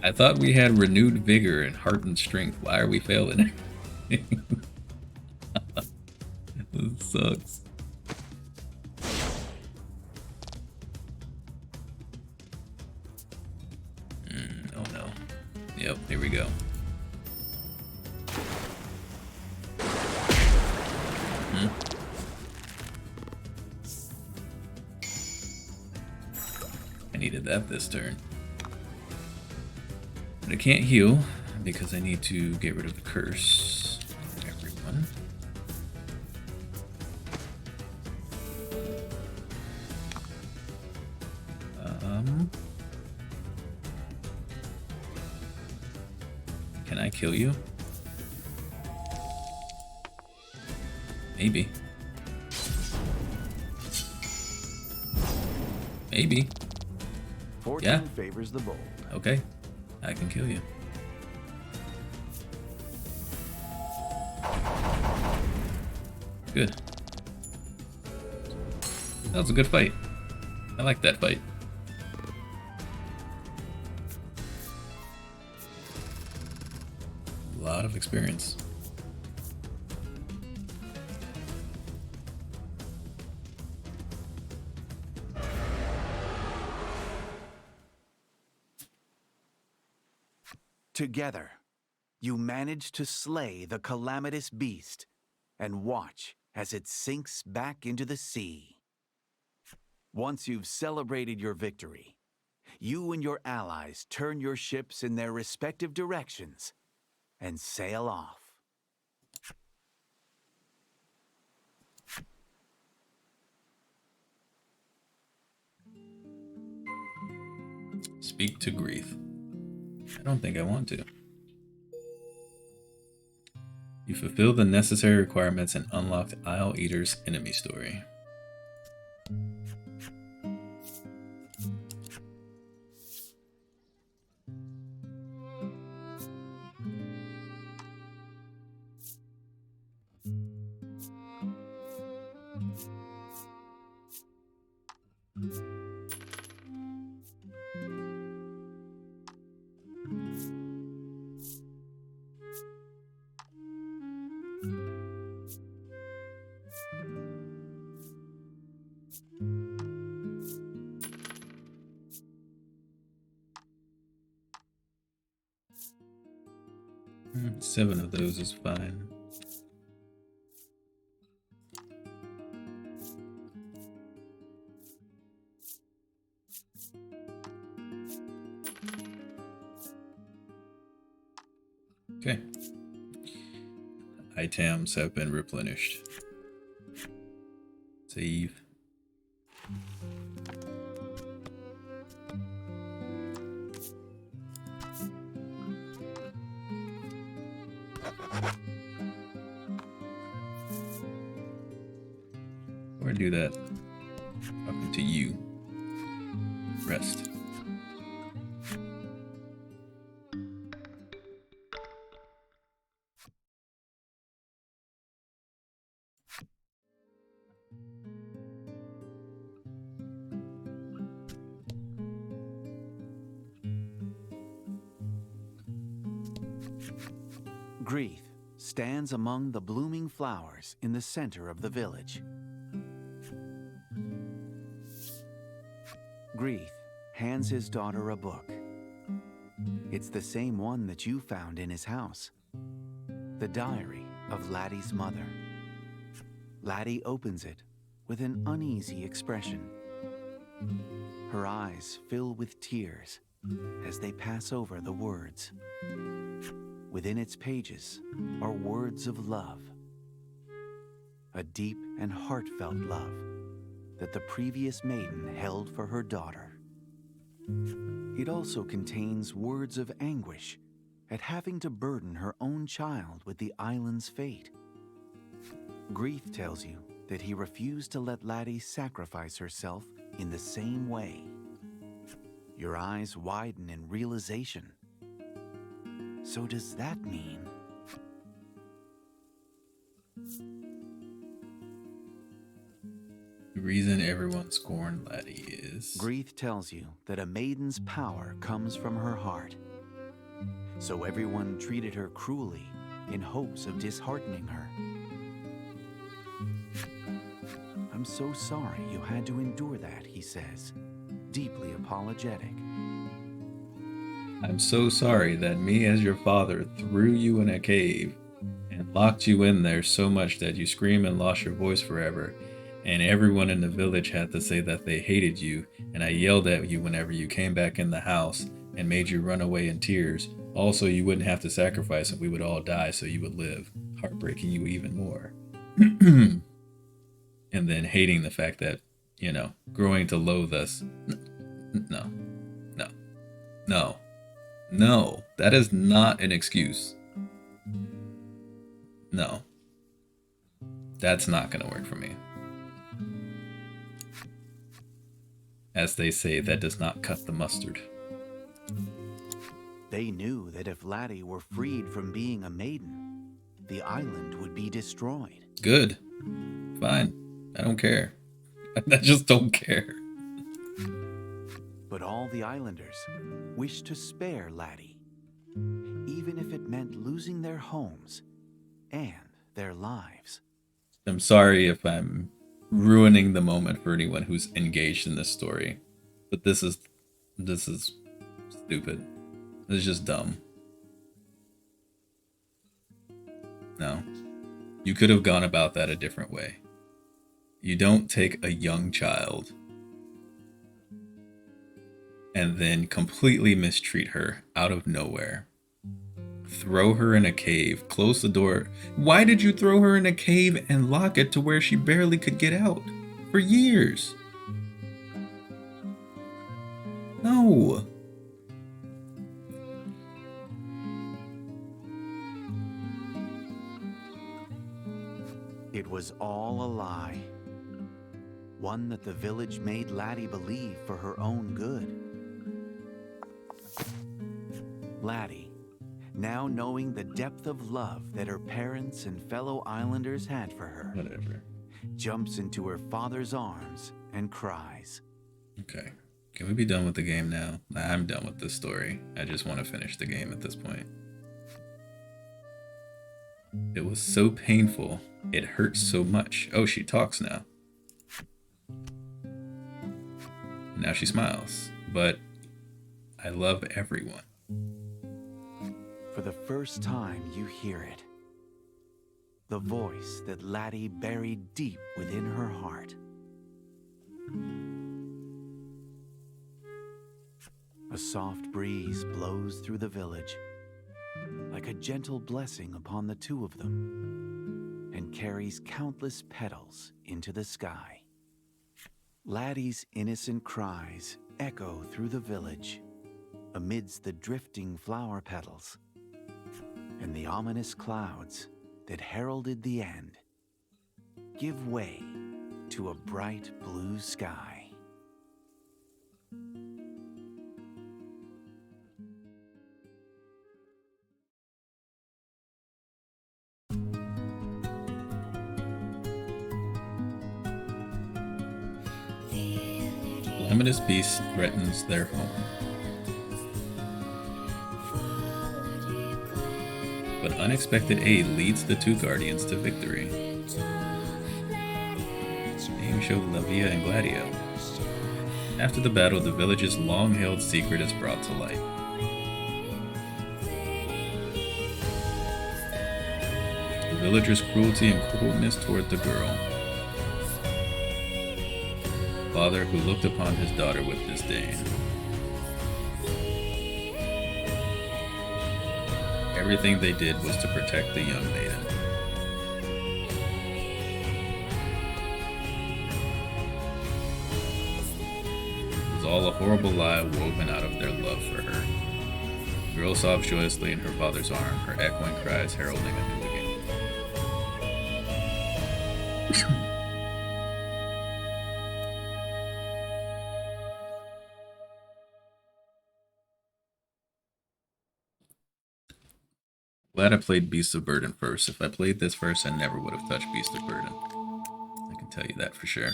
I thought we had renewed vigor and heart and strength. Why are we failing? This sucks. Oh no. Yep, here we go. I needed that this turn. But I can't heal because I need to get rid of the curse. Everyone. Can I kill you? Maybe. Maybe. Fortune favors the bold. Okay. I can kill you. Good. That was a good fight. I like that fight. A lot of experience. Together, you manage to slay the calamitous beast and watch as it sinks back into the sea. Once you've celebrated your victory, you and your allies turn your ships in their respective directions and sail off. Speak to Grief. I don't think I want to. You fulfill the necessary requirements and unlock the Isle Eater's enemy story. Seven of those is fine. Okay. Items have been replenished. Save. Or do that. Talking to you. Rest. Grief stands among the blooming flowers in the center of the village. Grief hands his daughter a book. It's the same one that you found in his house. The diary of Laddie's mother. Laddie opens it with an uneasy expression. Her eyes fill with tears as they pass over the words. Within its pages are words of love. A deep and heartfelt love that the previous maiden held for her daughter. It also contains words of anguish at having to burden her own child with the island's fate. Grief tells you that he refused to let Laddie sacrifice herself in the same way. Your eyes widen in realization. So does that mean... The reason everyone scorned Laddie is... Grieth tells you that a maiden's power comes from her heart. So everyone treated her cruelly in hopes of disheartening her. I'm so sorry you had to endure that, he says, deeply apologetic. I'm so sorry that me as your father threw you in a cave and locked you in there so much that you screamed and lost your voice forever, and everyone in the village had to say that they hated you, and I yelled at you whenever you came back in the house and made you run away in tears. Also, you wouldn't have to sacrifice and we would all die so you would live, heartbreaking you even more. And then hating the fact that, growing to loathe us. No. No, that is not an excuse. No. That's not going to work for me. As they say, that does not cut the mustard. They knew that if Laddie were freed from being a maiden, the island would be destroyed. Good. Fine. I don't care. I just don't care. But all the islanders wished to spare Laddie, even if it meant losing their homes and their lives. I'm sorry if I'm ruining the moment for anyone who's engaged in this story, but this is stupid. This is just dumb. No. You could have gone about that a different way. You don't take a young child and then completely mistreat her out of nowhere. Throw her in a cave, close the door. Why did you throw her in a cave and lock it to where she barely could get out? For years. No. It was all a lie. One that the village made Laddie believe for her own good. Laddie, now knowing the depth of love that her parents and fellow islanders had for her, Whatever. jumps into her father's arms and cries. Okay. Can we be done with the game now? I'm done with this story. I just want to finish the game at this point. It was so painful. It hurts so much. Oh, she talks now. Now she smiles. But I love everyone. For the first time, you hear it. The voice that Laddie buried deep within her heart. A soft breeze blows through the village, like a gentle blessing upon the two of them, and carries countless petals into the sky. Laddie's innocent cries echo through the village, amidst the drifting flower petals, and the ominous clouds that heralded the end give way to a bright blue sky. Calamitous beast threatens their home. But unexpected aid leads the two guardians to victory. Name show Lavia and Gladio. After the battle, the village's long-held secret is brought to light. The villagers' cruelty and coldness toward the girl. Father who looked upon his daughter with disdain. Everything they did was to protect the young maiden. It was all a horrible lie woven out of their love for her. The girl sobbed joyously in her father's arm, her echoing cries heralding a new beginning. Glad I played Beast of Burden first. If I played this first, I never would have touched Beast of Burden. I can tell you that for sure.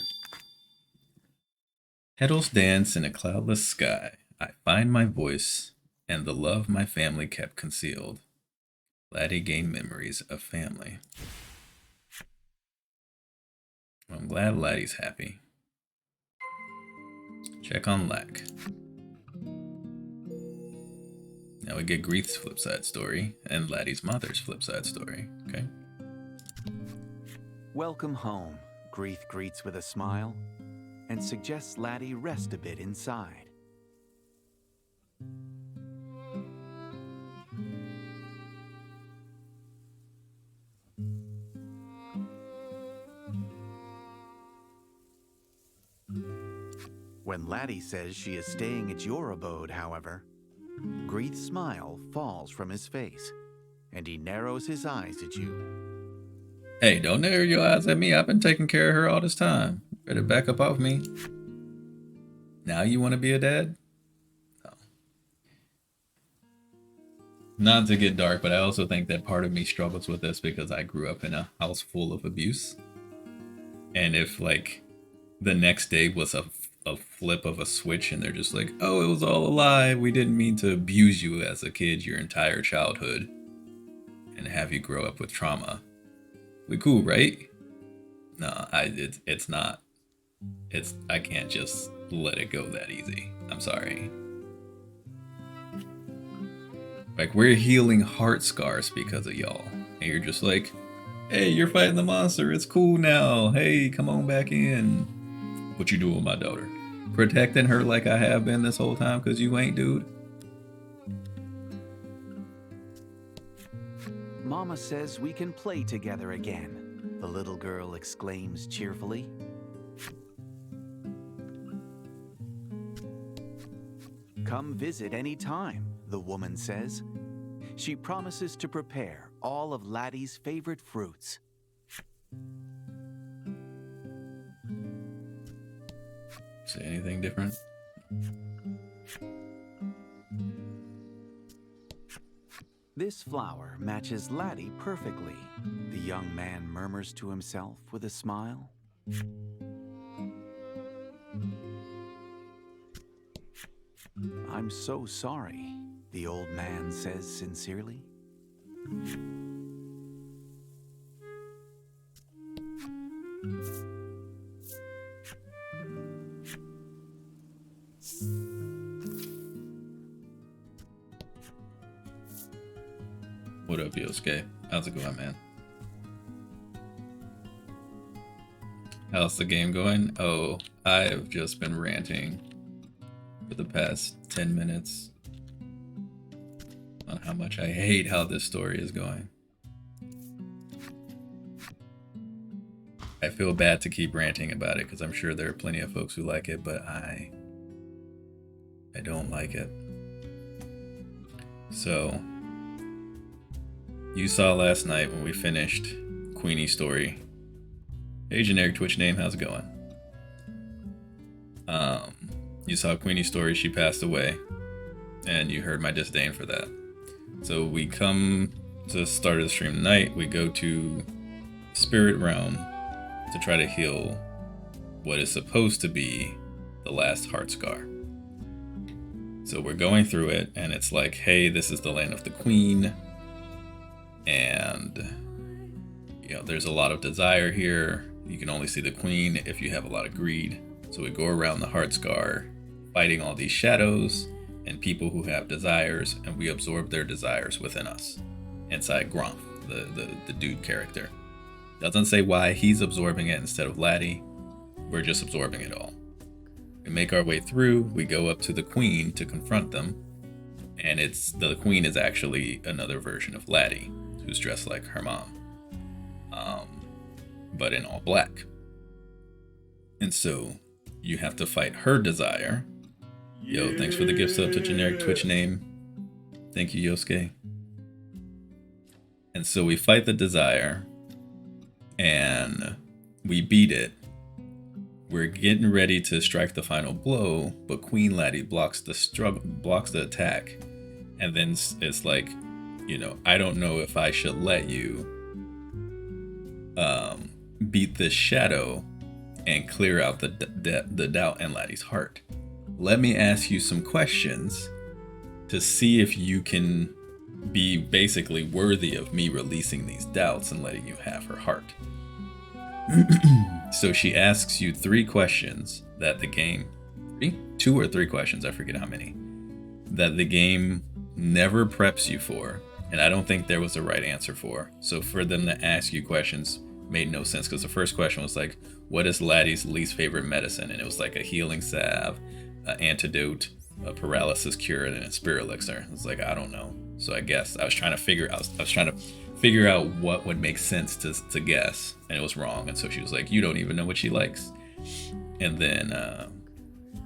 Petals dance in a cloudless sky. I find my voice and the love my family kept concealed. Laddie gained memories of family. Well, I'm glad Laddie's happy. Check on Lack. Now we get Greeth's flipside story and Laddie's mother's flipside story. Okay. Welcome home, Greeth greets with a smile and suggests Laddie rest a bit inside. When Laddie says she is staying at your abode, however, Greeth's smile falls from his face, and he narrows his eyes at you. Hey, don't narrow your eyes at me. I've been taking care of her all this time. Better back up off me. Now you want to be a dad? No. Not to get dark, but I also think that part of me struggles with this because I grew up in a house full of abuse. And if, like, the next day was a flip of a switch and they're just like, oh, it was all a lie. We didn't mean to abuse you as a kid your entire childhood and have you grow up with trauma. We cool, right? No, it's not. I can't just let it go that easy. I'm sorry. Like, we're healing heart scars because of y'all. And you're just like, hey, you're fighting the monster. It's cool now. Hey, come on back in. What you doing with my daughter? Protecting her like I have been this whole time because you ain't, dude? Mama says we can play together again, the little girl exclaims cheerfully. Come visit any time, the woman says. She promises to prepare all of Laddie's favorite fruits. Say anything different? This flower matches Laddie perfectly, the young man murmurs to himself with a smile. I'm so sorry, the old man says sincerely. What up, Yosuke? How's it going, man? How's the game going? Oh, I've just been ranting for the past 10 minutes on how much I hate how this story is going. I feel bad to keep ranting about it because I'm sure there are plenty of folks who like it, but I don't like it. So, you saw last night when we finished Queenie's story. Hey, generic Twitch name, how's it going? You saw Queenie's story, she passed away, and you heard my disdain for that. So we come to the start of the stream tonight, we go to Spirit Realm to try to heal what is supposed to be the last heart scar. So we're going through it, and it's like, hey, this is the land of the queen, and you know, there's a lot of desire here. You can only see the queen if you have a lot of greed. So we go around the heart scar, fighting all these shadows and people who have desires, and we absorb their desires within us. Inside Gromp, the dude character. Doesn't say why he's absorbing it instead of Laddie. We're just absorbing it all. We make our way through, we go up to the queen to confront them, and the queen is actually another version of Laddie, who's dressed like her mom, but in all black. And so you have to fight her desire. Yo, thanks for the gift sub to generic Twitch name. Thank you, Yosuke. And so we fight the desire, and we beat it. We're getting ready to strike the final blow, but Queen Laddie blocks the attack, and then it's like, I don't know if I should let you beat this shadow and clear out the doubt in Laddie's heart. Let me ask you some questions to see if you can be basically worthy of me releasing these doubts and letting you have her heart. So she asks you 3 questions that the game, 2 or 3 questions, I forget how many, that the game never preps you for, and I don't think there was a right answer for. So for them to ask you questions made no sense, because the first question was like, what is Laddie's least favorite medicine? And it was like a healing salve, an antidote, a paralysis cure, and a spirit elixir. It's like, I don't know. So I guess I was trying to figure out what would make sense to guess, and it was wrong. And so she was like, you don't even know what she likes. And then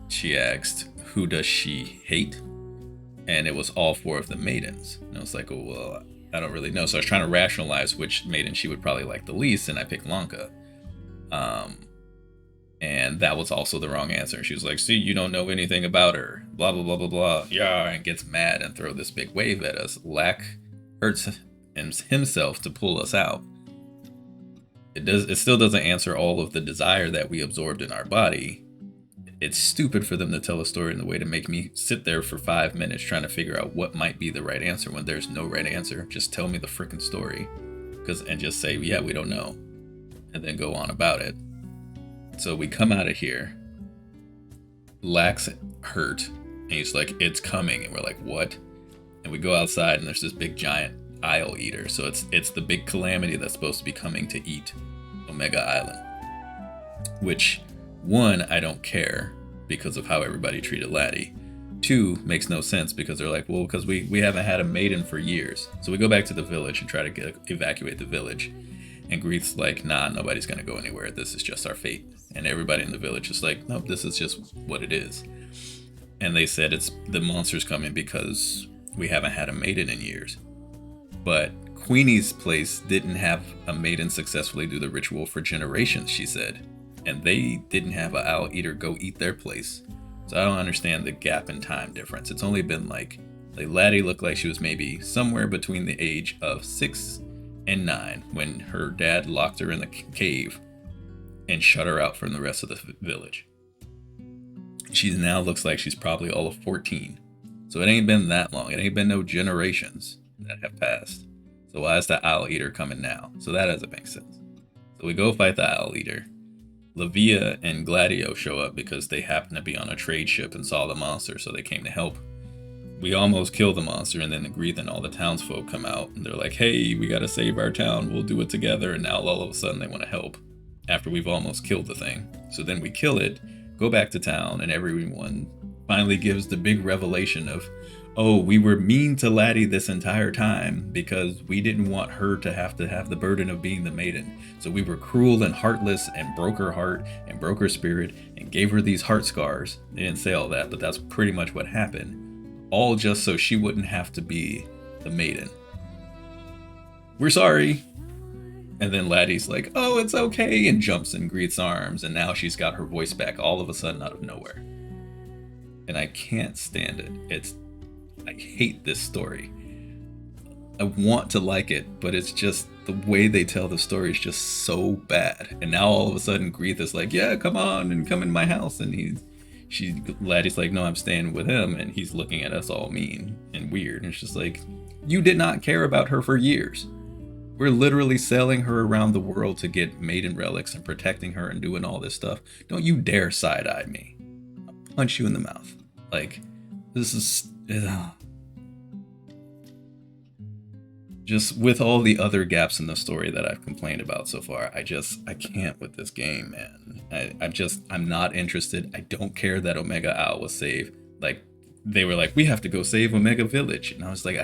she asked, who does she hate? And it was all 4 of the maidens. And I was like, oh, well, I don't really know. So I was trying to rationalize which maiden she would probably like the least, and I picked Lanka. And that was also the wrong answer. She was like, see, you don't know anything about her. Blah, blah, blah, blah, blah. Yeah, and gets mad and throw this big wave at us. Lack hurts himself to pull us out. It still doesn't answer all of the desire that we absorbed in our body. It's stupid for them to tell a story in the way to make me sit there for 5 minutes trying to figure out what might be the right answer when there's no right answer. Just tell me the freaking story. And just say, yeah, we don't know. And then go on about it. So we come out of here. Lack's hurt. And he's like, it's coming. And we're like, what? And we go outside and there's this big giant Isle Eater. So it's the big calamity that's supposed to be coming to eat Omega Island. Which, 1, I don't care because of how everybody treated Laddie. 2, makes no sense because they're like, well, because we haven't had a maiden for years. So we go back to the village and try to evacuate the village. And Greeth's like, nah, nobody's going to go anywhere. This is just our fate. And everybody in the village is like, nope, this is just what it is. And they said it's the monster's coming because we haven't had a maiden in years. But Queenie's place didn't have a maiden successfully do the ritual for generations, she said. And they didn't have an Owl Eater go eat their place. So I don't understand the gap in time difference. It's only been like Laddie looked like she was maybe somewhere between the age of 6 and 9 when her dad locked her in the cave and shut her out from the rest of the village. She now looks like she's probably all of 14. So it ain't been that long. It ain't been no generations that have passed. So why is the Owl Eater coming now? So that doesn't make sense. So we go fight the Owl Eater. Lavia and Gladio show up because they happen to be on a trade ship and saw the monster, so they came to help. We almost kill the monster, and then Greeth and all the townsfolk come out, and they're like, hey, we gotta save our town, we'll do it together, and now all of a sudden they want to help, after we've almost killed the thing. So then we kill it, go back to town, and everyone finally gives the big revelation of, oh, we were mean to Laddie this entire time because we didn't want her to have the burden of being the maiden. So we were cruel and heartless and broke her heart and broke her spirit and gave her these heart scars. They didn't say all that, but that's pretty much what happened. All just so she wouldn't have to be the maiden. We're sorry. And then Laddie's like, oh, it's okay, and jumps in Greeth's arms, and now she's got her voice back all of a sudden out of nowhere. And I can't stand it. I hate this story. I want to like it, but it's just the way they tell the story is just so bad. And now all of a sudden Greeth is like, yeah, come on and come in my house. And Laddie's like, no, I'm staying with him. And he's looking at us all mean and weird. And it's just like, you did not care about her for years. We're literally selling her around the world to get maiden relics and protecting her and doing all this stuff. Don't you dare side-eye me. I'll punch you in the mouth. Like, this is... Just with all the other gaps in the story that I've complained about so far, I can't with this game, man. I'm not interested. I don't care that Omega Owl was saved. Like, they were like, we have to go save Omega Village. And I was like,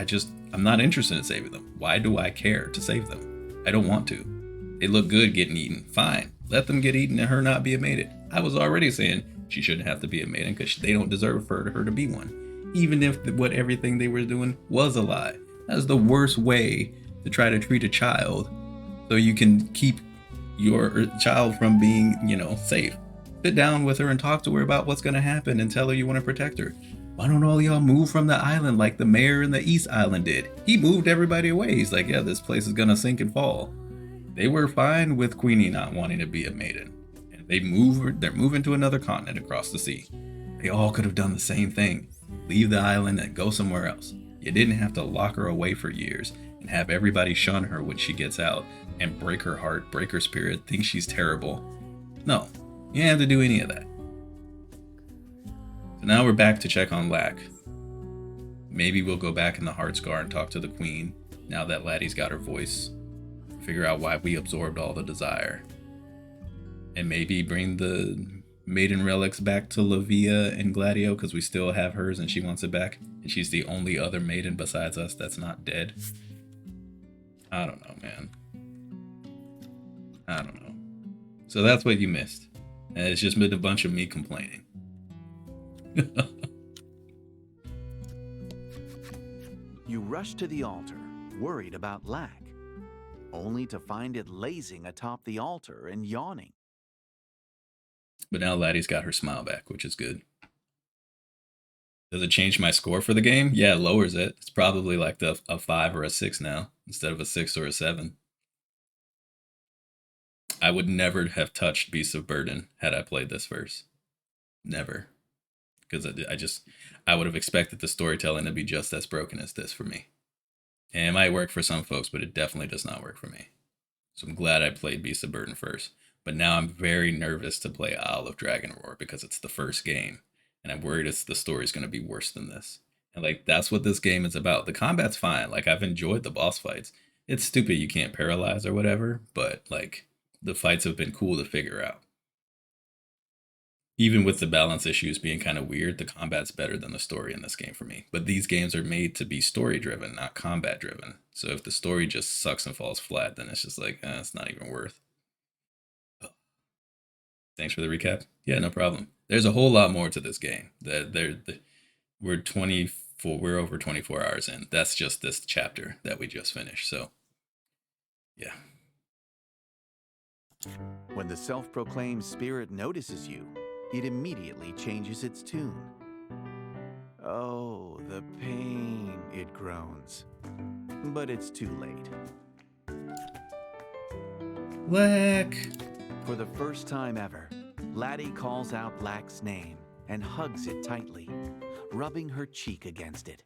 I'm not interested in saving them. Why do I care to save them? I don't want to. They look good getting eaten. Fine. Let them get eaten and her not be a maiden. I was already saying she shouldn't have to be a maiden because they don't deserve for her to be one. Even if everything they were doing was a lie. That's the worst way to try to treat a child so you can keep your child from being, safe. Sit down with her and talk to her about what's going to happen and tell her you want to protect her. why don't all y'all move from the island like the mayor in the East Island did? He moved everybody away. He's like, yeah, this place is gonna sink and fall. They were fine with Queenie not wanting to be a maiden. And they're moving to another continent across the sea. They all could have done the same thing. Leave the island and go somewhere else. You didn't have to lock her away for years and have everybody shun her when she gets out and break her heart, break her spirit, think she's terrible. No, you didn't have to do any of that. So now we're back to check on Lack. Maybe we'll go back in the Heartscar and talk to the Queen, now that Laddie's got her voice. Figure out why we absorbed all the desire. And maybe bring the Maiden relics back to Lavia and Gladio, because we still have hers and she wants it back. And she's the only other Maiden besides us that's not dead. I don't know, man. I don't know. So that's what you missed. And it's just been a bunch of me complaining. You rush to the altar, worried about Lack, only to find it lazing atop the altar and yawning. But now Laddie's got her smile back, which is good. Does it change my score for the game? Yeah, it lowers it. It's probably like a 5 or a 6 now, instead of a 6 or a 7. I would never have touched Beasts of Burden had I played this verse. Never. Because I would have expected the storytelling to be just as broken as this for me. And it might work for some folks, but it definitely does not work for me. So I'm glad I played Beasts of Burden first. But now I'm very nervous to play Isle of Dragonroar because it's the first game. And I'm worried the story's going to be worse than this. And like, that's what this game is about. The combat's fine. Like, I've enjoyed the boss fights. It's stupid you can't paralyze or whatever, but like, the fights have been cool to figure out. Even with the balance issues being kind of weird, the combat's better than the story in this game for me. But these games are made to be story-driven, not combat-driven. So if the story just sucks and falls flat, then it's just like, it's not even worth. Thanks for the recap. Yeah, no problem. There's a whole lot more to this game. We're over 24 hours in. That's just this chapter that we just finished. So, yeah. When the self-proclaimed spirit notices you, it immediately changes its tune. Oh, the pain, it groans. But it's too late. Lack. For the first time ever, Laddie calls out Lack's name and hugs it tightly, rubbing her cheek against it.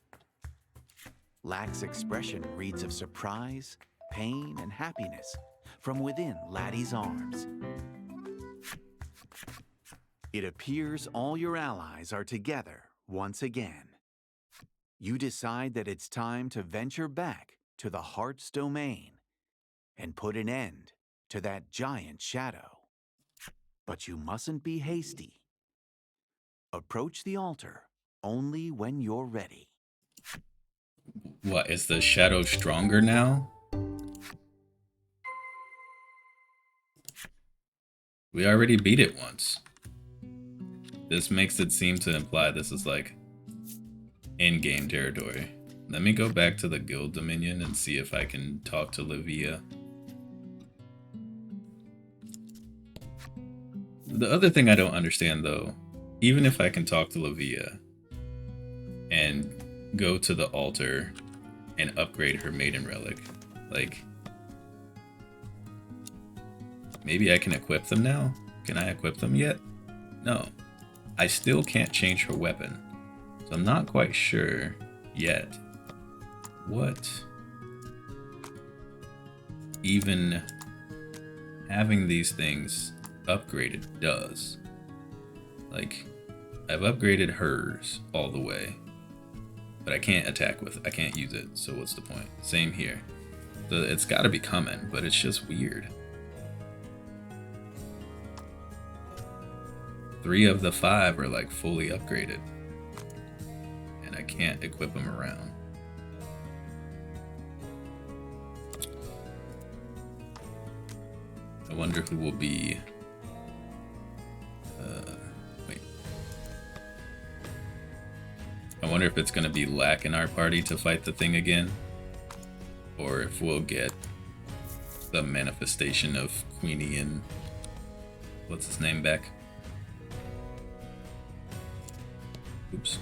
Lack's expression reads of surprise, pain, and happiness from within Laddie's arms. It appears all your allies are together once again. You decide that it's time to venture back to the Heart's domain and put an end to that giant shadow. But you mustn't be hasty. Approach the altar only when you're ready. What, is the shadow stronger now? We already beat it once. This makes it seem to imply this is like in-game territory. Let me go back to the guild dominion and see if I can talk to Livia. The other thing I don't understand though, even if I can talk to Livia and go to the altar and upgrade her maiden relic, like, maybe I can equip them now? Can I equip them yet? No. I still can't change her weapon. So I'm not quite sure yet what even having these things upgraded does. Like, I've upgraded hers all the way, but I can't attack with it. I can't use it, so what's the point? Same here. It's gotta be coming, but it's just weird. 3 of the 5 are like fully upgraded, and I can't equip them around. I wonder who will be. Wait. I wonder if it's gonna be Lack in our party to fight the thing again, or if we'll get the manifestation of Queenie and what's his name back. Oops.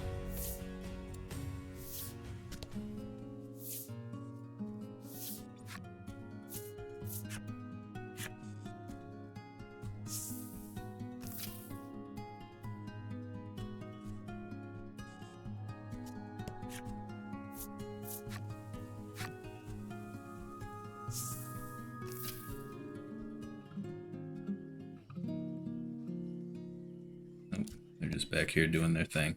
Nope, they're just back here doing their thing.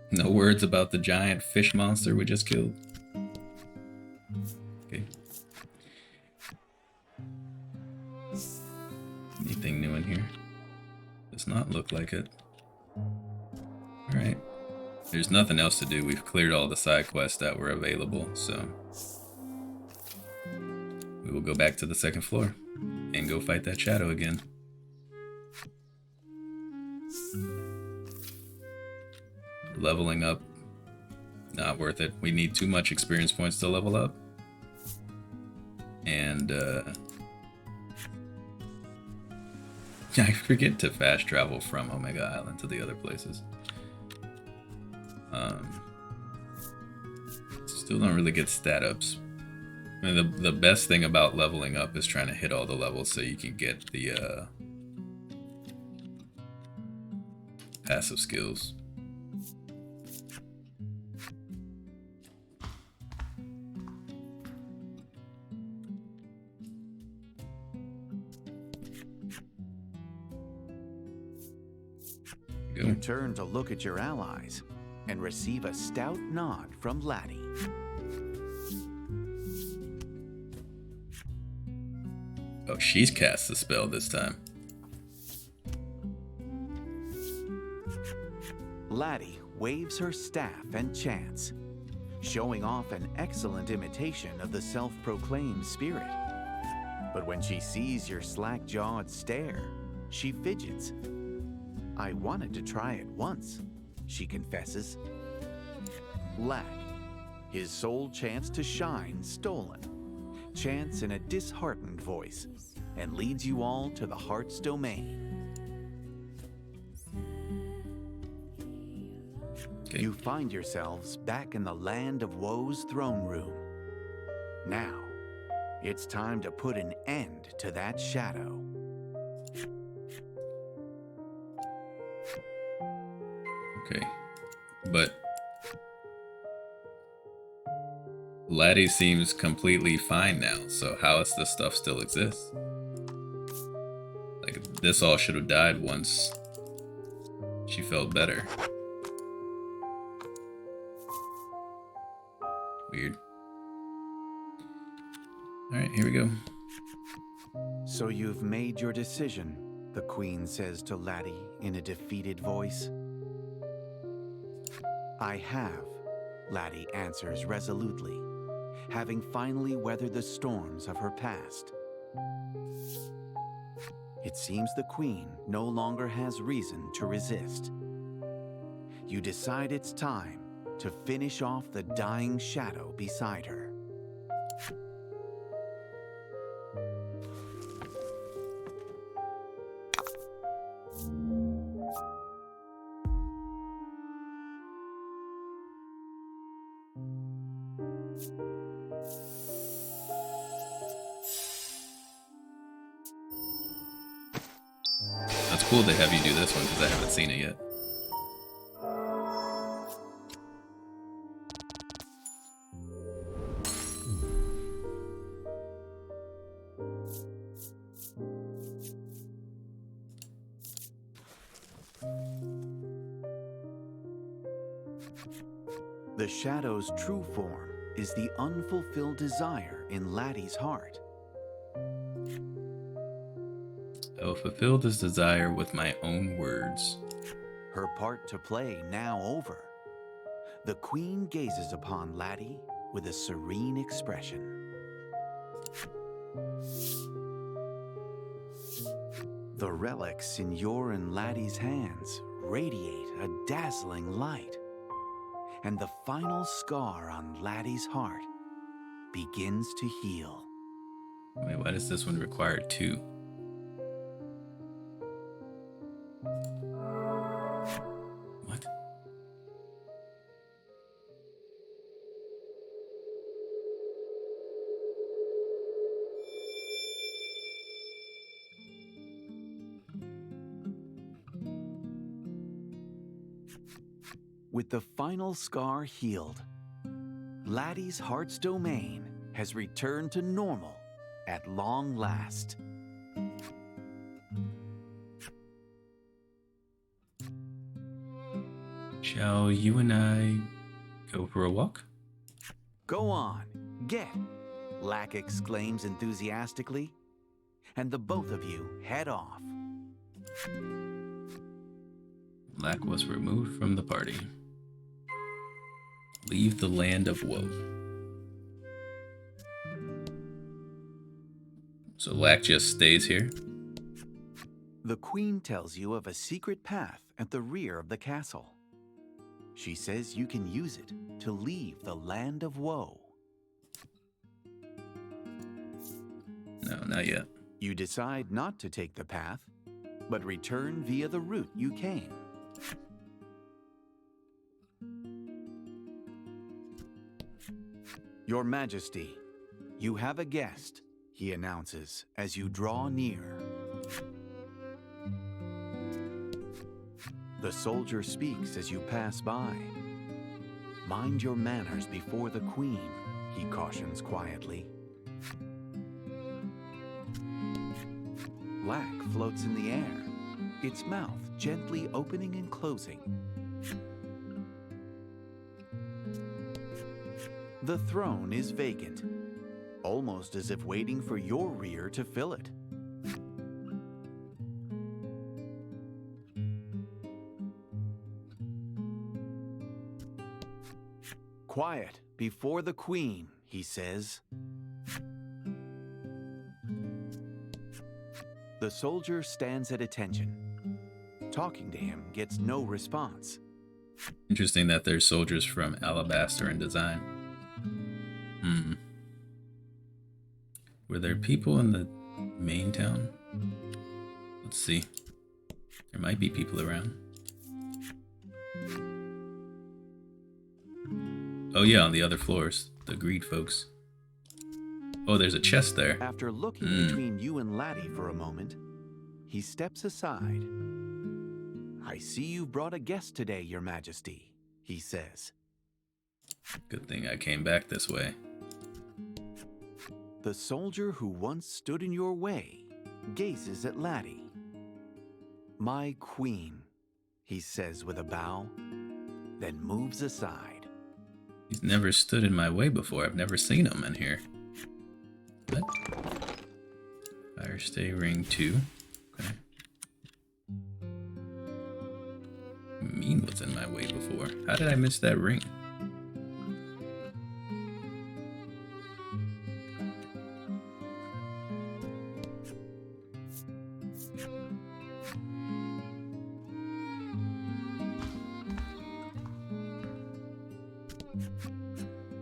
No words about the giant fish monster we just killed. Okay. Anything new in here? Does not look like it. Alright. There's nothing else to do. We've cleared all the side quests that were available, so we will go back to the second floor and go fight that shadow again. Leveling up, not worth it. We need too much experience points to level up. And I forget to fast travel from Omega Island to the other places. Still don't really get stat ups. I mean, the best thing about leveling up is trying to hit all the levels so you can get the passive skills. You turn to look at your allies and receive a stout nod from Laddie. Oh, she's cast the spell this time. Laddie waves her staff and chants, showing off an excellent imitation of the self-proclaimed spirit. But when she sees your slack-jawed stare, she fidgets. I wanted to try it once, she confesses. Lack, his sole chance to shine stolen, chants in a disheartened voice, and leads you all to the heart's domain. Okay. You find yourselves back in the land of Woe's throne room. Now, it's time to put an end to that shadow. Okay, but Laddie seems completely fine now, so how does this stuff still exist? Like, this all should have died once she felt better. Weird. Alright, here we go. So you've made your decision, the Queen says to Laddie in a defeated voice. I have, Laddie answers resolutely, having finally weathered the storms of her past. It seems the Queen no longer has reason to resist. You decide it's time to finish off the dying shadow beside her. That's cool they have you do this one because I haven't seen it yet. The shadow's true form is the unfulfilled desire in Laddie's heart. I will fulfill this desire with my own words. Her part to play now over. The Queen gazes upon Laddie with a serene expression. The relics in your and Laddie's hands radiate a dazzling light, and the final scar on Laddie's heart begins to heal. Wait, why does this one require 2? What? With the final scar healed, Laddie's heart's domain has returned to normal at long last. Shall you and I go for a walk? Go on, get, Lack exclaims enthusiastically, and the both of you head off. Lack was removed from the party. Leave the land of woe. So Lack just stays here. The queen tells you of a secret path at the rear of the castle. She says you can use it to leave the land of woe. No, not yet. You decide not to take the path, but return via the route you came. Your Majesty, you have a guest, he announces as you draw near. The soldier speaks as you pass by. Mind your manners before the queen, he cautions quietly. Lack floats in the air, its mouth gently opening and closing. The throne is vacant, almost as if waiting for your rear to fill it. Quiet before the queen, he says. The soldier stands at attention. Talking to him gets no response. Interesting that there's soldiers from Alabaster in design. Were there people in the main town? Let's see. There might be people around. Oh yeah, on the other floors. The greed folks. Oh, there's a chest there. After looking between you and Laddie for a moment, he steps aside. I see you've brought a guest today, Your Majesty, he says. Good thing I came back this way. The soldier who once stood in your way gazes at Laddie. My queen, he says with a bow, then moves aside. He's never stood in my way before. I've never seen him in here. What? Fire stay ring 2. Okay. Mean was in my way before. How did I miss that ring?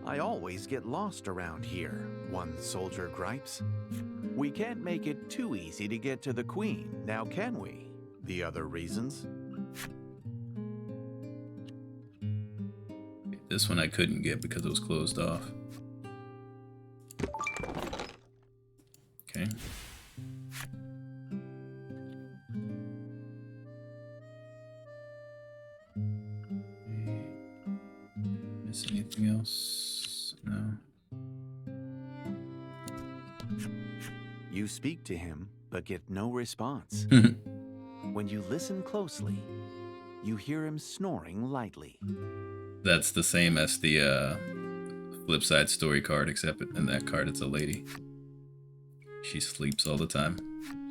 I always get lost around here, one soldier gripes. We can't make it too easy to get to the queen, now can we? The other reasons? This one I couldn't get because it was closed off. Okay. Miss anything else? No. You speak to him, but get no response. When you listen closely, you hear him snoring lightly. That's the same as the flip side story card, except in that card it's a lady. She sleeps all the time,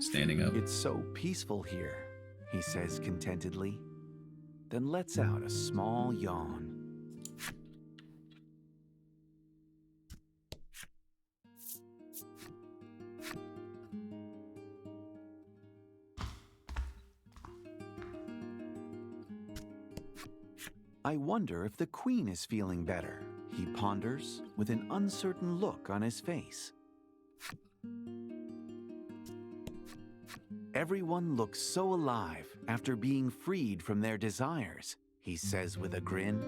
standing up. It's so peaceful here, he says contentedly, then lets out a small yawn. I wonder if the queen is feeling better, he ponders with an uncertain look on his face. Everyone looks so alive after being freed from their desires, he says with a grin.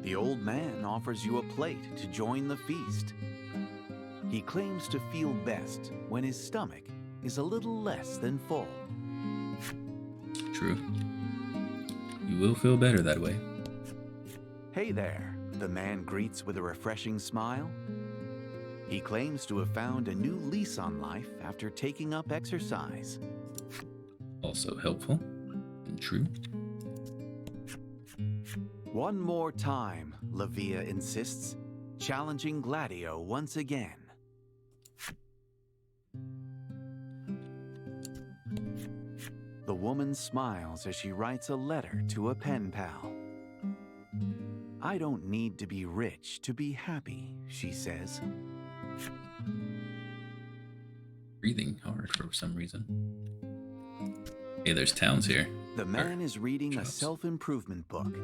The old man offers you a plate to join the feast. He claims to feel best when his stomach is a little less than full. True. You will feel better that way. Hey there, the man greets with a refreshing smile. He claims to have found a new lease on life after taking up exercise. Also helpful and true. One more time, Lavia insists, challenging Gladio once again. The woman smiles as she writes a letter to a pen pal. I don't need to be rich to be happy, she says. Breathing hard for some reason. Hey, there's towns here. The man is reading a self-improvement book.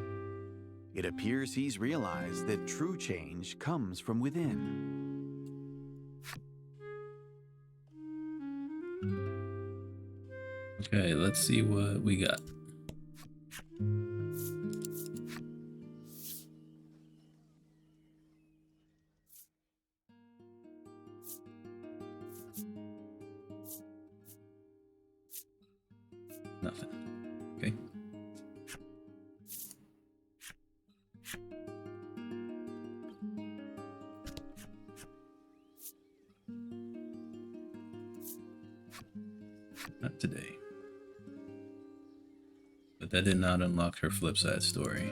It appears he's realized that true change comes from within. Okay, let's see what we got. Nothing. Okay. Not today. But that did not unlock her flip side story.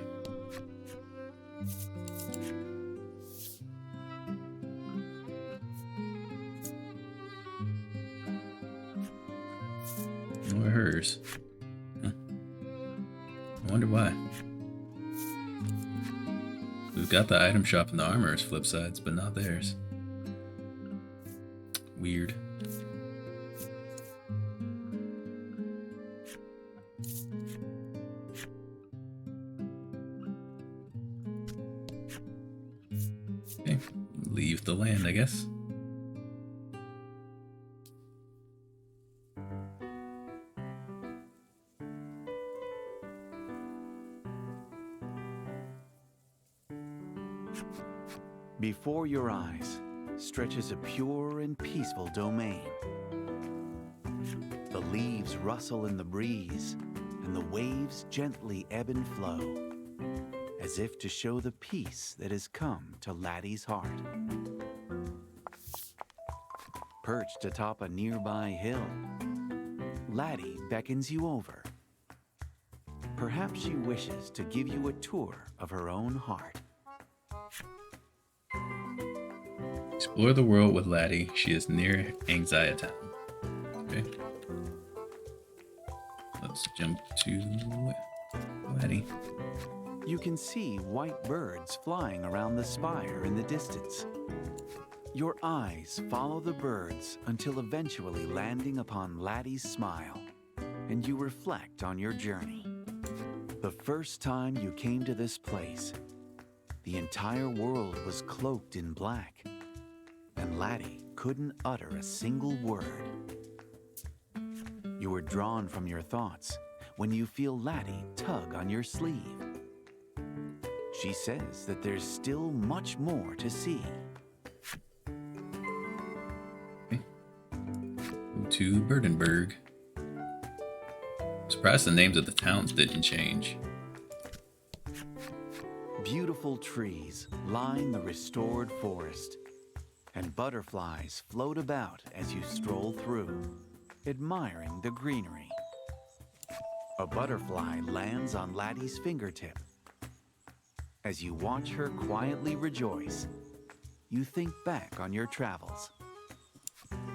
Nor hers. Huh. I wonder why. We've got the item shop and the armorer's flip sides, but not theirs. Weird. Okay, leave the land, I guess. Before your eyes stretches a pure and peaceful domain. The leaves rustle in the breeze, and the waves gently ebb and flow, as if to show the peace that has come to Laddie's heart. Perched atop a nearby hill, Laddie beckons you over. Perhaps she wishes to give you a tour of her own heart. Explore the world with Laddie. She is near Anxiety Town. Okay. Let's jump to Laddie. You can see white birds flying around the spire in the distance. Your eyes follow the birds until eventually landing upon Laddie's smile, and you reflect on your journey. The first time you came to this place, the entire world was cloaked in black, and Laddie couldn't utter a single word. You were drawn from your thoughts when you feel Laddie tug on your sleeve. She says that there's still much more to see. Okay. To Burdenberg. Surprised the names of the towns didn't change. Beautiful trees line the restored forest, and butterflies float about as you stroll through, admiring the greenery. A butterfly lands on Laddie's fingertip. As you watch her quietly rejoice, you think back on your travels.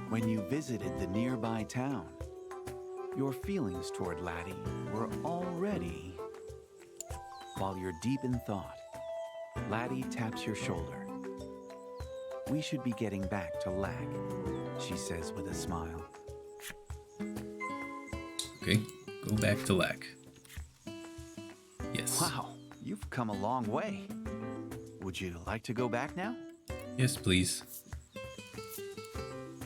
When you visited the nearby town, your feelings toward Laddie were already... While you're deep in thought, Laddie taps your shoulder. We should be getting back to Lack, she says with a smile. Okay, go back to Lack. Yes. Wow, you've come a long way. Would you like to go back now? Yes, please.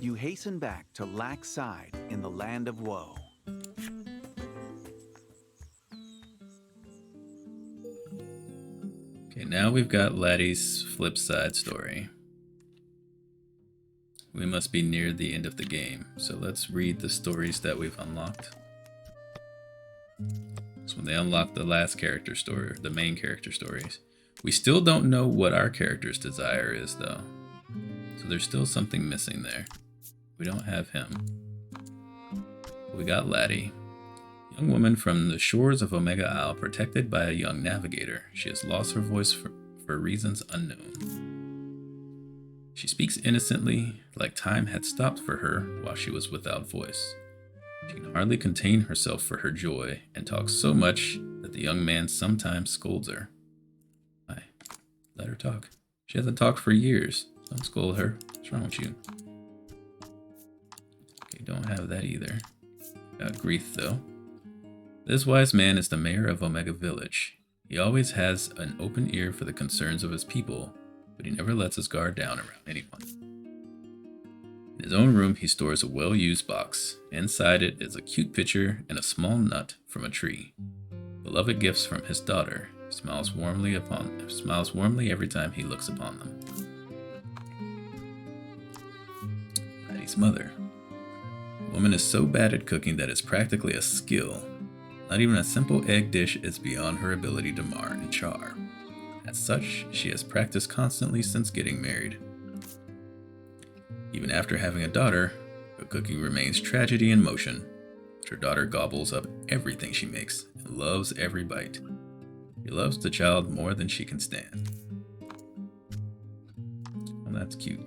You hasten back to Lack's side in the land of woe. Okay, now we've got Laddie's flip side story. We must be near the end of the game, so let's read the stories that we've unlocked. So when they unlock the last character story, the main character stories, we still don't know what our character's desire is, though. So there's still something missing there. We don't have him. We got Laddie. Young woman from the shores of Omega Isle, protected by a young navigator. She has lost her voice for reasons unknown. She speaks innocently, like time had stopped for her while she was without voice. She can hardly contain herself for her joy, and talks so much that the young man sometimes scolds her. Why? Let her talk. She hasn't talked for years. Don't scold her. What's wrong with you? Okay, don't have that either. Got grief, though. This wise man is the mayor of Omega Village. He always has an open ear for the concerns of his people, but he never lets his guard down around anyone. In his own room, he stores a well-used box. Inside it is a cute picture and a small nut from a tree. Beloved gifts from his daughter. He smiles warmly every time he looks upon them. Maddie's mother. The woman is so bad at cooking that it's practically a skill. Not even a simple egg dish is beyond her ability to mar and char. As such, she has practiced constantly since getting married. Even after having a daughter, her cooking remains tragedy in motion. Her daughter gobbles up everything she makes and loves every bite. She loves the child more than she can stand. Well, that's cute.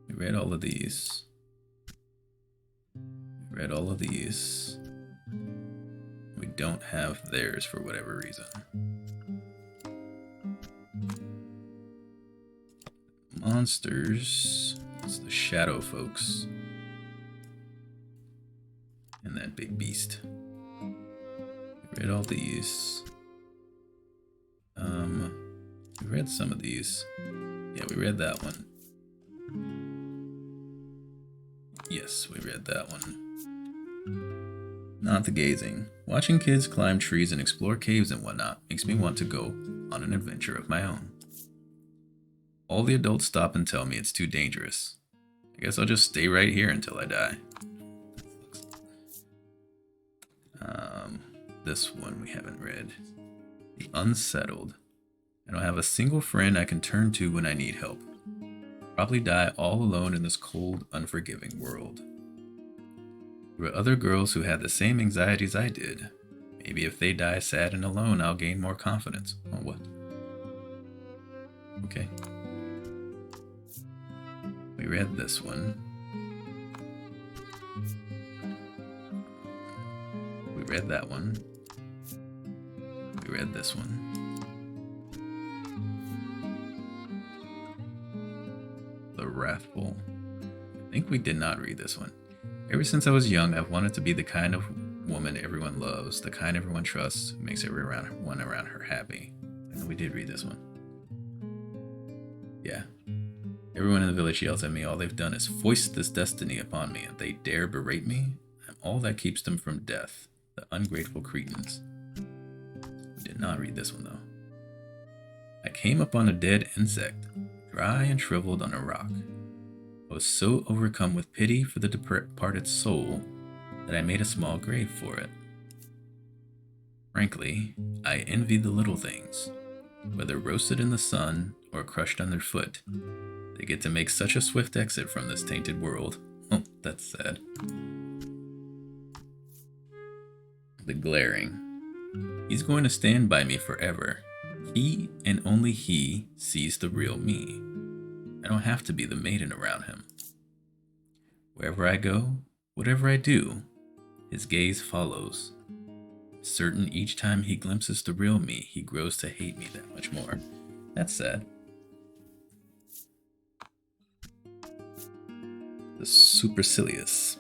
We read all of these. We don't have theirs for whatever reason. Monsters. It's the shadow folks. And that big beast. We read all these. We read some of these. Yeah, we read that one. Yes, we read that one. Not the gazing. Watching kids climb trees and explore caves and whatnot makes me want to go on an adventure of my own. All the adults stop and tell me it's too dangerous. I guess I'll just stay right here until I die. This one we haven't read. The Unsettled. I don't have a single friend I can turn to when I need help. Probably die all alone in this cold, unforgiving world. There were other girls who had the same anxieties I did. Maybe if they die sad and alone, I'll gain more confidence. Oh, what? Okay. We read this one. We read that one. We read this one. The Wrathful. I think we did not read this one. Ever since I was young, I've wanted to be the kind of woman everyone loves, the kind everyone trusts, who makes everyone around her happy. I know we did read this one. Yeah. Everyone in the village yells at me. All they've done is foist this destiny upon me, and they dare berate me. I'm all that keeps them from death. The ungrateful cretins. Did not read this one, though. I came upon a dead insect, dry and shriveled on a rock. I was so overcome with pity for the departed soul that I made a small grave for it. Frankly, I envy the little things. Whether roasted in the sun or crushed underfoot, they get to make such a swift exit from this tainted world. Oh, that's sad. The Glaring. He's going to stand by me forever. He and only he sees the real me. I don't have to be the maiden around him. Wherever I go, whatever I do, his gaze follows. Certain each time he glimpses the real me, he grows to hate me that much more. That's sad. The Supercilious.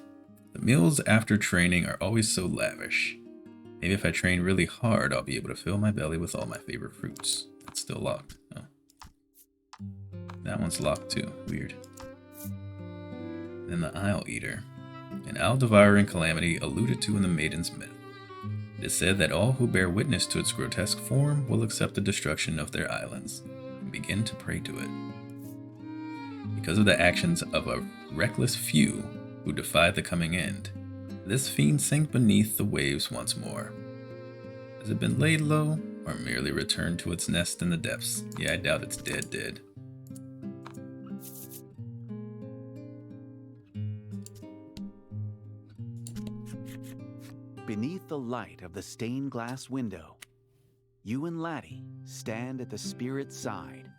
The meals after training are always so lavish. Maybe if I train really hard, I'll be able to fill my belly with all my favorite fruits. That's still locked. Oh. That one's locked too. Weird. Then the Isle Eater. An owl-devouring calamity alluded to in the Maiden's myth. It is said that all who bear witness to its grotesque form will accept the destruction of their islands and begin to pray to it. Because of the actions of a reckless few who defied the coming end, this fiend sank beneath the waves once more. Has it been laid low, or merely returned to its nest in the depths? Yeah, I doubt it's dead. Beneath the light of the stained glass window, you and Laddie stand at the spirit's side.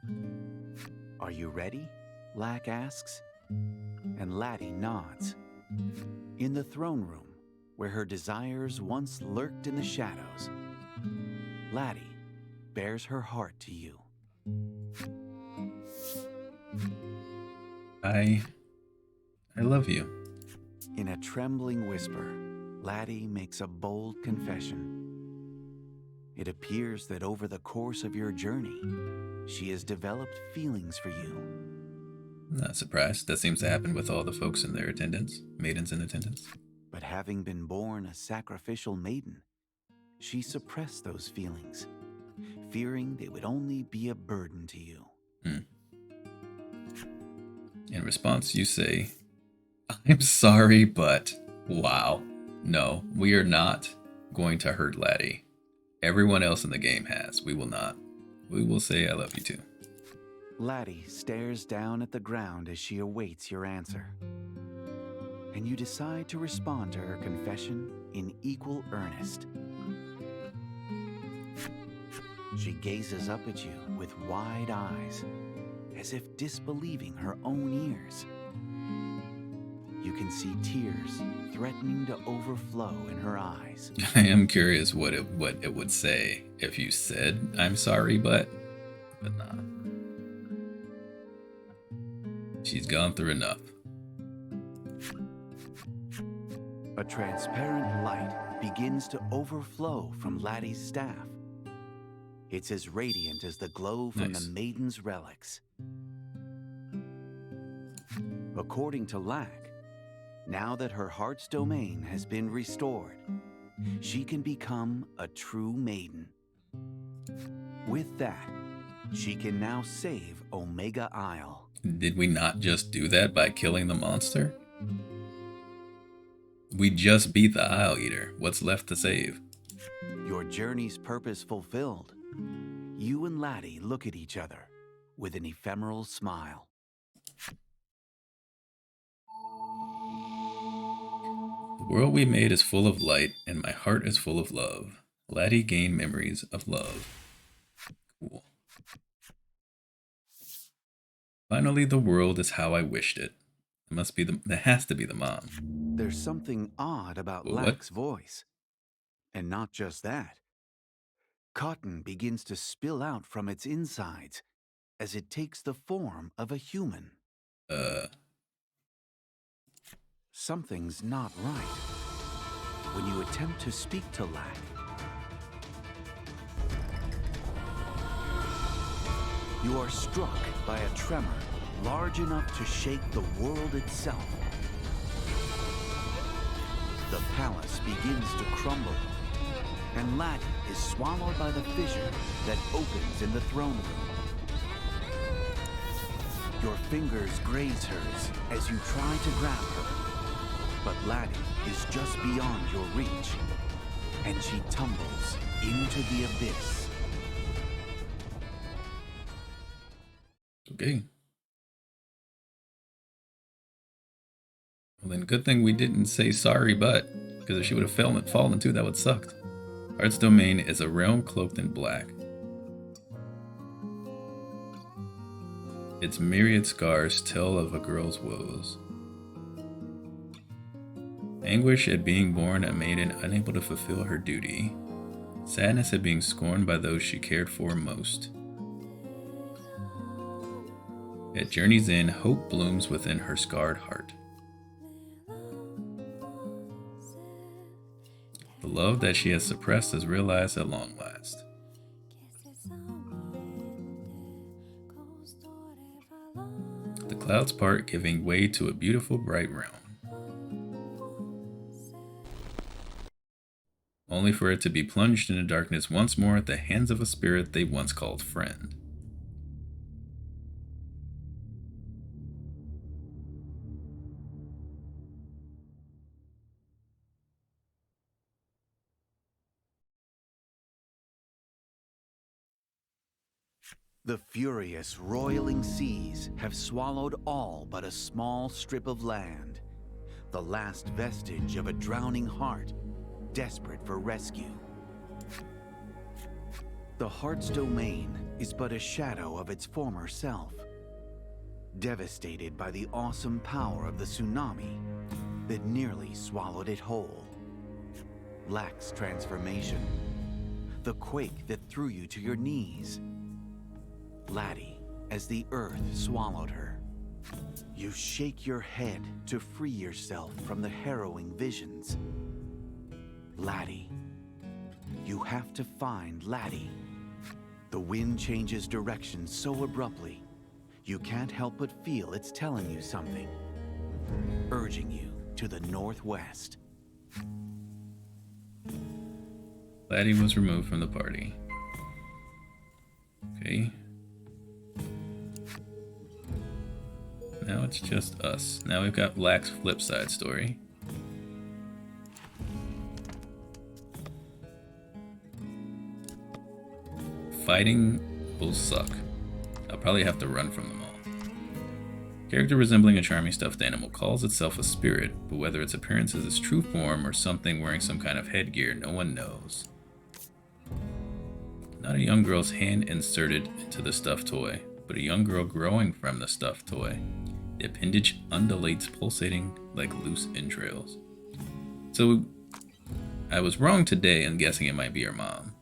Are you ready? Lack asks. And Laddie nods. In the throne room, where her desires once lurked in the shadows, Laddie bears her heart to you. I love you. In a trembling whisper, Laddie makes a bold confession. It appears that over the course of your journey, she has developed feelings for you. Not surprised. That seems to happen with all the folks in their attendance, maidens in attendance. But having been born a sacrificial maiden, she suppressed those feelings, fearing they would only be a burden to you. In response, you say, I'm sorry, but wow. No, we are not going to hurt Laddie. Everyone else in the game has. We will not. We will say I love you too. Laddie stares down at the ground as she awaits your answer. And you decide to respond to her confession in equal earnest. She gazes up at you with wide eyes, as if disbelieving her own ears. You can see tears threatening to overflow in her eyes. I am curious what it would say if you said, I'm sorry, but nah. She's gone through enough. A transparent light begins to overflow from Laddie's staff. It's as radiant as the glow from Nice. the Maiden's relics. According to Lack, now that her heart's domain has been restored, she can become a true maiden. With that, she can now save Omega Isle. Did we not just do that by killing the monster? We just beat the Isle Eater. What's left to save? Your journey's purpose fulfilled. You and Laddie look at each other with an ephemeral smile. The world we made is full of light, and my heart is full of love. Laddie gained memories of love. Cool. Finally, the world is how I wished it. That has to be the mom. There's something odd about What? Lack's voice. And not just that. Cotton begins to spill out from its insides as it takes the form of a human. Something's not right. When you attempt to speak to Lack, you are struck by a tremor large enough to shake the world itself. The palace begins to crumble, and Laddie is swallowed by the fissure that opens in the throne room. Your fingers graze hers as you try to grab her, but Laddie is just beyond your reach, and she tumbles into the abyss. Okay. Well, then good thing we didn't say sorry, but, because if she would have fallen too, that would sucked. Heart's domain is a realm cloaked in black. Its myriad scars tell of a girl's woes. Anguish at being born a maiden unable to fulfill her duty. Sadness at being scorned by those she cared for most. At journey's end, hope blooms within her scarred heart. The love that she has suppressed is realized at long last. The clouds part, giving way to a beautiful bright realm. Only for it to be plunged into darkness once more at the hands of a spirit they once called friend. The furious, roiling seas have swallowed all but a small strip of land, the last vestige of a drowning heart desperate for rescue. The heart's domain is but a shadow of its former self, devastated by the awesome power of the tsunami that nearly swallowed it whole. Lacks transformation, the quake that threw you to your knees. Laddie, as the earth swallowed her. You shake your head to free yourself from the harrowing visions. Laddie. You have to find Laddie. The wind changes direction so abruptly, you can't help but feel it's telling you something, urging you to the northwest. Laddie was removed from the party. Okay. Now it's just us. Now we've got Lack's flip side story. Fighting will suck. I'll probably have to run from them all. Character resembling a charming stuffed animal calls itself a spirit, but whether its appearance is its true form or something wearing some kind of headgear, no one knows. Not a young girl's hand inserted into the stuffed toy, but a young girl growing from the stuffed toy. The appendage undulates, pulsating like loose entrails. So, I was wrong today in guessing it might be her mom,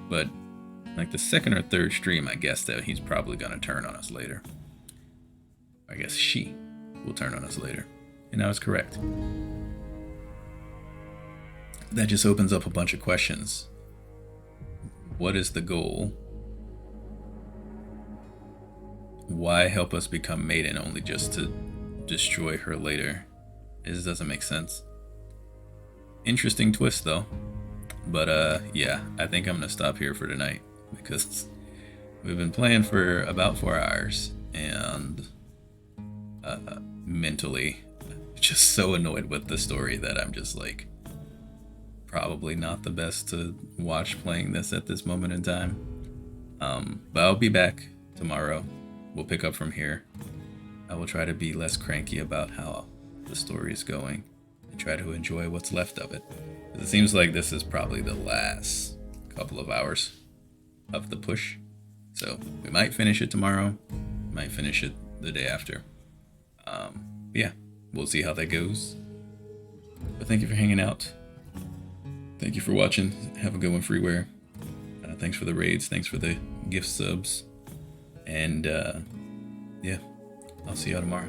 but like the second or third stream, I guessed that he's probably gonna turn on us later. I guess she will turn on us later, and I was correct. That just opens up a bunch of questions. What is the goal? Why help us become Maiden only just to destroy her later? It just doesn't make sense. Interesting twist though. But yeah, I think I'm gonna stop here for tonight because we've been playing for about 4 hours and mentally just so annoyed with the story that I'm just like probably not the best to watch playing this at this moment in time. But I'll be back tomorrow. We'll pick up from here. I will try to be less cranky about how the story is going and try to enjoy what's left of it. It seems like this is probably the last couple of hours of the push. So we might finish it tomorrow, might finish it the day after. Yeah, we'll see how that goes. But thank you for hanging out. Thank you for watching. Have a good one, Freeware. Thanks for the raids. Thanks for the gift subs. And yeah, I'll see y'all tomorrow.